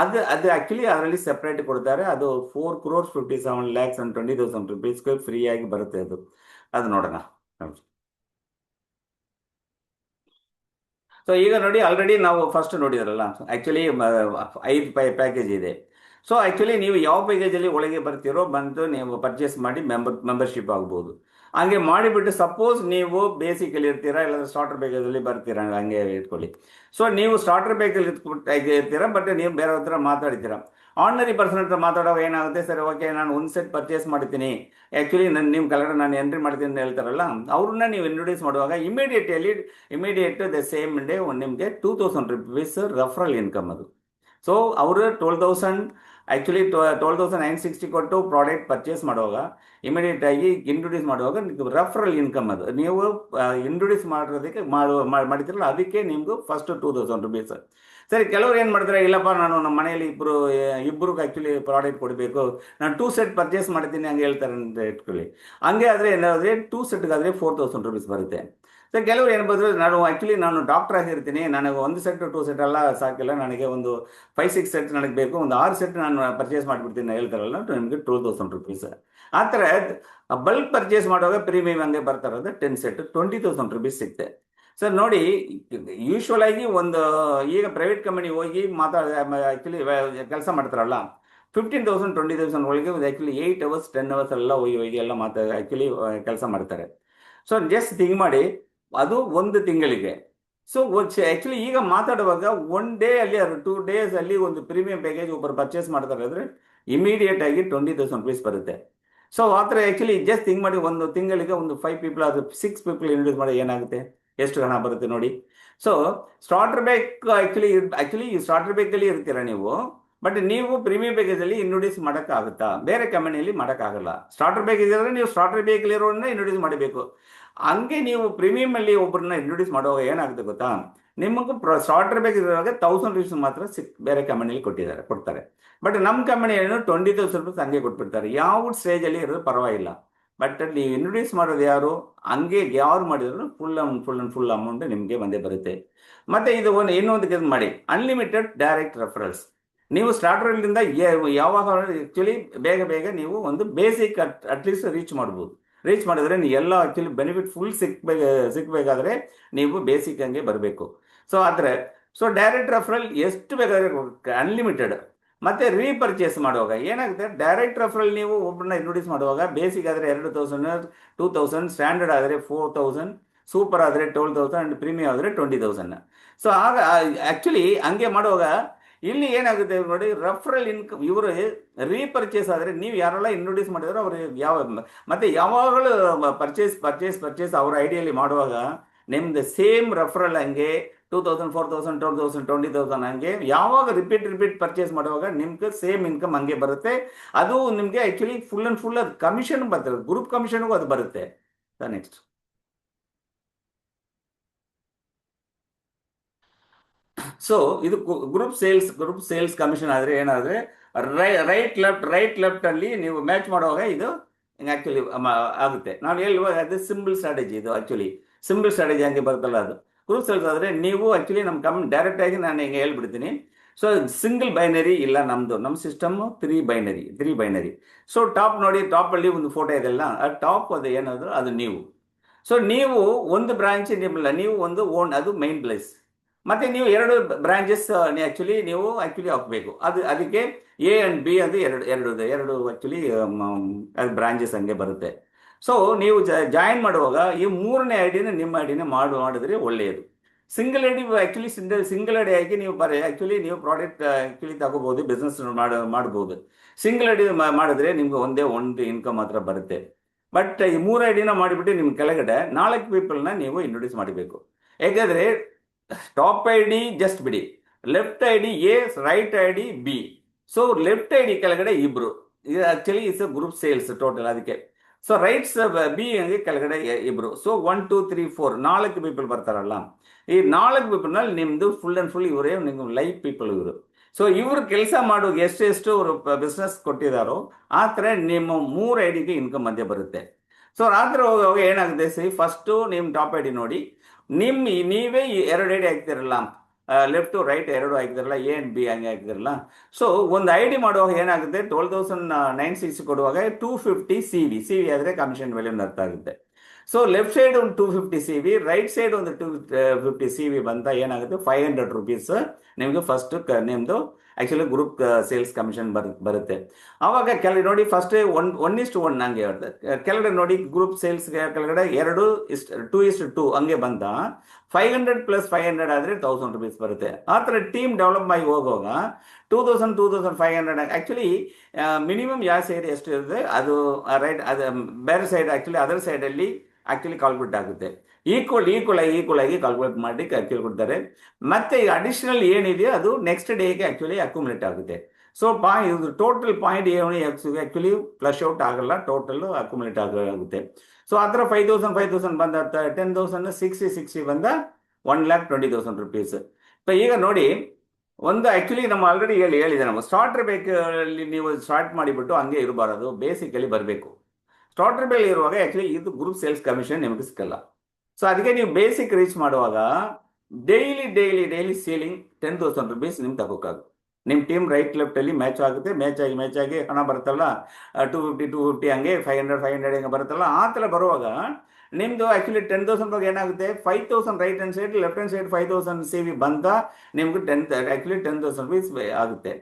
ಅದು ಆ್ಯಕ್ಚುಲಿ ಅದರಲ್ಲಿ ಸೆಪ್ರೇಟ್ ಕೊಡ್ತಾರೆ. ಅದು 4,57,20,000 ರೂಪೀಸ್ಗೆ ಫ್ರೀಯಾಗಿ ಬರುತ್ತೆ. ಅದು ನೋಡೋಣ. ಸೊ ಈಗ ನೋಡಿ, ಆಲ್ರೆಡಿ ನಾವು ಫಸ್ಟ್ ನೋಡಿದ್ರಲ್ಲ, ಆ್ಯಕ್ಚುಲಿ 5 ಪ್ಯಾಕೇಜ್ ಇದೆ. ಸೊ ಆ್ಯಕ್ಚುಲಿ ನೀವು ಯಾವ ಪ್ಯಾಕೇಜಲ್ಲಿ ಒಳಗೆ ಬರ್ತೀರೋ ಬಂದು ನೀವು ಪರ್ಚೇಸ್ ಮಾಡಿ ಮೆಂಬರ್ಶಿಪ್ ಆಗ್ಬೋದು. ಹಂಗೆ ಮಾಡಿಬಿಟ್ಟು ಸಪೋಸ್ ನೀವು ಬೇಸಿಕಲ್ಲಿ ಇರ್ತೀರಾ, ಇಲ್ಲಾಂದ್ರೆ ಸ್ಟಾರ್ಟರ್ ಪ್ಯಾಕೇಜಲ್ಲಿ ಬರ್ತೀರಾ, ಹಂಗೆ ಇಟ್ಕೊಳ್ಳಿ. ಸೊ ನೀವು ಸ್ಟಾರ್ಟರ್ ಪ್ಯಾಕೇಜ್ ಇರ್ತೀರಾ, ಬಟ್ ನೀವು ಬೇರೆ ಹತ್ರ ಮಾತಾಡ್ತೀರಾ. ಆರ್ಡಿನರಿ ಪರ್ಸನ್ ಹತ್ರ ಮಾತಾಡೋವಾಗ ಏನಾಗುತ್ತೆ, ಸರಿ ಓಕೆ ನಾನು ಒಂದು ಸೆಟ್ ಪರ್ಚೇಸ್ ಮಾಡ್ತೀನಿ, ಆ್ಯಕ್ಚುಲಿ ನಿಮ್ಮ ಕಲರ್ ನಾನು ಎಂಟ್ರಿ ಮಾಡ್ತೀನಿ ಅಂತ ಹೇಳ್ತಾರಲ್ಲ, ಅವ್ರನ್ನ ನೀವು ಇಂಟ್ರೊಡ್ಯೂಸ್ ಮಾಡುವಾಗ ಇಮಿಡಿಯೇಟ್ ದ ಸೇಮ್ ಡೇ ನಿಮಗೆ 2,000 ರೂಪೀಸ್ ರೆಫರಲ್ ಇನ್ಕಮ್ ಅದು. ಸೊ ಅವರು 12,960 ಕೊಟ್ಟು ಪ್ರಾಡಕ್ಟ್ ಪರ್ಚೇಸ್ ಮಾಡುವಾಗ ಇಮಿಡಿಯೇಟ್ ಆಗಿ ಇಂಟ್ರೊಡ್ಯೂಸ್ ಮಾಡುವಾಗ ರೆಫರಲ್ ಇನ್ಕಮ್ ಅದು ನೀವು ಇಂಟ್ರೊಡ್ಯೂಸ್ ಮಾಡೋದಕ್ಕೆ ಮಾಡಿದ್ರಲ್ಲ, ಅದಕ್ಕೆ ನಿಮಗೂ ಫಸ್ಟ್ 2,000 ರೂಪೀಸ್. ಸರಿ, ಕೆಲವರು ಏನು ಮಾಡ್ತಾರೆ, ಇಲ್ಲಪ್ಪ ನಾನು ನಮ್ಮ ಮನೆಯಲ್ಲಿ ಇಬ್ಬರು ಆ್ಯಕ್ಚುಲಿ ಪ್ರಾಡಕ್ಟ್ ಕೊಡಬೇಕು, ನಾನು 2 ಸೆಟ್ ಪರ್ಚೇಸ್ ಮಾಡ್ತೀನಿ ಹಂಗೆ ಹೇಳ್ತಾರೆ ಅಂತ ಇಟ್ಕೊಳ್ಳಿ. ಹಂಗೆ ಆದರೆ ಏನಾದರೆ 2 ಸೆಟ್ಗಾದರೆ 4,000 ರೂಪೀಸ್ ಬರುತ್ತೆ. ಸೊ ಕೆಲವರು ಏನ್ಬೋದು, ನಾನು ಡಾಕ್ಟರ್ ಆಗಿರ್ತೀನಿ, ನನಗೆ 1 ಸೆಟ್ 2 ಸೆಟ್ ಎಲ್ಲ ಸಾಕಿಲ್ಲ, ನನಗೆ ಒಂದು 5-6 ಸೆಟ್ ನನಗೆ ಬೇಕು, ಒಂದು 6 ಸೆಟ್ ನಾನು ಪರ್ಚೇಸ್ ಮಾಡಿಬಿಡ್ತೀನಿ ಹೇಳ್ತಾರಲ್ಲ, ನಿಮಗೆ 12,000 rupees. ಆ ಥರ ಬಲ್ಕ್ ಪರ್ಚೇಸ್ ಮಾಡುವಾಗ ಪ್ರೀಮಿಯಂ ಹಂಗೆ ಬರ್ತಾ ಇರೋದು 10 ಸೆಟ್ 20,000 rupees ಸಿಗ್ತೆ. ಸರ್ ನೋಡಿ, ಯೂಶ್ವಲ್ ಆಗಿ ಈಗ ಪ್ರೈವೇಟ್ ಕಂಪನಿ ಹೋಗಿ ಆ್ಯಕ್ಚುಲಿ ಕೆಲಸ ಮಾಡ್ತಾರಲ್ಲ, 15,000 20,000 ಒಳಗೆ ಆ್ಯಕ್ಚುಲಿ 8 hours 10 hours ಎಲ್ಲ ಹೋಗಿ ಎಲ್ಲ ಆ್ಯಕ್ಚುಲಿ ಕೆಲಸ ಮಾಡ್ತಾರೆ. ಸೊ ಜಸ್ಟ್ ಥಿಂಕ್ ಮಾಡಿ, ಅದು 1 ತಿಂಗಳಿಗೆ. ಸೊ ಆ್ಯಕ್ಚುಲಿ ಈಗ ಮಾತಾಡುವಾಗ 1 ಡೇ ಅಲ್ಲಿ 2 days ಅಲ್ಲಿ ಒಂದು ಪ್ರೀಮಿಯಂ ಪ್ಯಾಕೇಜ್ ಒಬ್ಬರು ಪರ್ಚೇಸ್ ಮಾಡ್ತಾರೆ ಅಂದರೆ ಇಮಿಡಿಯೇಟ್ ಆಗಿ 20,000 rupees ಬರುತ್ತೆ. ಸೊ ಆ ಥರ ಆ್ಯಕ್ಚುಲಿ ಜಸ್ಟ್ ಥಿಂಕ್ ಮಾಡಿ, 1 ತಿಂಗಳಿಗೆ ಒಂದು 5 people ಅದು 6 people ಇಂಟ್ರೊಡ್ಯೂಸ್ ಮಾಡಿ ಏನಾಗುತ್ತೆ, ಎಷ್ಟು ಹಣ ಬರುತ್ತೆ ನೋಡಿ. So starter back actually starter ಬ್ಯಾಕಲ್ಲಿ ಇರ್ತೀರ ನೀವು, ಬಟ್ ನೀವು ಪ್ರೀಮಿಯಂ ಪ್ಯಾಕೇಜಲ್ಲಿ ಇಂಟ್ರೊಡ್ಯೂಸ್ ಮಾಡೋಕ್ಕಾಗುತ್ತಾ? ಬೇರೆ ಕಂಪನಿಯಲ್ಲಿ ಮಾಡೋಕ್ಕಾಗಲ್ಲ. ಸ್ಟಾರ್ಟರ್ ಪ್ಯಾಕೇಜ್ ಇದ್ರೆ ನೀವು ಸ್ಟಾರ್ಟರ್ ಪ್ಯಾಕಲ್ಲಿ ಇರೋರನ್ನ ಇಂಟ್ರೊಡ್ಯೂಸ್ ಮಾಡಬೇಕು. ಹಂಗೆ ನೀವು ಪ್ರೀಮಿಯಂ ಅಲ್ಲಿ ಒಬ್ಬರನ್ನ ಇಂಟ್ರೊಡ್ಯೂಸ್ ಮಾಡುವಾಗ ಏನಾಗುತ್ತೆ ಗೊತ್ತಾ, ನಿಮಗೂ ಸ್ಟಾರ್ಟರ್ ಪ್ಯಾಕೇಜ್ ಇರುವಾಗ 1,000 rupees ಮಾತ್ರ ಬೇರೆ ಕಂಪನಿಯಲ್ಲಿ ಕೊಡ್ತಾರೆ. ಬಟ್ ನಮ್ಮ ಕಂಪನಿಯನ್ನು 20,000 rupees ಹಂಗೆ ಕೊಟ್ಬಿಡ್ತಾರೆ. ಯಾವ ಸ್ಟೇಜಲ್ಲಿ ಇರೋದು ಪರವಾಗಿಲ್ಲ. ಬಟ್ ನೀವು ಇಂಟ್ರೊಡ್ಯೂಸ್ ಮಾಡೋದು ಯಾರು, ಹಂಗೆ ಯಾರು ಮಾಡಿದ್ರು ಫುಲ್ ಅಮೌಂಟ್ ನಿಮಗೆ ಬಂದೇ ಬರುತ್ತೆ. ಮತ್ತೆ ಇದು ಇನ್ನೊಂದು ಕೆಲಸ ಮಾಡಿ, ಅನ್ಲಿಮಿಟೆಡ್ ಡೈರೆಕ್ಟ್ ರೆಫರಲ್ಸ್. ನೀವು ಸ್ಟಾರ್ಟರ್ಲಿಂದ ಯಾವಾಗ ಆ್ಯಕ್ಚುಲಿ ಬೇಗ ನೀವು ಒಂದು ಬೇಸಿಕ್ ಅಟ್ಲೀಸ್ಟ್ ರೀಚ್ ಮಾಡಿದ್ರೆ ನೀವು ಎಲ್ಲ ಆ್ಯಕ್ಚುಲಿ ಬೆನಿಫಿಟ್ ಫುಲ್ ಸಿಕ್ಬೇಕಾದ್ರೆ ನೀವು ಬೇಸಿಕ್ ಹಂಗೆ ಬರಬೇಕು. ಸೊ ಆದರೆ ಡೈರೆಕ್ಟ್ ರೆಫರಲ್ ಎಷ್ಟು ಬೇಕಾದ್ರೆ ಅನ್ಲಿಮಿಟೆಡ್. ಮತ್ತೆ ರೀಪರ್ಚೇಸ್ ಮಾಡುವಾಗ ಏನಾಗುತ್ತೆ, ಡೈರೆಕ್ಟ್ ರೆಫರಲ್ ನೀವು ಒಬ್ಬರನ್ನ ಇಂಟ್ರೊಡ್ಯೂಸ್ ಮಾಡುವಾಗ ಬೇಸಿಕ್ ಆದರೆ 2,000 2,000, ಸ್ಟ್ಯಾಂಡರ್ಡ್ ಆದರೆ 4,000, ಸೂಪರ್ ಆದರೆ 12,000 ಆ್ಯಂಡ್ ಪ್ರೀಮಿಯಂ ಆದರೆ 20,000. ಸೊ ಆಗ ಆ್ಯಕ್ಚುಲಿ ಹಂಗೆ ಮಾಡುವಾಗ ಇಲ್ಲಿ ಏನಾಗುತ್ತೆ ನೋಡಿ, ರೆಫರಲ್ ಇನ್ಕಮ್ ಇವರು ರೀಪರ್ಚೇಸ್ ಆದರೆ ನೀವು ಯಾರೆಲ್ಲ ಇಂಟ್ರೊಡ್ಯೂಸ್ ಮಾಡಿದ್ರು ಅವರು ಮತ್ತೆ ಯಾವಾಗಲೂ ಪರ್ಚೇಸ್ ಅವ್ರ ಐಡಿಯಲ್ಲಿ ಮಾಡುವಾಗ ನಿಮ್ದು ಸೇಮ್ ರೆಫರಲ್ ಹಂಗೆ 2,000 4,000 12,000 20,000 ಹಂಗೆ ಯಾವಾಗ ರಿಪೀಟ್ ಪರ್ಚೇಸ್ ಮಾಡುವಾಗ ನಿಮ್ಗೆ ಸೇಮ್ ಇನ್ಕಮ್ ಹಂಗೆ ಬರುತ್ತೆ. ಅದು ನಿಮಗೆ ಆ್ಯಕ್ಚುಲಿ ಫುಲ್ ಅದು ಕಮಿಷನ್ ಬರ್ತದೆ, ಗ್ರೂಪ್ ಕಮಿಷನ್ಗೂ ಅದು ಬರುತ್ತೆ. ನೆಕ್ಸ್ಟ್ ಸೊ ಇದು ಗ್ರೂಪ್ ಸೇಲ್ಸ್ ಕಮಿಷನ್ ಆದರೆ ಏನಾದರೆ ರೈಟ್ ಲೆಫ್ಟ್ ಅಲ್ಲಿ ನೀವು ಮ್ಯಾಚ್ ಮಾಡುವಾಗ ಇದು ಆ್ಯಕ್ಚುಲಿ ಆಗುತ್ತೆ. ನಾವು ಹೇಳುವಾಗ ಅದು ಸಿಂಬಲ್ ಸ್ಟ್ರಾಟಜಿ. ಇದು ಆ್ಯಕ್ಚುಲಿ ಸಿಂಬಲ್ ಸ್ಟ್ರಾಟಜಿ ಹಂಗೆ ಬರ್ತಲ್ಲ ಅದು. ಗ್ರೂಪ್ ಸೇಲ್ಸ್ ಆದರೆ ನೀವು ಆ್ಯಕ್ಚುಲಿ ನಮ್ಮ ಡೈರೆಕ್ಟ್ ಆಗಿ ನಾನು ಹಿಂಗೆ ಹೇಳ್ಬಿಡ್ತೀನಿ. ಸೊ ಸಿಂಗಲ್ ಬೈನರಿ ಇಲ್ಲ, ನಮ್ಮ ಸಿಸ್ಟಮ್ 3 ಬೈನರಿ. ಸೊ ಟಾಪ್ ನೋಡಿ, ಟಾಪಲ್ಲಿ ಒಂದು ಫೋಟೋ ಇದೆಲ್ಲ, ಆ ಟಾಪ್ ಅದು ಏನಾದರೂ ಅದು ನೀವು. ಸೊ ನೀವು ಒಂದು ಬ್ರಾಂಚ್ ನಿಮ್ಮಲ್ಲ, ನೀವು ಒಂದು ಓನ್, ಅದು ಮೈನ್ ಪ್ಲೇಸ್. ಮತ್ತೆ ನೀವು 2 ಬ್ರಾಂಚಸ್ ನೀವು ಹಾಕಬೇಕು. ಅದಕ್ಕೆ A and B ಅದು ಎರಡು ಆ್ಯಕ್ಚುಲಿ ಅದು ಬ್ರಾಂಚಸ್ ಹಂಗೆ ಬರುತ್ತೆ. ಸೊ ನೀವು ಜಾಯಿನ್ ಮಾಡುವಾಗ ಈ 3ನೇ ಐಡಿನ ನಿಮ್ಮ ಐಡಿನ ಮಾಡಿದ್ರೆ ಒಳ್ಳೆಯದು. Single ID actually single ID ಆಗಿ ನೀವು ನೀವು ಪ್ರಾಡಕ್ಟ್ ತಗೋಬಹುದು, ಬಿಸ್ನೆಸ್ ಮಾಡ್ಬೋದು. ಸಿಂಗಲ್ ಐಡಿ ಮಾಡಿದ್ರೆ ನಿಮ್ಗೆ ಒಂದು ಇನ್ಕಮ್ ಮಾತ್ರ ಬರುತ್ತೆ. ಬಟ್ ಈ 3 ಐಡಿನ ಮಾಡಿಬಿಟ್ಟು ನಿಮ್ಮ ಕೆಳಗಡೆ 4 ಪೀಪಲ್ನ ನೀವು ಇಂಟ್ರೊಡ್ಯೂಸ್ ಮಾಡಬೇಕು. ಯಾಕೆಂದರೆ ಟಾಪ್ ಐಡಿ ಜಸ್ಟ್ ಬಿಡಿ, left ID A, right ID B. So left ID ಕೆಳಗಡೆ ಇಬ್ರು, ಇದು actually it's group sales total. ಅದಕ್ಕೆ ಸೊ ರೈಟ್ಸ್ B ಹಂಗೆ ಕೆಳಗಡೆ ಇಬ್ರು. ಸೊ 1 2 3 4 4 ಪೀಪಲ್ ಬರ್ತಾರಲ್ಲ, ಈ 4 ಪೀಪಲ್ನಲ್ಲಿ ನಿಮ್ಮದು ಫುಲ್ ಇವರೇ ನಿಮ್ಮ ಲೈಫ್ ಪೀಪಲ್ ಇವರು. ಸೊ ಇವರು ಕೆಲಸ ಮಾಡುವ ಎಷ್ಟು ಅವರು ಬಿಸ್ನೆಸ್ ಕೊಟ್ಟಿದ್ದಾರೋ ಆ ಥರ ನಿಮ್ಮ 3 ಐಡಿಗೆ ಇನ್ಕಮ್ ಮಧ್ಯೆ ಬರುತ್ತೆ. ಸೊ ರಾತ್ರಿ ಹೋಗುವಾಗ ಏನಾಗುತ್ತೆ, ಫಸ್ಟು ನಿಮ್ಮ ಟಾಪ್ ಐಡಿ ನೋಡಿ, ನೀವೇ 2 ಐಡಿ ಹಾಕ್ತಿರಲ್ಲ, ಲೆಫ್ಟ್ ರೈಟ್ 2 ಹಾಕಿದಾರಲ್ಲ, A and B ಹಂಗೆ ಹಾಕಿದಾರಲ್ಲ. ಸೊ ಒಂದು ಐಡಿ ಮಾಡುವಾಗ ಏನಾಗುತ್ತೆ, 12,960 ಕೊಡುವಾಗ 250 CV ಆದರೆ ಕಮಿಷನ್ ವ್ಯಾಲ್ಯೂ ಅರ್ಥ ಆಗುತ್ತೆ. ಸೊ ಲೆಫ್ಟ್ ಸೈಡ್ ಒಂದು 250 CV, ರೈಟ್ ಸೈಡ್ ಒಂದು 250 CV ಬಂತ ಏನಾಗುತ್ತೆ, 500 rupees ನಿಮಗೆ ಫಸ್ಟ್ ನಿಮ್ಮದು ಆ್ಯಕ್ಚುಲಿ ಗ್ರೂಪ್ ಸೇಲ್ಸ್ ಕಮಿಷನ್ ಬರುತ್ತೆ. ಆವಾಗ ಕೆಳಗಡೆ ನೋಡಿ, ಫಸ್ಟ್ 1:1 ಹಂಗೆ ಹೇಳ್ದೆ. ಕೆಳಗಡೆ ನೋಡಿ ಗ್ರೂಪ್ ಸೇಲ್ಸ್ ಕೆಳಗಡೆ 2:2 ಹಂಗೆ ಬಂತ 500 + 500 ಆದರೆ 1,000 rupees ಬರುತ್ತೆ. ಆ ಥರ ಟೀಮ್ ಡೆವಲಪ್ ಆಗಿ ಹೋಗುವಾಗ 2,000 2,500 ಆ್ಯಕ್ಚುಲಿ ಮಿನಿಮಮ್ ಯಾವ ಸೈಡ್ ಎಷ್ಟು ಇರುತ್ತೆ ಅದು ರೈಟ್, ಅದು ಬೇರೆ ಸೈಡ್ ಆ್ಯಕ್ಚುಲಿ ಅದರ್ ಸೈಡಲ್ಲಿ ಕಾಲ್ಕುಲೇಟ್ ಆಗುತ್ತೆ. ಈಕ್ವಲ್ ಆಗಿ ಕಾಲ್ಕುಲೇಟ್ ಮಾಡಿ ಕೊಡ್ತಾರೆ. ಮತ್ತೆ ಅಡಿಷನಲ್ ಏನಿದೆಯೋ ಅದು ನೆಕ್ಸ್ಟ್ ಡೇಗೆ ಆ್ಯಕ್ಚುಲಿ ಅಕ್ಯುಮುಲೇಟ್ ಆಗುತ್ತೆ. ಸೊ ಇದು total point actually flush out ಆಗಲ್ಲ, ಟೋಟಲ್ ಅಕ್ಯುಮುಲೇಟ್ ಆಗುತ್ತೆ. ಸೊ ಆ ಥರ 5,000 ಬಂದ 10,000 60 ಬಂದ 1,20,000 rupees. ಈಗ ನೋಡಿ, ಒಂದು ಆ್ಯಕ್ಚುಲಿ ನಮ್ಮ ಆಲ್ರೆಡಿ ಹೇಳಿದೆ, ನಾವು ಸ್ಟಾರ್ಟರ್ ಬೇಕಲ್ಲಿ ನೀವು ಸ್ಟಾರ್ಟ್ ಮಾಡಿಬಿಟ್ಟು ಹಂಗೆ ಇರಬಾರದು, ಬೇಸಿಕಲಿ ಬರಬೇಕು. ಸ್ಟಾರ್ಟರ್ ಬೇಲ್ ಇರುವಾಗ ಆ್ಯಕ್ಚುಲಿ ಇದು ಗ್ರೂಪ್ ಸೇಲ್ಸ್ ಕಮಿಷನ್ ನಿಮಗೆ ಸಿಕ್ಕಲ್ಲ. ಸೊ ಅದಕ್ಕೆ ನೀವು ಬೇಸಿಕ್ ರೀಚ್ ಮಾಡುವಾಗ ಡೈಲಿ ಸೇಲಿಂಗ್ 10,000 rupees ನಿಮ್ಗೆ ತಗೋಕ್ಕಾಗುತ್ತೆ. ನಿಮ್ಮ ಟೀಮ್ ರೈಟ್ ಲೆಫ್ಟಲ್ಲಿ ಮ್ಯಾಚ್ ಆಗುತ್ತೆ, ಮ್ಯಾಚ್ ಆಗಿ ಹಣ ಬರುತ್ತಲ್ಲ, 250 ಹಂಗೆ 500 ಹಿಂಗೆ ಬರುತ್ತಲ್ಲ, ಆ ಥರ ಬರುವಾಗ ನಿಮ್ಮದು ಆ್ಯಕ್ಚುಲಿ 10,000 ಬಗ್ಗೆ ಏನಾಗುತ್ತೆ, 5,000 right hand side, left hand side 5,000 CV ಬಂತ ನಿಮ್ಗೆ 10,000 rupees ಆಗುತ್ತೆ.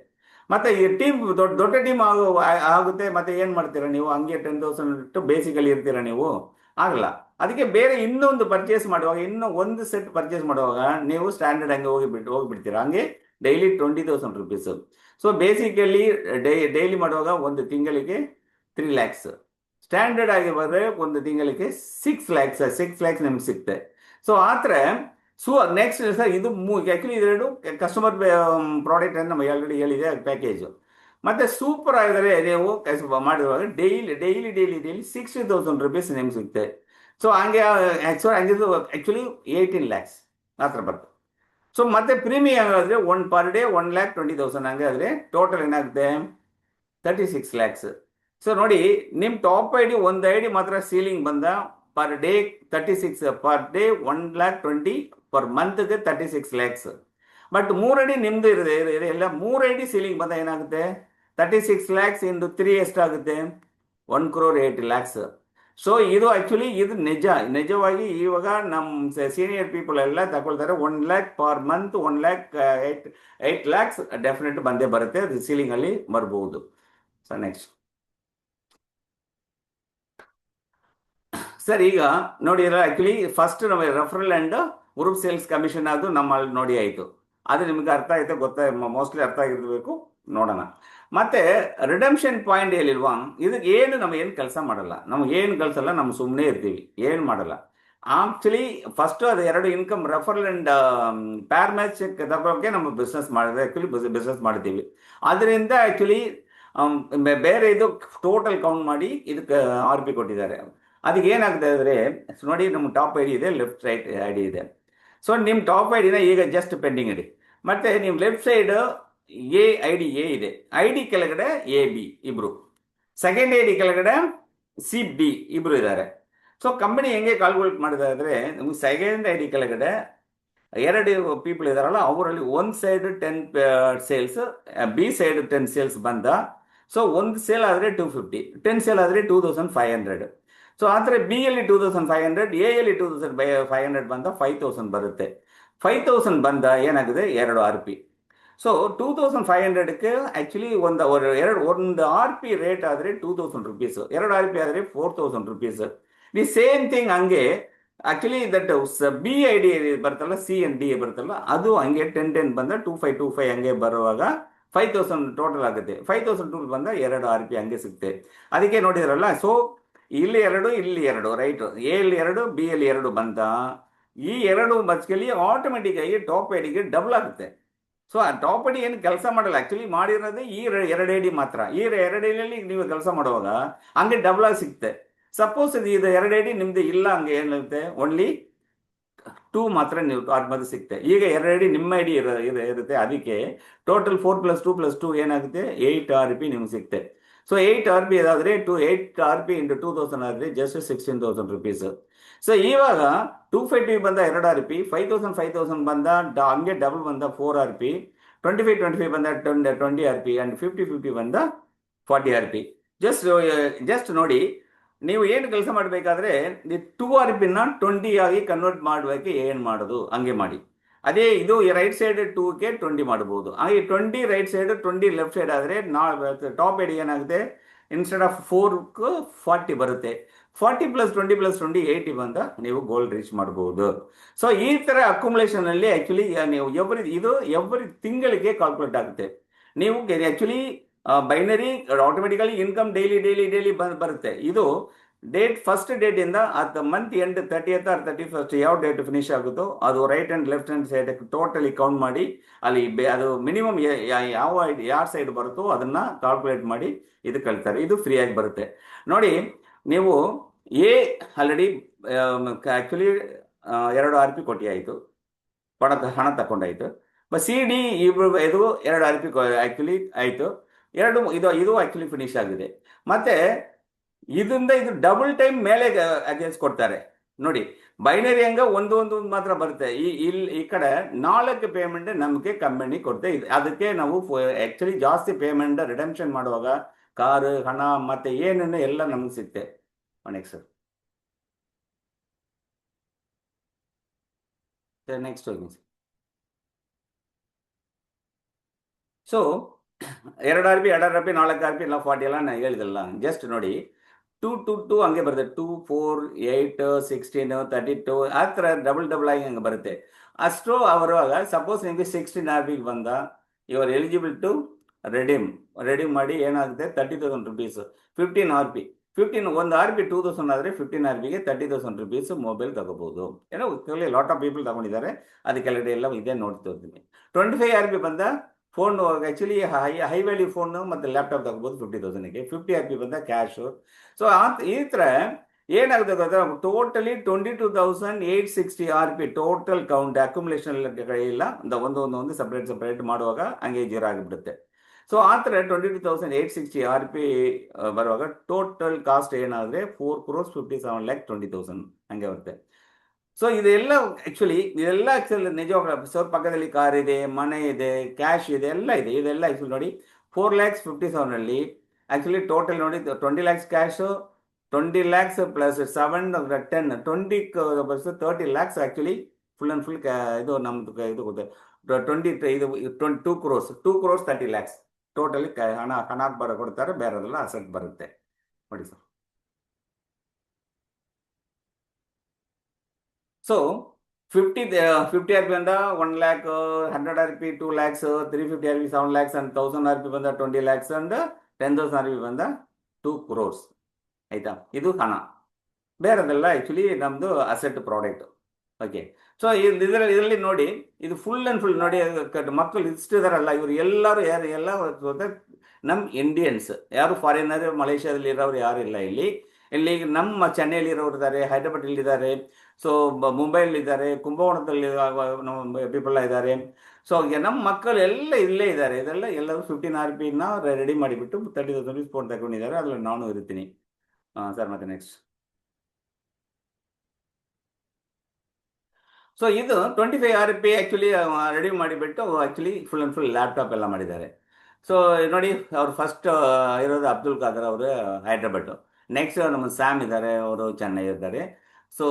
ಮತ್ತೆ ಈ ಟೀಮ್ ದೊಡ್ಡ ಟೀಮ್ ಆಗುತ್ತೆ. ಮತ್ತೆ ಏನು ಮಾಡ್ತೀರಾ ನೀವು, ಹಂಗೆ 10,000 ಇಟ್ಟು ಬೇಸಿಕಲ್ಲಿ ಇರ್ತೀರಾ ನೀವು, ಆಗಲ್ಲ. ಅದಕ್ಕೆ ಬೇರೆ ಇನ್ನೊಂದು ಪರ್ಚೇಸ್ ಮಾಡುವಾಗ, ಇನ್ನೂ ಒಂದು ಸೆಟ್ ಪರ್ಚೇಸ್ ಮಾಡುವಾಗ ನೀವು ಸ್ಟ್ಯಾಂಡರ್ಡ್ ಹಂಗೆ ಹೋಗಿಬಿಡ್ತೀರಾ, ಹಂಗೆ daily 20,000 rupees. So basically daily ಮಾಡುವಾಗ ಒಂದು ತಿಂಗಳಿಗೆ 3 lakhs, ಸ್ಟ್ಯಾಂಡರ್ಡ್ ಆಗಿ ಬಂದರೆ ಒಂದು ತಿಂಗಳಿಗೆ 6 lakhs ನಿಮ್ಗೆ ಸಿಗುತ್ತೆ. ಸೊ ಆ ಥರ ನೆಕ್ಸ್ಟ್ ಸರ್ ಇದು ಆ್ಯಕ್ಚುಲಿ ಇದೆರಡು ಕಸ್ಟಮರ್ ಪ್ರಾಡಕ್ಟ್ ಅಂತ ನಮ್ಮ ಆಲ್ರೆಡಿ ಹೇಳಿದೆ ಪ್ಯಾಕೇಜು. ಮತ್ತು ಸೂಪರ್ ಆಗಿದ್ರೆ ನೀವು ಮಾಡಿರುವಾಗ ಡೈಲಿ 60,000 rupees ನಿಮ್ಗೆ ಸಿಗುತ್ತೆ. ಸೊ ಹಂಗೆ ಆ್ಯಕ್ಚುಲಿ 18 lakhs ಆ ಥರ ಬರ್ತದೆ. ಸೊ ಮತ್ತೆ ಪ್ರೀಮಿಯಂ ಆದರೆ per day 1,20,000 ಹಂಗೆ ಆದರೆ ಟೋಟಲ್ ಏನಾಗುತ್ತೆ 36 lakhs. ಸೊ ನೋಡಿ, ನಿಮ್ಮ ಟಾಪ್ ಒಂದು ಐಡಿ ಮಾತ್ರ ಸೀಲಿಂಗ್ ಬಂದ per day 36, per day 1,20,000, per ಮಂತ್ಗೆ 36 lakhs. ಬಟ್ 3 ಐಡಿ ನಿಮ್ಮದು ಇರೋದೆ ಎಲ್ಲ 3 ಐಡಿ ಸೀಲಿಂಗ್ ಬಂದ ಏನಾಗುತ್ತೆ 36 lakhs ಇಂದು 3 ಎಷ್ಟಾಗುತ್ತೆ 1,08 lakhs. ಸೊ ಇದು ಆ್ಯಕ್ಚುಲಿ ಇದು ನಿಜವಾಗಿ ಇವಾಗ ನಮ್ಮ ಸೀನಿಯರ್ ಪೀಪಲ್ ಎಲ್ಲ ತಗೊಳ್ತಾರೆ. 1 lakh per month, 1,08 lakhs definite ಬಂದೇ ಬರುತ್ತೆ, ಅದು ಸೀಲಿಂಗಲ್ಲಿ ಬರ್ಬೋದು. ಸೊ ನೆಕ್ಸ್ಟ್ ಸರ್, ಈಗ ನೋಡಿ ಆ್ಯಕ್ಚುಲಿ ಫಸ್ಟ್ ನಮ್ಮ referral and group sales commission ಅದು ನಮ್ಮಲ್ಲಿ ನೋಡಿ ಆಯಿತು. ಅದು ನಿಮ್ಗೆ ಅರ್ಥ ಆಯಿತು, ಮೋಸ್ಟ್ಲಿ ಅರ್ಥ ಆಗಿರಬೇಕು, ನೋಡೋಣ. ಮತ್ತೆ ರಿಡಂಪ್ಷನ್ ಪಾಯಿಂಟ್ ಹೇಳಿಲ್ವಾ, ಇದಕ್ಕೆ ಏನು ಏನು ಕೆಲಸ ಮಾಡಲ್ಲ, ನಮ್ಗೆ ಏನು ಕಲಿಸಲ್ಲ, ನಮ್ಮ ಸುಮ್ಮನೆ ಇರ್ತೀವಿ, ಏನು ಮಾಡಲ್ಲ. ಆ್ಯಕ್ಚುಲಿ ಫಸ್ಟು ಅದು 2 income referral and pair match ತಗೊಳ್ಳೋಕ್ಕೆ ನಮ್ಮ ಬಿಸ್ನೆಸ್ ಮಾಡಿದ್ರೆ ಆ್ಯಕ್ಚುಲಿ ಬಿಸ್ನೆಸ್ ಮಾಡ್ತೀವಿ. ಅದರಿಂದ ಆ್ಯಕ್ಚುಲಿ ಬೇರೆ ಇದು ಟೋಟಲ್ ಕೌಂಟ್ ಮಾಡಿ ಇದಕ್ಕೆ RP ಕೊಟ್ಟಿದ್ದಾರೆ. ಅದಕ್ಕೆ ಏನಾಗುತ್ತೆ ಅಂದರೆ ನೋಡಿ, ನಮ್ಮ ಟಾಪ್ ಐಡಿ ಇದೆ, ಲೆಫ್ಟ್ ರೈಟ್ ಐಡಿ ಇದೆ. ಸೊ ನಿಮ್ಮ ಟಾಪ್ ಐಡಿನ ಈಗ ಜಸ್ಟ್ ಪೆಂಡಿಂಗ್ ಇಡಿ. ಮತ್ತು ನಿಮ್ಮ ಲೆಫ್ಟ್ ಸೈಡ್ ಐಡಿ ಎ ಇದೆ, ಐಡಿ ಕೆಳಗಡೆ AB ಇಬ್ಬರು, ಸೆಕೆಂಡ್ ಐಡಿ ಕೆಳಗಡೆ CB ಇಬ್ಬರು ಇದ್ದಾರೆ. ಸೊ ಕಂಪನಿ ಹೆಂಗೆ ಕ್ಯಾಲ್ಕುಲೇಟ್ ಮಾಡಿದೆ ಅಂದರೆ, ನಮಗೆ ಸೆಕೆಂಡ್ ಐಡಿ ಕೆಳಗಡೆ 2 ಪೀಪಲ್ ಇದ್ದಾರಲ್ಲ, ಅವರಲ್ಲಿ ಒಂದು side 10 sales, B side 10 sales ಬಂದ. ಸೊ ಒಂದು ಸೇಲ್ ಆದರೆ 250, 10 ಸೇಲ್ ಆದರೆ 2,500. ಸೊ ಆ ಥರ B ಯಲ್ಲಿ 2,500, A ಯಲ್ಲಿ 2,500 ಬಂದ 5,000 ಬರುತ್ತೆ. 5,000 ಬಂದ ಏನಾಗಿದೆ 2 RP. ಸೊ 2,500ಕ್ಕೆ ಆ್ಯಕ್ಚುಲಿ ಒಂದು RP ರೇಟ್ ಆದರೆ 2,000 rupees, 2 RP ಆದರೆ 4,000 rupees. ದಿ ಸೇಮ್ ಥಿಂಗ್ ಹಂಗೆ ಆ್ಯಕ್ಚುಲಿ ದಟ್ B ID ಬರ್ತಲ್ಲ, C and D ಬರ್ತಲ್ಲ, ಅದು ಹಂಗೆ 10 ಬಂದ 2,525 ಹಂಗೆ ಬರುವಾಗ 5,000 ಟೋಟಲ್ ಆಗುತ್ತೆ. 5,000 ಬಂದ 2 RP ಹಂಗೆ ಸಿಗುತ್ತೆ. ಅದಕ್ಕೆ ನೋಡಿದ್ರಲ್ಲ, ಸೊ ಇಲ್ಲಿ 2, ಇಲ್ಲಿ 2, ರೈಟ್, A ಯಲ್ಲಿ 2, B ಯಲ್ಲಿ 2 ಬಂತ, ಈ 2 ಮಚ್ಕಲ್ಲಿ ಆಟೋಮೆಟಿಕ್ಕಾಗಿ ಟಾಪ್ ಐಡಿಗೆ ಡಬಲ್ ಆಗುತ್ತೆ. ಸೊ ಆ ಟಾಪ್ ಐಡಿ ಏನು ಕೆಲಸ ಮಾಡಲ್ಲ, ಆ್ಯಕ್ಚುಲಿ ಮಾಡಿರೋದು ಈ 2 ಐಡಿ ಮಾತ್ರ. ಈ 2 ಐಡಿಯಲ್ಲಿ ನೀವು ಕೆಲಸ ಮಾಡುವಾಗ ಹಂಗೆ ಡಬಲ್ ಆಗಿ ಸಿಗುತ್ತೆ. ಸಪೋಸ್ ಇದು 2 ಐಡಿ ನಿಮ್ಮದು ಇಲ್ಲ, ಹಂಗೆ ಏನಿರುತ್ತೆ ಓನ್ಲಿ 2 ಮಾತ್ರ ನೀವು ಅದು ಸಿಗುತ್ತೆ. ಈಗ 2 ಐಡಿ ನಿಮ್ಮ ಐಡಿ ಇರುತ್ತೆ, ಅದಕ್ಕೆ ಟೋಟಲ್ 4 + 2 + 2 ಏನಾಗುತ್ತೆ 8 RP ನಿಮ್ಗೆ ಸಿಗುತ್ತೆ. ಸೊ 8 RP ಅದಾದರೆ 8 RP ಇಂಟು 2,000 ಆದರೆ ಜಸ್ಟ್ 16,000 rupees. ಸೊ ಇವಾಗ 250 ಬಂದ 2 RP, 5,000 ಬಂದ ಹಂಗೆ ಡಬಲ್ ಬಂದ 4 RP, 25 ಬಂದ 20 RP, ಆ್ಯಂಡ್ 50 ಬಂದ 40 RP. ಜಸ್ಟ್ ನೋಡಿ, ನೀವು ಏನು ಕೆಲಸ ಮಾಡಬೇಕಾದ್ರೆ 2 RPನ 20 ಆಗಿ ಕನ್ವರ್ಟ್ ಮಾಡಬೇಕು. ಏನು ಮಾಡೋದು ಹಂಗೆ ಮಾಡಿ. ಅದೇ ಇದು ರೈಟ್ ಸೈಡ್ 2ಗೆ 20 ಮಾಡ್ಬೋದು. ಹಾಗೆ 20 ರೈಟ್ ಸೈಡ್ 20 ಲೆಫ್ಟ್ ಸೈಡ್ ಆದರೆ ಟಾಪ್ ಐಡಿ ಏನಾಗುತ್ತೆ ಇನ್ಸ್ಟೆಡ್ ಆಫ್ 4ಕ್ಕೆ 40 ಬರುತ್ತೆ. 40 + 20 + 20 80 ಬಂದ ನೀವು ಗೋಲ್ ರೀಚ್ ಮಾಡ್ಬೋದು. ಸೊ ಈ ಥರ ಅಕ್ಯುಮುಲೇಷನಲ್ಲಿ ಆ್ಯಕ್ಚುಲಿ ನೀವು ಎವ್ರಿ ತಿಂಗಳಿಗೆ ಕ್ಯಾಲ್ಕುಲೇಟ್ ಆಗುತ್ತೆ. ನೀವು actually binary automatically income daily ಬರುತ್ತೆ. ಇದು ಫಸ್ಟ್ ಡೇಟಿಂದ ಅದು month end 30th or 31st ಯಾವ ಡೇಟ್ ಫಿನಿಶ್ ಆಗುತ್ತೋ ಅದು right and left hand side totally count ಮಾಡಿ ಅಲ್ಲಿ ಅದು ಮಿನಿಮಮ್ ಯಾರ ಸೈಡ್ ಬರುತ್ತೋ ಅದನ್ನು ಕ್ಯಾಲ್ಕುಲೇಟ್ ಮಾಡಿ ಇದು ಕಳ್ತಾರೆ. ಇದು ಫ್ರೀಯಾಗಿ ಬರುತ್ತೆ. ನೋಡಿ, ನೀವು ಆಲ್ರೆಡಿ ಆ್ಯಕ್ಚುಲಿ 2 RP ಕೊಟ್ಟಿ ಆಯಿತು, ಹಣ ತಗೊಂಡಾಯಿತು. CD ಇದು 2 RP ಆ್ಯಕ್ಚುಲಿ ಆಯಿತು. ಇದು ಆ್ಯಕ್ಚುಲಿ ಫಿನಿಶ್ ಆಗಿದೆ. ಮತ್ತು ಇದು ಡಬಲ್ ಟೈಮ್ ಮೇಲೆ ಅಗೇನ್ಸ್ಟ್ ಕೊಡ್ತಾರೆ. ನೋಡಿ ಬೈನರಿ ಹಂಗ ಒಂದು ಮಾತ್ರ ಬರುತ್ತೆ. ಈ ಕಡೆ 4 ಪೇಮೆಂಟ್ ನಮಗೆ ಕಂಪನಿ ಕೊಡುತ್ತೆ. ಅದಕ್ಕೆ ನಾವು ಆಕ್ಚುಲಿ ಜಾಸ್ತಿ ಪೇಮೆಂಟ್ ರಿಡೆಂಪ್ಷನ್ ಮಾಡುವಾಗ ಕಾರು, ಹಣ ಮತ್ತೆ ಏನೇನು ಎಲ್ಲ ನಮ್ಗೆ ಸಿಗುತ್ತೆ. ನೆಕ್ಸ್ಟ್ ನೆಕ್ಸ್ಟ್ ಹೋಗಿ. ಸೊ 2 RP 2 RP 4 RP ಎಲ್ಲ 40 ಎಲ್ಲ ನಾನು ಹೇಳಿದಲ್ಲ. ಜಸ್ಟ್ ನೋಡಿ 2 ಹಂಗೆ ಬರುತ್ತೆ. 2 4 8 16 32 ಆ ಥರ ಡಬಲ್ ಆಗಿ ಹಂಗೆ ಬರುತ್ತೆ. ಅಷ್ಟು ಬರುವಾಗ ಸಪೋಸ್ ನಿಮಗೆ 16 RP ಬಂದ, you are eligible to redeem ಮಾಡಿ ಏನಾಗುತ್ತೆ 30,000 rupees. 15 RP 1 RP 2,000 ಆದರೆ 15 RPಗೆ 30,000 rupees ಮೊಬೈಲ್ ತಗೋಬಹುದು. ಏನೋ ಲಾಟ್ ಆಫ್ ಪೀಪಲ್ ತಗೊಂಡಿದ್ದಾರೆ, ಅದಕ್ಕೆಲ್ಲ ಎಲ್ಲ ಇದೆ ನೋಡ್ತಿರ್ತೀನಿ. 25 RP ಬಂದ phone actually high value phone ಮತ್ತು ಲ್ಯಾಪ್ಟಾಪ್ ತಗೋಬೋದು 50,000ಗೆ. 50 RP ಬಂದ ಕ್ಯಾಶು. ಸೊ ಈ ಥರ ಏನಾಗುತ್ತೆ ಗೊತ್ತಾ, totally 22,860 RP total count accumulation ಇಲ್ಲ. ಒಂದು ಸಪ್ರೇಟ್ ಮಾಡುವಾಗ ಹಂಗೆ ಜೀರೋ ಆಗಿಬಿಡುತ್ತೆ. ಸೊ ಆ ಥರ 22,860 RP ಬರುವಾಗ ಟೋಟಲ್ ಕಾಸ್ಟ್ ಏನಾದರೆ 4,57,20,000 ಹಂಗೆ ಬರುತ್ತೆ. ಸೊ ಇದೆಲ್ಲ ಆ್ಯಕ್ಚುಲಿ ನಿಜವಾಗ್ಲೂ ಸರ್ ಪಕ್ಕದಲ್ಲಿ ಕಾರ್ ಇದೆ, ಮನೆ ಇದೆ, ಕ್ಯಾಶ್ ಇದೆ, ಎಲ್ಲ ಇದೆ. ಇದೆಲ್ಲ ಆ್ಯಕ್ಚುಲಿ ನೋಡಿ 4,50,000 ಆ್ಯಕ್ಚುಲಿ ಟೋಟಲ್ ನೋಡಿ 20 lakhs cash, 20 lakhs plus 7 10 20 30 lakhs actually full and full ಇದು ನಮ್ಮದು ಇದು ಗೊತ್ತೆ 2 crores 30 lakhs ಟೋಟಲಿ ಹಣ ಕೊಡ್ತಾರೆ, ಬೇರೆದೆಲ್ಲ ಅಸೆಟ್ ಬರುತ್ತೆ ನೋಡಿ ಸರ್. ಸೊ 50 RP ಬಂದ 1 lakh, 100 RP 2 lakhs, 350 RP 7 lakhs and 1000 RP ಬಂದ 20 lakhs and 10,000 RP ಬಂದ 2 crores ಆಯ್ತಾ. ಇದು ಹಣ, ಬೇರೆದೆಲ್ಲ ಆ್ಯಕ್ಚುಲಿ ನಮ್ಮದು ಅಸೆಟ್ ಪ್ರಾಡಕ್ಟ್. ಓಕೆ. ಸೊ ಇದರಲ್ಲಿ ನೋಡಿ ಇದು ಫುಲ್ ಆ್ಯಂಡ್ ಫುಲ್ ನೋಡಿ ಮಕ್ಕಳು ಇಷ್ಟಿದಾರಲ್ಲ, ಇವರು ಎಲ್ಲರೂ ಎಲ್ಲ ನಮ್ಮ ಇಂಡಿಯನ್ಸ್, ಯಾರು ಫಾರಿನರ್ ಮಲೇಷ್ಯಾದಲ್ಲಿ ಇರೋರು ಯಾರು ಇಲ್ಲ. ಇಲ್ಲಿ ನಮ್ಮ ಚೆನ್ನೈಲಿ ಇರೋರು ಇದ್ದಾರೆ, ಹೈದ್ರಾಬಾದಲ್ಲಿದ್ದಾರೆ, ಸೊ ಮುಂಬೈಲಿದ್ದಾರೆ, ಕುಂಭಕೋಣದಲ್ಲಿ ನಮ್ಮ ಪೀಪಲ್ ಇದ್ದಾರೆ. ಸೊ ನಮ್ಮ ಮಕ್ಕಳು ಎಲ್ಲ ಇಲ್ಲೇ ಇದ್ದಾರೆ. ಎಲ್ಲರೂ 15 RPನ ರೆಡಿ ಮಾಡಿಬಿಟ್ಟು 30,000 rupees ಫೋನ್ ತಗೊಂಡಿದ್ದಾರೆ. ಅದರಲ್ಲಿ ನಾನು ಇರ್ತೀನಿ ಸರ್. ಮತ್ತೆ ನೆಕ್ಸ್ಟ್ ಸೊ ಇದು 25 RP ಆ್ಯಕ್ಚುಲಿ ರೆಡಿ ಮಾಡಿಬಿಟ್ಟು actually full and full laptop ಎಲ್ಲ ಮಾಡಿದ್ದಾರೆ. ಸೊ ನೋಡಿ ಅವ್ರು ಫಸ್ಟ್ ಇರೋದು ಅಬ್ದುಲ್ ಖಾದರ್ ಅವರು ಹೈದ್ರಾಬಾದ್. ನೆಕ್ಸ್ಟ್ ನಮ್ಮ ಸ್ಯಾಮ್ ಇದ್ದಾರೆ, ಅವರು ಚೆನ್ನೈ ಇದ್ದಾರೆ. ಸೊ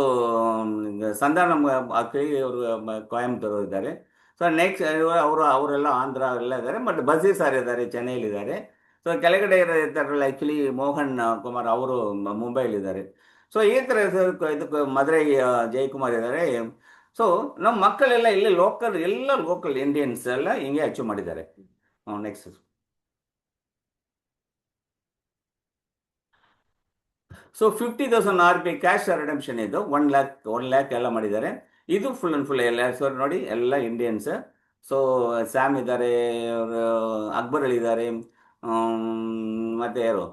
ಸಂಧಾನ ಆ್ಯಕ್ಚುಲಿ ಅವರು ಕೊಯಂಬತ್ತೂರು ಇದ್ದಾರೆ. ಸೊ ನೆಕ್ಸ್ಟ್ ಅವರೆಲ್ಲ ಆಂಧ್ರ ಎಲ್ಲ ಇದ್ದಾರೆ. ಬಟ್ ಬಸೀರ್ ಸರ್ ಇದ್ದಾರೆ, ಚೆನ್ನೈಲಿದ್ದಾರೆ. ಸೊ ಕೆಳಗಡೆ ಇರ್ತಾರಲ್ಲ ಆ್ಯಕ್ಚುಲಿ ಮೋಹನ್ ಕುಮಾರ್ ಅವರು ಮುಂಬೈಲಿದ್ದಾರೆ. ಸೊ ಈ ಥರ ಇದಕ್ಕೆ ಮದುರೈ ಜಯಕುಮಾರ್ ಇದ್ದಾರೆ. ಸೊ ನಮ್ಮ ಮಕ್ಕಳೆಲ್ಲ ಇಲ್ಲಿ ಲೋಕಲ್ ಇಂಡಿಯನ್ಸ್ ಎಲ್ಲ ಹಿಂಗೆ ಅಚೀವ್ ಮಾಡಿದ್ದಾರೆ. Next so 50,000 RP cash redemption ಇದು 1 lakh ಎಲ್ಲ ಮಾಡಿದ್ದಾರೆ. ಇದು ಫುಲ್ ಆ್ಯಂಡ್ ಫುಲ್ ಎಲ್ಲ ಸೊ ನೋಡಿ ಎಲ್ಲ ಇಂಡಿಯನ್ಸ್. ಸೊ ಸ್ಯಾಮ್ ಇದ್ದಾರೆ, ಅಕ್ಬರ್ ಇದ್ದಾರೆ, ಮತ್ತು ಯಾರು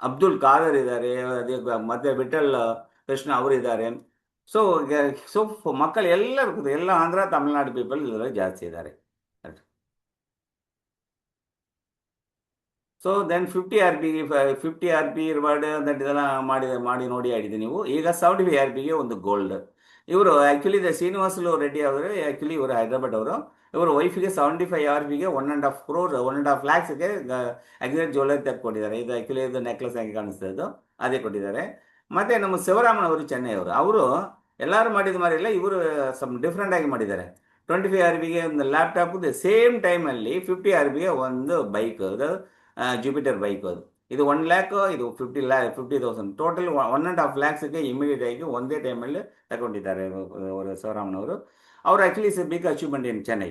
ಅಬ್ದುಲ್ ಖಾದರ್ ಇದ್ದಾರೆ, ಮತ್ತು ವಿಠಲ್ ಕೃಷ್ಣ ಅವರಿದ್ದಾರೆ. ಸೊ ಮಕ್ಕಳು ಎಲ್ಲರೂ ಎಲ್ಲ ಆಂಧ್ರ ತಮಿಳ್ನಾಡು ಪೀಪಲ್ ಇದರಲ್ಲಿ ಜಾಸ್ತಿ ಇದ್ದಾರೆ. ಸೊ ದೆನ್ 50 RP ಇರ್ಬಾರ್ಡ್ ಇದೆಲ್ಲ ಮಾಡಿ ನೋಡಿ ಆಡಿದೆ ನೀವು. ಈಗ 75 RPಗೆ ಒಂದು ಗೋಲ್ಡ್. ಇವರು ಆ್ಯಕ್ಚುಲಿ ಶ್ರೀನಿವಾಸಲು ರೆಡ್ಡಿ ಅವರು ಆ್ಯಕ್ಚುಲಿ ಇವರು ಹೈದ್ರಾಬಾದ್ ಅವರು. ಇವರು ವೈಫಿಗೆ 75 RPಗೆ 1.5 crore 1.5 lakhsಗೆ ಆ್ಯಕ್ಚುಲಿ ಜ್ಯುವೆಲ್ಲರಿ ತೆಗೆದುಕೊಂಡಿದ್ದಾರೆ. ಇದು ಆ್ಯಕ್ಚುಲಿ ಇದು ನೆಕ್ಲೆಸ್ ಆಗಿ ಕಾಣಿಸ್ತಾ ಇದ್ದು ಅದೇ ಕೊಟ್ಟಿದ್ದಾರೆ. ಮತ್ತು ನಮ್ಮ ಶಿವರಾಮನ್ ಅವರು ಚೆನ್ನೈ ಅವರು ಎಲ್ಲರೂ ಮಾಡಿದ ಮಾರಿಲ್ಲ, ಇವರು ಸಮ್ ಡಿಫ್ರೆಂಟ್ ಆಗಿ ಮಾಡಿದ್ದಾರೆ. 25 RPಗೆ ಒಂದು ಲ್ಯಾಪ್ಟಾಪ್, ಸೇಮ್ ಟೈಮಲ್ಲಿ 50 RPಗೆ ಒಂದು ಬೈಕ್, ಅದು ಜುಪಿಟರ್ ಬೈಕ್. ಇದು 1 lakh, ಇದು 50,000 ಟೋಟಲ್ 1.5 lakhsಗೆ ಇಮಿಡಿಯೇಟ್ ಆಗಿ ಒಂದೇ ಟೈಮಲ್ಲಿ ತಗೊಂಡಿದ್ದಾರೆ ಅವರು ಶಿವರಾಮನ್ ಅವರು. Actually is big achievement in Chennai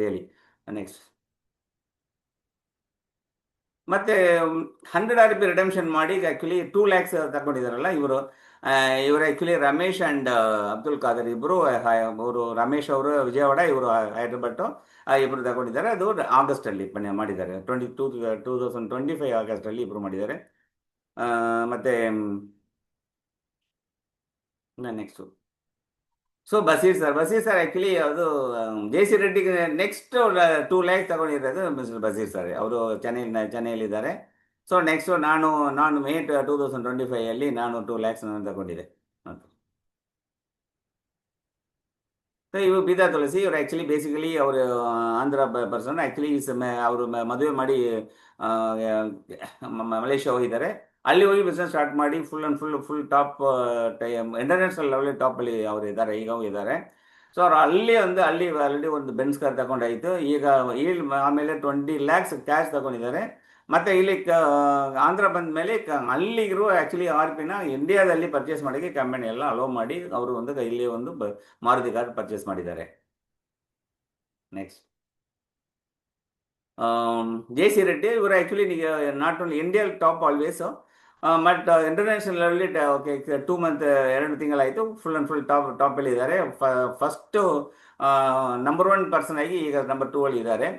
really. Next ಮತ್ತು 100 RP ರಿಡೆಂಪ್ಷನ್ ಮಾಡಿ ಆ್ಯಕ್ಚುಲಿ 2 lakhs ತಗೊಂಡಿದ್ದಾರಲ್ಲ ಇವರು ಆ್ಯಕ್ಚುಲಿ ರಮೇಶ್ ಆ್ಯಂಡ್ ಅಬ್ದುಲ್ ಖಾದರ್ ಇಬ್ಬರು. ಅವರು ರಮೇಶ್ ಅವರು ವಿಜಯವಾಡ, ಇವರು ಹೈದ್ರಾಬಾದ್, ಇಬ್ಬರು ತಗೊಂಡಿದ್ದಾರೆ. ಅದು ಆಗಸ್ಟಲ್ಲಿ ಮಾಡಿದ್ದಾರೆ, 2025 ಆಗಸ್ಟಲ್ಲಿ ಇಬ್ಬರು ಮಾಡಿದ್ದಾರೆ. ಮತ್ತು next so Basheer sir actually ಅದು JC ರೆಡ್ಡಿಗೆ ನೆಕ್ಸ್ಟ್ 2 lakhs ತಗೊಂಡಿರೋದು ಮಿಸ್ಟರ್ ಬಸೀರ್ ಸರ್. ಅವರು ಚೆನ್ನೈಲಿದ್ದಾರೆ. ಸೊ ನೆಕ್ಸ್ಟ್ ನಾನು ಮೇ 2025 ನಾನು 2 lakhs ನಾನು ತಗೊಂಡಿದ್ದೆ. ಸೊ ಇವು ಬೀದಾ ತುಳಸಿ ಇವರು ಆ್ಯಕ್ಚುಲಿ ಬೇಸಿಕಲಿ ಅವರು ಆಂಧ್ರ ಪರ್ಸನ್. ಆ್ಯಕ್ಚುಲಿ ಅವರು ಮದುವೆ ಮಾಡಿ ಮಲೇಷ್ಯಾ ಹೋಗಿದ್ದಾರೆ. ಅಲ್ಲಿ ಹೋಗಿ ಬಿಸ್ನೆಸ್ ಸ್ಟಾರ್ಟ್ ಮಾಡಿ ಫುಲ್ ಟಾಪ್ ಇಂಟರ್ನ್ಯಾಷನಲ್ ಲೆವೆಲ್ ಟಾಪಲ್ಲಿ ಅವರು ಇದ್ದಾರೆ, ಈಗ ಇದ್ದಾರೆ. ಸೊ ಅವ್ರು ಅಲ್ಲಿ ಆಲ್ರೆಡಿ ಒಂದು ಬೆನ್ಸ್ ಕಾರ್ ತಗೊಂಡಾಯಿತು. ಈಗ ಆಮೇಲೆ 20 lakhs ಕ್ಯಾಶ್ ತಗೊಂಡಿದ್ದಾರೆ. ಮತ್ತೆ ಇಲ್ಲಿ ಆಂಧ್ರ ಬಂದ ಮೇಲೆ ಅಲ್ಲಿಗಿರುವ ಆ್ಯಕ್ಚುಲಿ RPನ ಇಂಡಿಯಾದಲ್ಲಿ ಪರ್ಚೇಸ್ ಮಾಡೋಕ್ಕೆ ಕಂಪನಿ ಎಲ್ಲ ಅಲೋ ಮಾಡಿ ಅವರು ಇಲ್ಲಿ ಒಂದು ಮಾರುತಿ ಕಾರ್ ಪರ್ಚೇಸ್ ಮಾಡಿದ್ದಾರೆ. ನೆಕ್ಸ್ಟ್ JC ರೆಡ್ಡಿ ಇವರು actually not only India top always, but international ಲೆವೆಲ್ಲಿ ಓಕೆ 2 months 2 ತಿಂಗಳಾಯಿತು ಫುಲ್ ಟಾಪಲ್ಲಿ ಇದ್ದಾರೆ. ಫಸ್ಟು ನಂಬರ್ 1 ಪರ್ಸನ್ ಆಗಿ ಈಗ ನಂಬರ್ 2 ಅಲ್ಲಿ ಇದ್ದಾರೆ.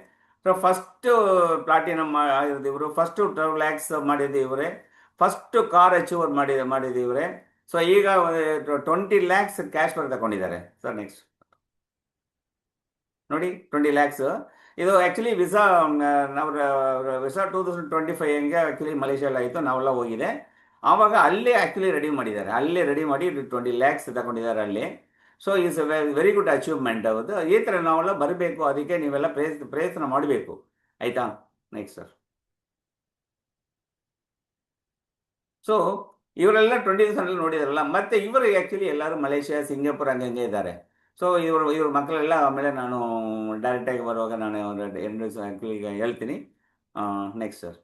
ಸೊ ಫಸ್ಟ್ ಪ್ಲಾಟಿನಮ್ ಆಗಿರೋದು ಇವರು, ಫಸ್ಟ್ 12 lakhs ಮಾಡಿದ್ದು ಇವರೇ, ಫಸ್ಟ್ ಕಾರ್ ಅಚೀವ್ ಮಾಡಿದ್ದು ಇವರೇ. ಸೊ ಈಗ 20 lakhs ಕ್ಯಾಶ್ ಬರ್ ತಗೊಂಡಿದ್ದಾರೆ. ಸರ್ ನೆಕ್ಸ್ಟ್ ನೋಡಿ 20 lakhs. ಇದು ಆ್ಯಕ್ಚುಲಿ ವಿಸಾ 2025 ಆ್ಯಕ್ಚುಲಿ ಮಲೇಷ್ಯಲ್ಲಿ ಆಯಿತು, ನಾವೆಲ್ಲ ಹೋಗಿದೆ. ಆವಾಗ ಅಲ್ಲೇ ಆ್ಯಕ್ಚುಲಿ ರೆಡಿ ಮಾಡಿ 20 lakhs ತಗೊಂಡಿದ್ದಾರೆ ಅಲ್ಲಿ. So is very good achievement. ಅವತ್ತು ಈ ಥರ ನಾವೆಲ್ಲ ಬರಬೇಕು, ಅದಕ್ಕೆ ನೀವೆಲ್ಲ ಪ್ರಯತ್ನ ಮಾಡಬೇಕು, ಆಯಿತಾ. Next sir. ಸೊ ಇವರೆಲ್ಲ 20,000 ನೋಡಿದಾರಲ್ಲ. ಮತ್ತು ಇವರು ಆ್ಯಕ್ಚುಲಿ ಎಲ್ಲರೂ ಮಲೇಷ್ಯಾ, ಸಿಂಗಾಪುರ್ ಹಂಗೆ ಇದ್ದಾರೆ. ಸೊ ಇವ್ರ ಮಕ್ಕಳೆಲ್ಲ ಆಮೇಲೆ ನಾನು ಡೈರೆಕ್ಟಾಗಿ ಬರುವಾಗ ನಾನು ಆ್ಯಕ್ಚುಲಿ ಈಗ ಹೇಳ್ತೀನಿ. Next sir.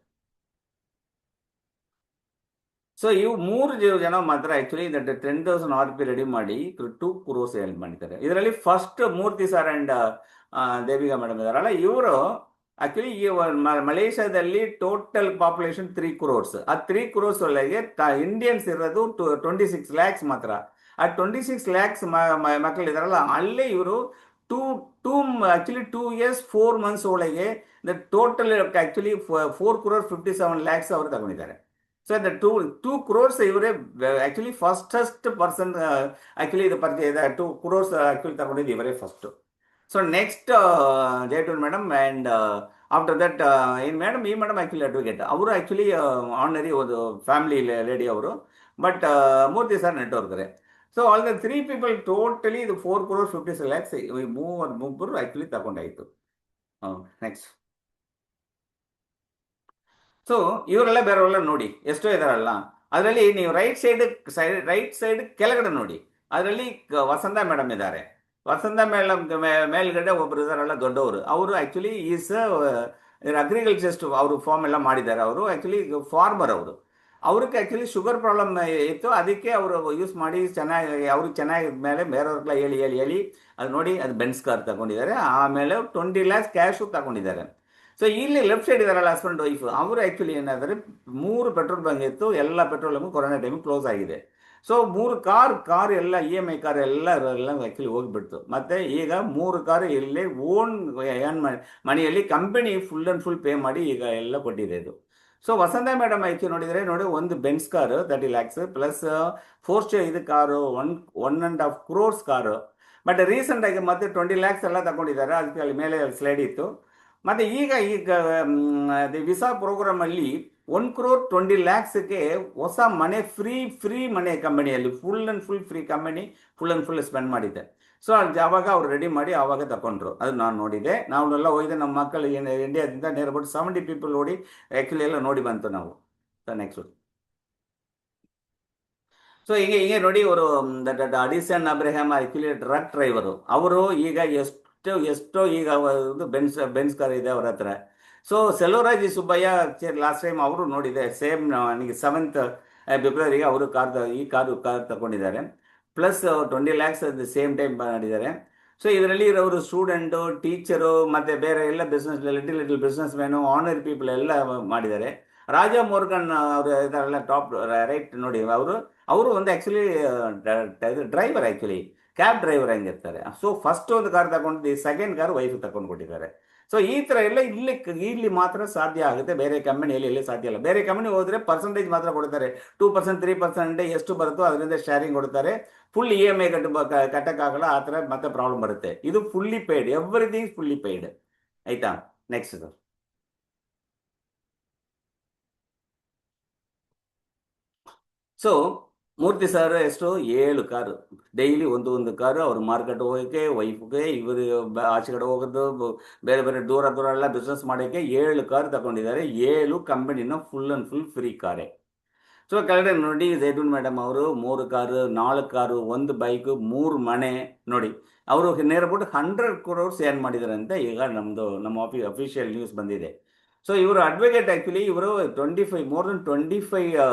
ಸೊ ಇವು 3 ಜನ ಮಾತ್ರ ಆ್ಯಕ್ಚುಲಿ 10,000 RP ರೆಡಿ ಮಾಡಿ 2 crores ಹೆಲ್ಪ್ ಮಾಡಿದ್ದಾರೆ. ಇದರಲ್ಲಿ first Murthy sir and Devika madam ಇದ್ದಾರಲ್ಲ, ಇವರು ಆ್ಯಕ್ಚುಲಿ ಈ ಮಲೇಷ್ಯಾದಲ್ಲಿ ಟೋಟಲ್ ಪಾಪ್ಯುಲೇಷನ್ 3 crores. ಆ 3 crores ಒಳಗೆ ಇಂಡಿಯನ್ಸ್ ಇರೋದು 26 lakhs ಮಾತ್ರ. ಆ 26 lakhs ಮಕ್ಕಳಿದಾರಲ್ಲ, ಅಲ್ಲೇ ಇವರು 2 years 4 months ಒಳಗೆ ಟೋಟಲ್ ಆ್ಯಕ್ಚುಲಿ 4,57 lakhs ಅವರು ತಗೊಂಡಿದ್ದಾರೆ. ಸೊ 2 crores ಇವರೇ ಆ್ಯಕ್ಚುಲಿ ಫಸ್ಟೆಸ್ಟ್ ಪರ್ಸನ್ ಆ್ಯಕ್ಚುಲಿ ಇದು 2 crores ಆ್ಯಕ್ಚುಲಿ ತಗೊಂಡಿದ್ದು ಇವರೇ ಫಸ್ಟು. ಸೊ ನೆಕ್ಸ್ಟ್ ಜಯಟೂರ್ ಮೇಡಮ್ ಆ್ಯಂಡ್ ಆಫ್ಟರ್ ದಟ್ ಈ ಮೇಡಮ್ ಆ್ಯಕ್ಚುಲಿ ಅಡ್ವೊಕೇಟ್. ಅವರು ಆ್ಯಕ್ಚುಲಿ ಆರ್ಡಿನರಿ ಒಂದು ಫ್ಯಾಮಿಲಿ ಲೇಡಿ ಅವರು, ಬಟ್ ಮೂರ್ತಿ ಸರ್ ನೆಟ್ವರ್ಕರೆ. So all the 3 people totally ಇದು 4,56 lakhs ಮೂವರು ಆ್ಯಕ್ಚುಲಿ ತಗೊಂಡಾಯಿತು. ನೆಕ್ಸ್ಟ್. ಸೊ ಇವರೆಲ್ಲ ಬೇರೆಯವರೆಲ್ಲ ನೋಡಿ ಎಷ್ಟೋ ಇದಾರಲ್ಲ, ಅದರಲ್ಲಿ ನೀವು ರೈಟ್ ಸೈಡ್ ಕೆಳಗಡೆ ನೋಡಿ, ಅದರಲ್ಲಿ ವಸಂತ ಮೇಡಮ್ ಇದ್ದಾರೆ. ವಸಂತ ಮೇಡಮ್ ಮೇಲ್ಗಡೆ ಒಬ್ಬರು ಇದಾರಲ್ಲ ದೊಡ್ಡವರು, ಅವರು ಆ್ಯಕ್ಚುಲಿ ಈಸ್ ಅಗ್ರಿಕಲ್ಚರಿಸ್ಟ್. ಅವರು ಫಾರ್ಮ್ ಎಲ್ಲ ಮಾಡಿದ್ದಾರೆ. ಅವರು ಆ್ಯಕ್ಚುಲಿ ಫಾರ್ಮರ್. ಅವ್ರಿಗೆ ಆ್ಯಕ್ಚುಲಿ ಶುಗರ್ ಪ್ರಾಬ್ಲಮ್ ಇತ್ತು, ಅದಕ್ಕೆ ಅವರು ಯೂಸ್ ಮಾಡಿ ಅವ್ರಿಗೆ ಚೆನ್ನಾಗಿ ಮೇಲೆ ಬೇರೆಯವ್ರಿಗೆಲ್ಲ ಹೇಳಿ ಅದು ನೋಡಿ ಅದು ಬೆನ್ಸ್ ಕಾರ್ ತಗೊಂಡಿದ್ದಾರೆ. ಆಮೇಲೆ 20 lakhs ಕ್ಯಾಶು ತಗೊಂಡಿದ್ದಾರೆ. ಸೊ ಇಲ್ಲಿ ಲೆಫ್ಟ್ ಸೈಡ್ ಇದಾರಲ್ಲ ಹಸ್ಬೆಂಡ್ ವೈಫ್, ಅವರು ಆ್ಯಕ್ಚುಲಿ ಏನಾದರೆ 3 ಪೆಟ್ರೋಲ್ ಬಂಕ್ ಇತ್ತು, ಎಲ್ಲ ಪೆಟ್ರೋಲ್ ಬಂಕ್ ಕೊರೋನಾ ಟೈಮಿಗೆ ಕ್ಲೋಸ್ ಆಗಿದೆ. ಸೊ 3 ಕಾರ್ ಎಲ್ಲ EMI ಕಾರ್ ಎಲ್ಲ ಆ್ಯಕ್ಚುಲಿ ಹೋಗಿಬಿಡ್ತು. ಮತ್ತು ಈಗ 3 ಕಾರ್ ಇಲ್ಲೇ ಓನ್ ಮನಿಯಲ್ಲಿ ಕಂಪನಿ ಫುಲ್ ಪೇ ಮಾಡಿ ಈಗ ಎಲ್ಲ ಕೊಟ್ಟಿದೆ ಇದು. ಸೊ ವಸಂತ ಮೇಡಮ್ ಆಯ್ಕೆ ನೋಡಿ ಒಂದು ಬೆನ್ಸ್ ಕಾರು 30 lakhs ಪ್ಲಸ್ ಫೋರ್ಸ್ಟೇ ಇದು ಕಾರು 1.5 crores ಕಾರು. ಬಟ್ ರೀಸೆಂಟಾಗಿ ಮತ್ತೆ 20 lakhs ಎಲ್ಲ ತಗೊಂಡಿದ್ದಾರೆ. ಅದಕ್ಕೆ ಅಲ್ಲಿ ಮೇಲೆ ಸ್ಲೈಡ್ ಇತ್ತು. ಮತ್ತು ಈಗ ವಿಸಾ ಪ್ರೋಗ್ರಾಮಲ್ಲಿ 1,20 lakhsಗೆ ಹೊಸ ಮನೆ ಫ್ರೀ ಮನೆ ಕಂಪನಿಯಲ್ಲಿ full free company full spend ಮಾಡಿದ್ದೆ. ಸೊ ಆವಾಗ ಅವ್ರು ರೆಡಿ ಮಾಡಿ ಆವಾಗ ತಗೊಂಡ್ರು. ಅದು ನಾನು ನೋಡಿದೆ. ನಾವೆಲ್ಲ ಹೋಗಿದ್ದೆ, ನಮ್ಮ ಮಕ್ಕಳು ಇಂಡಿಯಾದಿಂದ ನೇರ ಬಟ್ 70 people ನೋಡಿ ಆ್ಯಕ್ಚುಲಿ ಎಲ್ಲ ನೋಡಿ ಬಂತು ನಾವು. ನೆಕ್ಸ್ಟ್. ಸೊ ಹೀಗೆ ನೋಡಿ ಅವರು ಅಡಿಸನ್ ಅಬ್ರಹಾಮ್ ಆ್ಯಕ್ಚುಲಿ ಟ್ರಕ್ ಡ್ರೈವರು. ಅವರು ಈಗ ಎಷ್ಟೋ ಈಗ ಬೆನ್ಸ್ ಕಾರ್ ಇದೆ ಅವ್ರ ಹತ್ರ. So Selvaraj Subbaiah last time ಅವರು ನೋಡಿದೆ, ಸೇಮ್ ನನಗೆ 7th February ಅವರು ಈ ಕಾರು ತಗೊಂಡಿದ್ದಾರೆ. ಪ್ಲಸ್ 20 lakhs ಸೇಮ್ ಟೈಮ್ ಮಾಡಿದ್ದಾರೆ. ಸೊ ಇದರಲ್ಲಿ ಇರೋರು ಸ್ಟೂಡೆಂಟು, ಟೀಚರು, ಮತ್ತು ಬೇರೆ ಎಲ್ಲ little business man, honour people ಎಲ್ಲ ಮಾಡಿದ್ದಾರೆ. ರಾಜಾ ಮೋರ್ಗನ್ ಅವರು ಇದಾರೆಲ್ಲ ಟಾಪ್ ರೈಟ್ ನೋಡಿ, ಅವರು ಒಂದು actually driver, actually cab driver ಹಂಗಿರ್ತಾರೆ. ಸೊ ಫಸ್ಟ್ ಒಂದು ಕಾರ್ ತಗೊಂಡು ಸೆಕೆಂಡ್ ಕಾರ್ ವೈಫ್ ತಗೊಂಡು ಕೊಟ್ಟಿದ್ದಾರೆ. ಸೊ ಈ ಥರ ಎಲ್ಲ ಇಲ್ಲಿ ಮಾತ್ರ ಸಾಧ್ಯ ಆಗುತ್ತೆ, ಬೇರೆ ಕಂಪನಿಯಲ್ಲಿ ಸಾಧ್ಯ ಇಲ್ಲ. ಬೇರೆ ಕಂಪನಿ ಹೋದರೆ ಪರ್ಸೆಂಟೇಜ್ ಮಾತ್ರ ಕೊಡ್ತಾರೆ, 2% 3% ಎಷ್ಟು ಬರುತ್ತೋ ಅದರಿಂದ ಶೇರಿಂಗ್ ಕೊಡ್ತಾರೆ. ಫುಲ್ EMI ಕಟ್ಟಕ್ಕಾಗಲ್ಲ, ಆ ಥರ ಮತ್ತೆ ಪ್ರಾಬ್ಲಮ್ ಬರುತ್ತೆ. ಇದು fully paid, everything fully paid, ಆಯಿತಾ. Next sir. So Murthy sir ಎಷ್ಟು 7 ಕಾರು, ಡೈಲಿ ಒಂದು ಕಾರು ಅವ್ರು ಮಾರ್ಕೆಟ್ ಹೋಗೋಕ್ಕೆ, ವೈಫ್ಗೆ, ಇವರು ಆಚೆ ಕಡೆ ಹೋಗೋದು, ಬೇರೆ ಬೇರೆ ದೂರ ಎಲ್ಲ ಬಿಸ್ನೆಸ್ ಮಾಡೋಕ್ಕೆ 7 ಕಾರ್ ತಗೊಂಡಿದ್ದಾರೆ. 7 ಕಂಪನಿನ ಫುಲ್ ಅಂಡ್ ಫುಲ್ ಫ್ರೀ ಕಾರೇ. ಸೊ ಕೆಳಗಡೆ ನೋಡಿ ಜೈತೂನ್ ಮೇಡಮ್ ಅವರು 3 ಕಾರು, 4 ಕಾರು, 1 ಬೈಕ್, 3 ಮನೆ ನೋಡಿ. ಅವರು ನೇರ ಬಿಟ್ಟು 100 crores ಏನ್ ಮಾಡಿದ್ದಾರೆ ಅಂತ ಈಗ ನಮ್ಮ ಅಫಿಷಿಯಲ್ ನ್ಯೂಸ್ ಬಂದಿದೆ. ಸೊ ಇವರು ಅಡ್ವೊಕೇಟ್, ಆ್ಯಕ್ಚುಲಿ ಇವರು 25 ಮೋರ್ ದನ್ 25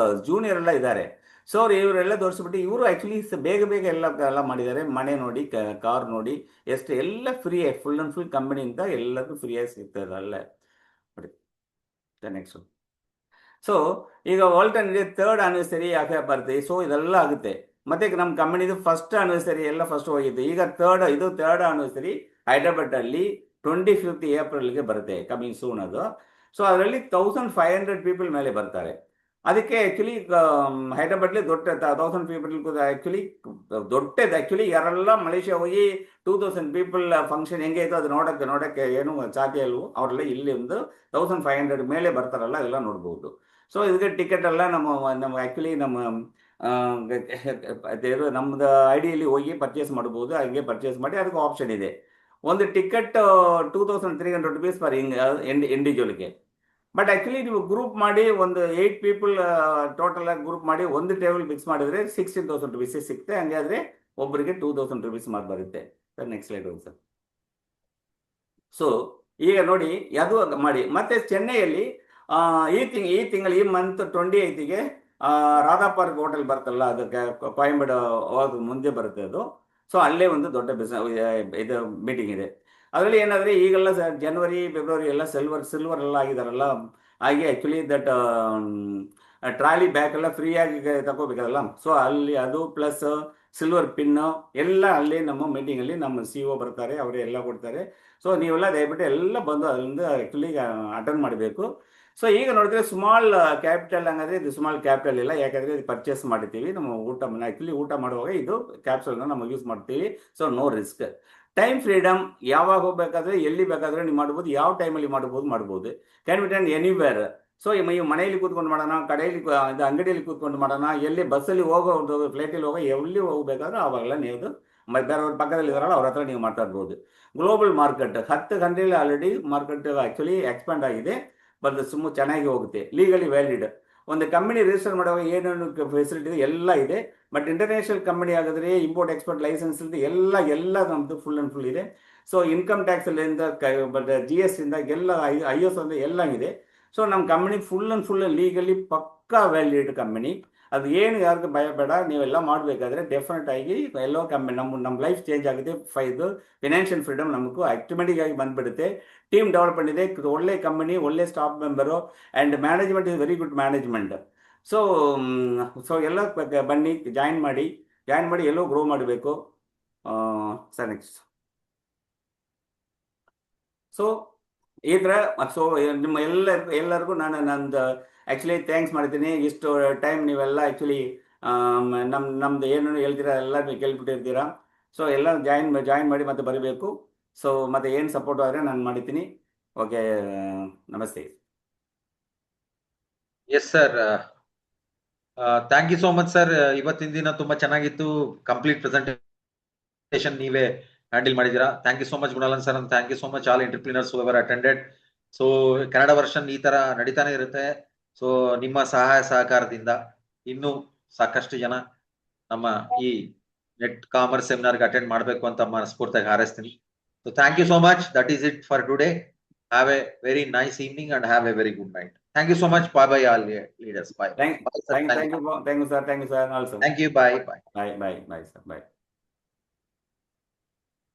ಜೂನಿಯರ್ ಎಲ್ಲ ಇದ್ದಾರೆ. ಸೊ ಇವರೆಲ್ಲ ತೋರಿಸ್ಬಿಟ್ಟು ಇವರು ಆ್ಯಕ್ಚುಲಿ ಬೇಗ ಎಲ್ಲ ಮಾಡಿದ್ದಾರೆ. ಮನೆ ನೋಡಿ, ಕಾರ್ ನೋಡಿ, ಎಷ್ಟು ಎಲ್ಲ ಫ್ರೀ, ಫುಲ್ ಅಂಡ್ ಫುಲ್ ಕಂಪನಿಯಿಂದ ಎಲ್ಲರಿಗೂ ಫ್ರೀಯಾಗಿ ಸಿಗ್ತದೆ ಅಲ್ಲೇ ನೋಡಿ. ನೆಕ್ಸ್ಟ್. ಸೊ ಈಗ ವಾಲ್ಟನ್ ಇದೆ 3rd ಆನಿವರ್ಸರಿ ಯಾಕೆ ಬರುತ್ತೆ. ಸೊ ಇದೆಲ್ಲ ಆಗುತ್ತೆ. ಮತ್ತೆ ನಮ್ಮ ಕಂಪನಿದು 1st ಆನಿವರ್ಸರಿ ಎಲ್ಲ ಫಸ್ಟ್ ಹೋಗಿದ್ದು. ಈಗ 3rd ಆನಿವರ್ಸರಿ ಹೈದರಾಬಾದಲ್ಲಿ 25th ಏಪ್ರಿಲ್ಗೆ ಬರುತ್ತೆ, ಕಮಿಂಗ್ ಸೂನ್ ಅದು. ಸೊ ಅದರಲ್ಲಿ 1500 ಪೀಪಲ್ ಮೇಲೆ ಬರ್ತಾರೆ. ಅದಕ್ಕೆ ಆ್ಯಕ್ಚುಲಿ ಹೈದರಾಬಾದ್ಲಿ ದೊಡ್ಡ 1000 ಪೀಪಲ್ ಆ್ಯಕ್ಚುಲಿ ದೊಡ್ಡದು. ಆ್ಯಕ್ಚುಲಿ ಯಾರೆಲ್ಲ ಮಲೇಷ್ಯಾ ಹೋಗಿ 2000 ಪೀಪಲ್ ಫಂಕ್ಷನ್ ಹೆಂಗೆ ಆಯಿತು ಅದು ನೋಡೋಕ್ಕೆ ಏನು ಸಾಧ್ಯ ಇಲ್ವೋ ಅವರೆಲ್ಲ ಇಲ್ಲಿ ಒಂದು 1500 ಮೇಲೆ ಬರ್ತಾರಲ್ಲ, ಎಲ್ಲ ನೋಡ್ಬೋದು. ಸೊ ಇದಕ್ಕೆ ಟಿಕೆಟ್ ಎಲ್ಲ ನಮ್ಮ ಆ್ಯಕ್ಚುಲಿ ನಮ್ಮದು ಐಡಿಯಲ್ಲಿ ಹೋಗಿ ಪರ್ಚೇಸ್ ಮಾಡ್ಬೋದು. ಹಾಗೆ ಪರ್ಚೇಸ್ ಮಾಡಿ ಅದಕ್ಕೆ ಆಪ್ಷನ್ ಇದೆ. ಒಂದು ಟಿಕೆಟ್ 2300 rupees ಪರ್ ಇಂಡಿವಿಜುವಲ್ಗೆ. ಬಟ್ ಆ್ಯಕ್ಚುಲಿ ನೀವು ಗ್ರೂಪ್ ಮಾಡಿ ಒಂದು 8 ಪೀಪಲ್ ಟೋಟಲ್ ಆಗಿ ಗ್ರೂಪ್ ಮಾಡಿ ಒಂದು ಟೇಬಲ್ ಫಿಕ್ಸ್ ಮಾಡಿದರೆ 16,000 rupees ಸಿಗುತ್ತೆ. ಹಂಗಾದ್ರೆ ಒಬ್ಬರಿಗೆ 2000 rupees ಮಾತ್ರ ಬರುತ್ತೆ. ಸರ್ ನೆಕ್ಸ್ಟ್ ಸ್ಲೈಡ್ ಹೋಗಿ ಸರ್. ಸೊ ಈಗ ನೋಡಿ ಅದು ಮಾಡಿ. ಮತ್ತೆ ಚೆನ್ನೈಯಲ್ಲಿ ಈ ತಿಂಗಳು ಈ ಮಂತ್ 28ಗೆ ರಾಧಾ ಪಾರ್ಕ್ ಹೋಟೆಲ್ ಬರ್ತಲ್ಲ, ಅದಕ್ಕೆ ಕೊಯಂಬಡು ಹೋಗೋದು ಮುಂದೆ ಬರುತ್ತೆ ಅದು. ಸೊ ಅಲ್ಲೇ ಒಂದು ದೊಡ್ಡ ಇದು ಮೀಟಿಂಗ್ ಇದೆ. ಅದರಲ್ಲಿ ಏನಾದರೆ ಈಗೆಲ್ಲ ಜನವರಿ ಫೆಬ್ರವರಿ ಎಲ್ಲ ಸಿಲ್ವರ್ ಎಲ್ಲ ಆಗಿದಾರಲ್ಲ, ಹಾಗೆ ಆ್ಯಕ್ಚುಲಿ ದಟ್ ಟ್ರಾಲಿ ಬ್ಯಾಗ್ ಎಲ್ಲ ಫ್ರೀಯಾಗಿ ತಗೋಬೇಕಲ್ಲ. ಸೊ ಅಲ್ಲಿ ಅದು ಪ್ಲಸ್ ಸಿಲ್ವರ್ ಪಿನ್ನು ಎಲ್ಲ ಅಲ್ಲಿ ನಮ್ಮ ಮೀಟಿಂಗಲ್ಲಿ ನಮ್ಮ CEO ಬರ್ತಾರೆ, ಅವರೇ ಎಲ್ಲ ಕೊಡ್ತಾರೆ. ಸೊ ನೀವೆಲ್ಲ ದಯವಿಟ್ಟು ಎಲ್ಲ ಬಂದು ಅದರಿಂದ ಆ್ಯಕ್ಚುಲಿ ಅಟೆಂಡ್ ಮಾಡಬೇಕು. ಸೊ ಈಗ ನೋಡಿದ್ರೆ ಸ್ಮಾಲ್ ಕ್ಯಾಪಿಟಲ್ ಹಂಗಾದ್ರೆ ಇದು ಸ್ಮಾಲ್ ಕ್ಯಾಪಿಟಲ್ ಇಲ್ಲ, ಯಾಕಂದರೆ ಇದು ಪರ್ಚೇಸ್ ಮಾಡಿರ್ತೀವಿ. ನಮ್ಮ ಆ್ಯಕ್ಚುಲಿ ಊಟ ಮಾಡುವಾಗ ಇದು ಕ್ಯಾಪ್ಸೂಲ್ನ ನಾವು ಯೂಸ್ ಮಾಡ್ತೀವಿ. So no risk. Time freedom, ಯಾವಾಗ ಹೋಗ್ಬೇಕಾದ್ರೆ ಎಲ್ಲಿ ಬೇಕಾದರೆ ನೀವು ಮಾಡ್ಬೋದು, ಯಾವ ಟೈಮಲ್ಲಿ ಮಾಡ್ಬೋದು. Can be done anywhere. So ನೀವು ಮನೆಯಲ್ಲಿ ಕೂತ್ಕೊಂಡು ಮಾಡೋಣ, ಕಡೆಯಲ್ಲಿ ಇದು ಅಂಗಡಿಯಲ್ಲಿ ಕೂತ್ಕೊಂಡು ಮಾಡೋಣ, ಎಲ್ಲಿ ಬಸ್ಸಲ್ಲಿ ಹೋಗೋದು, ಫ್ಲೈಟಲ್ಲಿ ಹೋಗೋ, ಎಲ್ಲಿ ಹೋಗ್ಬೇಕಾದ್ರೆ ಆವಾಗೆಲ್ಲ ನೀವು ಬೇರೆಯವ್ರ ಪಕ್ಕದಲ್ಲಿ ಇದ್ದಾರಲ್ಲ ಅವ್ರ ಹತ್ರ ನೀವು ಮಾತಾಡ್ಬೋದು. ಗ್ಲೋಬಲ್ ಮಾರ್ಕೆಟ್ 10 ಕಂಟ್ರಿಲಿ ಆಲ್ರೆಡಿ ಮಾರ್ಕೆಟ್ ಆ್ಯಕ್ಚುಲಿ ಎಕ್ಸ್ಪಾಂಡ್ ಆಗಿದೆ. ಬಟ್ ಚೆನ್ನಾಗಿ ಹೋಗುತ್ತೆ. Legally valid. ಒಂದು ಕಂಪನಿ ರಿಜಿಸ್ಟರ್ ಮಾಡುವಾಗ ಏನೇನು ಫೆಸಿಲಿಟಿ ಇದೆ ಎಲ್ಲ ಇದೆ. ಬಟ್ ಇಂಟರ್ನ್ಯಾಷನಲ್ ಕಂಪನಿ ಆಗಿದ್ರೆ ಇಂಪೋರ್ಟ್ ಎಕ್ಸ್ಪೋರ್ಟ್ ಲೈಸೆನ್ಸ್ ಎಲ್ಲ ನಮ್ಮದು ಫುಲ್ ಆ್ಯಂಡ್ ಫುಲ್ ಇದೆ. ಸೊ ಇನ್ಕಮ್ ಟ್ಯಾಕ್ಸಲ್ಲಿಂದ ಬಟ್ GST ಇಂದ ಎಲ್ಲ IS ಅಂತ ಎಲ್ಲ ಇದೆ. ಸೊ ನಮ್ಮ company full and full legally ಪಕ್ಕಾ ವ್ಯಾಲಿಡ್ ಕಂಪನಿ. ಅದು ಏನು ಯಾರಿಗೂ ಭಯ ಬೇಡ, ನೀವೆಲ್ಲ ಮಾಡಬೇಕಾದ್ರೆ ಡೆಫಿನೆಟ್ ಆಗಿ ಎಲ್ಲೋ ಕಂಪನಿ ನಮ್ಮ ಲೈಫ್ ಚೇಂಜ್ ಆಗುತ್ತೆ. ಫಿನಾನ್ಷಿಯಲ್ ಫ್ರೀಡಮ್ ನಮಗೂ ಆಟೋಮೆಟಿಕ್ ಆಗಿ ಬಂದುಬಿಡುತ್ತೆ. ಟೀಮ್ ಡೆವಲಪ್ಮೆಂಟ್ ಇದೆ, ಒಳ್ಳೆ ಕಂಪನಿ, ಒಳ್ಳೆ staff member, and management is very good management. So ಎಲ್ಲ ಬನ್ನಿ, ಜಾಯಿನ್ ಮಾಡಿ ಎಲ್ಲೋ ಗ್ರೋ ಮಾಡಬೇಕು. Sir next. ಸೊ ಈ ಥರ ಸೊ ನಿಮ್ಮ ಎಲ್ಲರಿಗೂ ನಾನು ಆ್ಯಕ್ಚುಲಿ ಥ್ಯಾಂಕ್ಸ್ ಮಾಡ್ತೀನಿ. ಇಷ್ಟು ಟೈಮ್ ನೀವೆಲ್ಲ ಆ್ಯಕ್ಚುಲಿ ನಮ್ದು ಏನು ಹೇಳ್ತೀರಾ ಎಲ್ಲ ನೀವು ಕೇಳ್ಬಿಟ್ಟಿರ್ತೀರಾ. ಸೊ ಎಲ್ಲ ಜಾಯಿನ್ ಮಾಡಿ ಮತ್ತೆ ಬರಬೇಕು. ಸೊ ಮತ್ತೆ ಏನು ಸಪೋರ್ಟ್ ಆದರೆ ನಾನು ಮಾಡಿದ್ದೀನಿ. ಓಕೆ, ನಮಸ್ತೆ. Yes sir, thank you so much sir. ಇವತ್ತಿನ ದಿನ ತುಂಬಾ ಚೆನ್ನಾಗಿತ್ತು. ಕಂಪ್ಲೀಟ್ ಪ್ರೆಸೆಂಟೇಷನ್ ನೀವೇ ಹ್ಯಾಂಡಲ್ ಮಾಡಿದ್ದೀರಾ. Thank you so much Gunalan sir, and thank you so much all entrepreneurs who ever attended. So Kannada version ಈ ತರ ನಡೀತಾನೆ ಇರುತ್ತೆ. ಸೊ ನಿಮ್ಮ ಸಹಾಯ ಸಹಕಾರದಿಂದ ಇನ್ನೂ ಸಾಕಷ್ಟು ಜನ ನಮ್ಮ ಈ ನೆಟ್ ಕಾಮರ್ಸ್ ಸೆಮಿನಾರ್ಗೆ ಅಟೆಂಡ್ ಮಾಡಬೇಕು ಅಂತ ಮನಸ್ಫೂರ್ತಿಯಾಗಿ ಹಾರೈಸ್ತೀನಿ. So thank you so much. That is it for today. Have a very nice evening and have a very good night. Thank you so much. Bye all leaders. Bye. Thank you sir. Also. Thank you. Bye. Bye sir. Bye.